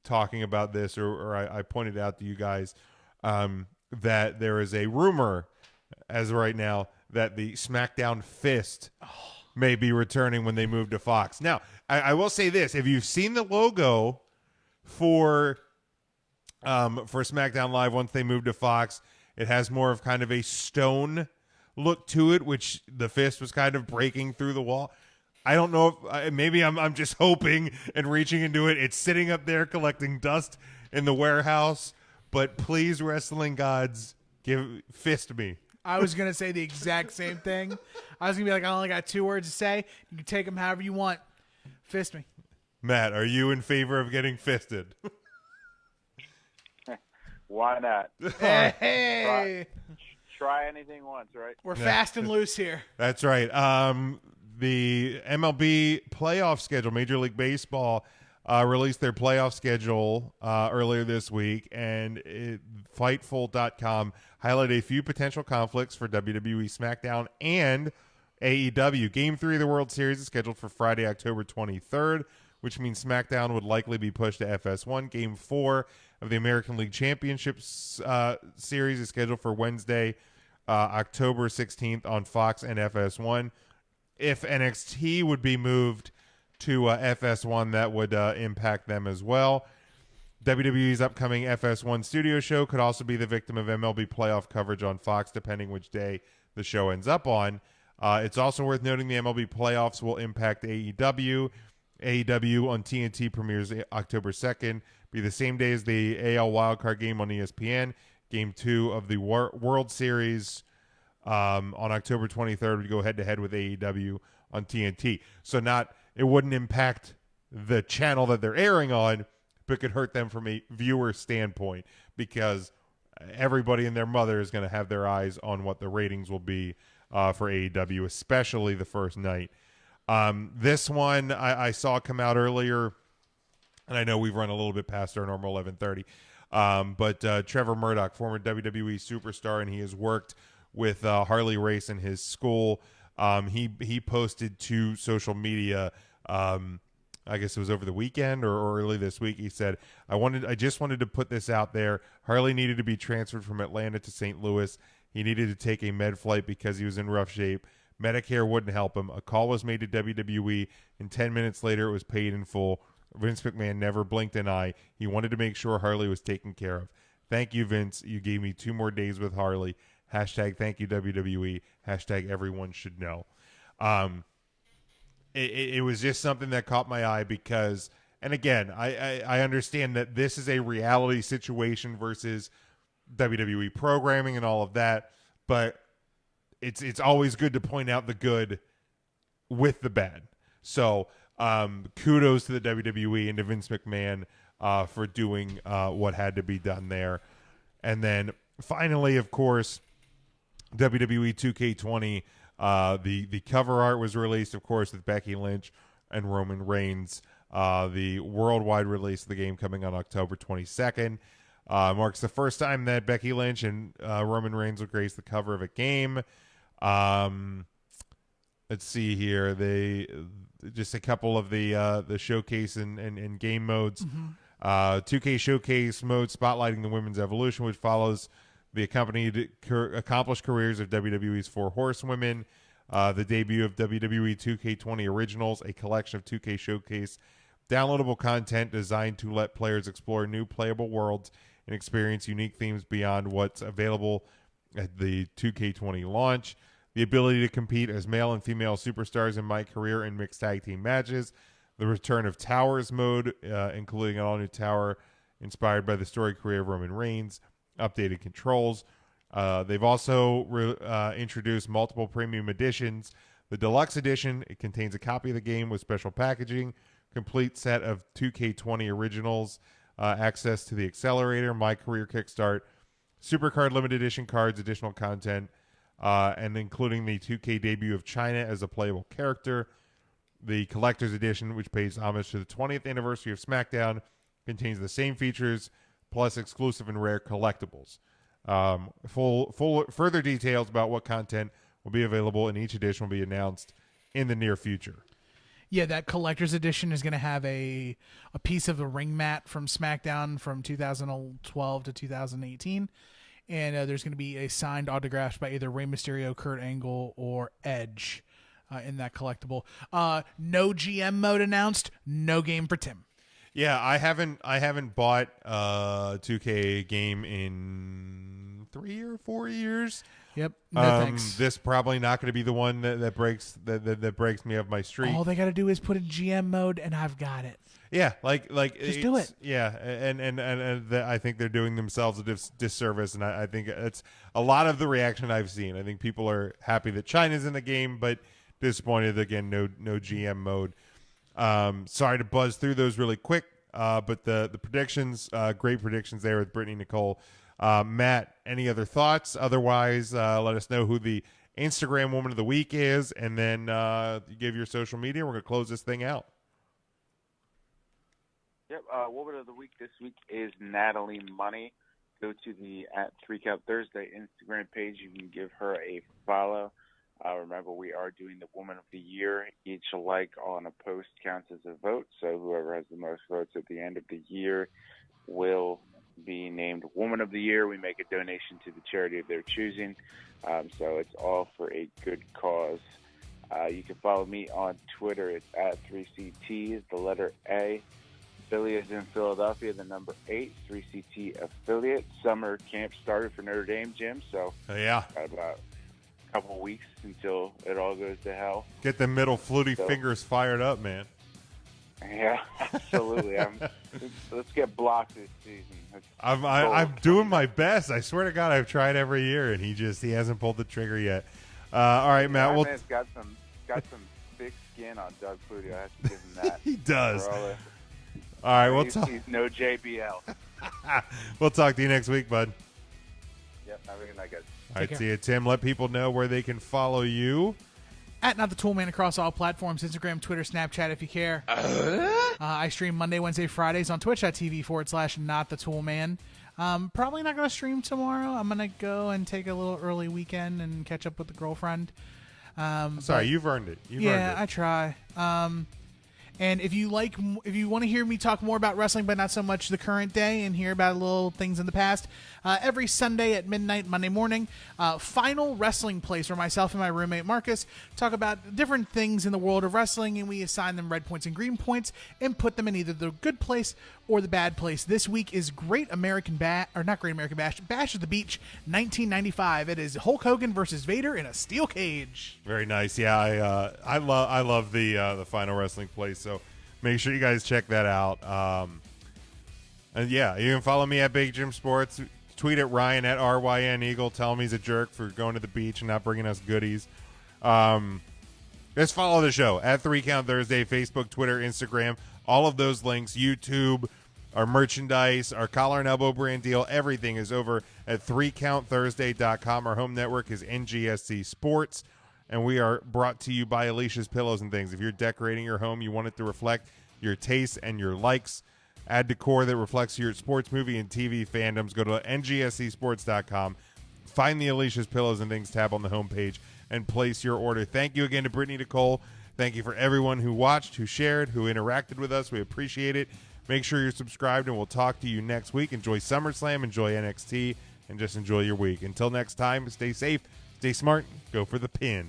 talking about this, or I pointed out to you guys that there is a rumor as of right now that the SmackDown Fist may be returning when they move to Fox. Now, I will say this: if you've seen the logo for SmackDown Live once they move to Fox, it has more of kind of a stone look to it, which the fist was kind of breaking through the wall. I don't know if maybe I'm just hoping and reaching into it. It's sitting up there collecting dust in the warehouse. But please, wrestling gods, fist me. I was going to say the exact same thing. I was going to be like, I only got 2 words to say. You can take them however you want. Fist me. Matt, are you in favor of getting fisted? Why not? Hey. Try anything once, right? We're fast and loose here. That's right. The MLB playoff schedule, Major League Baseball, released their playoff schedule earlier this week, and Fightful.com highlighted a few potential conflicts for WWE SmackDown and AEW. Game 3 of the World Series is scheduled for Friday, October 23rd, which means SmackDown would likely be pushed to FS1. Game 4 of the American League Championship Series is scheduled for Wednesday, October 16th on Fox and FS1. If NXT would be moved to FS1, that would impact them as well. WWE's upcoming FS1 studio show could also be the victim of MLB playoff coverage on Fox, depending which day the show ends up on. It's also worth noting the MLB playoffs will impact AEW. AEW on TNT premieres October 2nd, be the same day as the AL wildcard game on ESPN. Game 2 of the World Series on October 23rd would go head-to-head with AEW on TNT. So it wouldn't impact the channel that they're airing on, but could hurt them from a viewer standpoint, because everybody and their mother is going to have their eyes on what the ratings will be for AEW, especially the first night. This one I saw come out earlier, and I know we've run a little bit past our normal 11:30. But Trevor Murdoch, former WWE superstar, and he has worked with Harley Race in his school. He posted to social media, I guess it was over the weekend or early this week. He said, I just wanted to put this out there. Harley needed to be transferred from Atlanta to St. Louis. He needed to take a med flight because he was in rough shape. Medicare wouldn't help him. A call was made to WWE, and 10 minutes later it was paid in full. Vince McMahon never blinked an eye. He wanted to make sure Harley was taken care of. Thank you, Vince. You gave me 2 more days with Harley. Hashtag thank you, WWE. Hashtag everyone should know. It was just something that caught my eye because, and again, I understand that this is a reality situation versus WWE programming and all of that, but it's always good to point out the good with the bad. So kudos to the WWE and to Vince McMahon for doing what had to be done there. And then finally, of course, WWE 2K20, the cover art was released, of course, with Becky Lynch and Roman Reigns. The worldwide release of the game coming on October 22nd. Marks the first time that Becky Lynch and Roman Reigns will grace the cover of a game. Let's see here. They just a couple of the showcase and game modes. 2K Showcase mode spotlighting the women's evolution, which follows the accomplished careers of WWE's 4 horsewomen. The debut of WWE 2K20 Originals, a collection of 2K Showcase downloadable content designed to let players explore new playable worlds and experience unique themes beyond what's available at the 2K20 launch. The ability to compete as male and female superstars in my career in mixed tag team matches. The return of Towers mode, including an all-new tower inspired by the story career of Roman Reigns. Updated controls. They've also introduced multiple premium editions. The Deluxe Edition, it contains a copy of the game with special packaging, complete set of 2K20 Originals, access to the Accelerator, My Career Kickstart, Supercard Limited Edition cards, additional content, and including the 2K debut of China as a playable character. The Collector's Edition, which pays homage to the 20th anniversary of SmackDown, contains the same features, plus exclusive and rare collectibles. Further details about what content will be available in each edition will be announced in the near future. Yeah, that collector's edition is going to have a piece of the ring mat from SmackDown from 2012 to 2018. And there's going to be a signed autograph by either Rey Mysterio, Kurt Angle, or Edge in that collectible. No GM mode announced. No game for Tim. Yeah, I haven't bought a 2K game in 3 or 4 years. Yep. No thanks. This probably not going to be the one that breaks me of my streak. All they got to do is put in GM mode, and I've got it. Yeah, like just do it. Yeah, and I think they're doing themselves a disservice, and I think it's a lot of the reaction I've seen. I think people are happy that China's in the game, but disappointed again. No GM mode. Sorry to buzz through those really quick, but the predictions, great predictions there with Brittani Nikole. Matt, any other thoughts? Otherwise, let us know who the Instagram Woman of the Week is, and then you give your social media. We're going to close this thing out. Yep, Woman of the Week this week is Natalie Money. Go to the @3CountThursday Instagram page. You can give her a follow. Remember, we are doing the Woman of the Year. Each like on a post counts as a vote, so whoever has the most votes at the end of the year will be named Woman of the Year. We make a donation to the charity of their choosing, so it's all for a good cause. You can follow me on Twitter. It's @3CT, the letter A. Philly is in Philadelphia, the number 8, 3CT affiliate. Summer camp started for Notre Dame, Jim, so yeah, got about a couple weeks until it all goes to hell. Get the middle fluty fingers fired up, man. Yeah, absolutely. Let's get blocked this season. I'm doing my best. I swear to God, I've tried every year, and he hasn't pulled the trigger yet. All right, Matt. My man's got some thick skin on Doug Flutie. I have to give him that. He does. All right, we'll talk. He's no JBL. We'll talk to you next week, bud. Yep, have a good night, guys. All right, see you, Tim. Let people know where they can follow you. @NotTheToolMan across all platforms, Instagram, Twitter, Snapchat, if you care. I stream Monday, Wednesday, Fridays on twitch.tv/NotTheToolMan. Probably not going to stream tomorrow. I'm going to go and take a little early weekend and catch up with the girlfriend. Sorry, you've earned it. Yeah, I try. And if you want to hear me talk more about wrestling, but not so much the current day, and hear about little things in the past, every Sunday at midnight, Monday morning, Final Wrestling Place, where myself and my roommate Marcus talk about different things in the world of wrestling, and we assign them red points and green points, and put them in either the good place or the bad place. This week is Great American Bash, or not Great American Bash, Bash at the Beach 1995. It is Hulk Hogan versus Vader in a steel cage. Very nice. Yeah, I love the Final Wrestling place, so make sure you guys check that out. And yeah, you can follow me at Big Jim Sports. Tweet at Ryan at RYN Eagle. Tell him he's a jerk for going to the beach and not bringing us goodies. Just follow the show at 3 Count Thursday, Facebook, Twitter, Instagram, all of those links, YouTube, our merchandise, our collar and elbow brand deal, everything is over at 3countthursday.com. Our home network is NGSC Sports, and we are brought to you by Alicia's Pillows and Things. If you're decorating your home, you want it to reflect your tastes and your likes. Add decor that reflects your sports, movie, and TV fandoms. Go to ngscsports.com. Find the Alicia's Pillows and Things tab on the homepage and place your order. Thank you again to Brittani Nikole. Thank you for everyone who watched, who shared, who interacted with us. We appreciate it. Make sure you're subscribed, and we'll talk to you next week. Enjoy SummerSlam, enjoy NXT, and just enjoy your week. Until next time, stay safe, stay smart, go for the pin.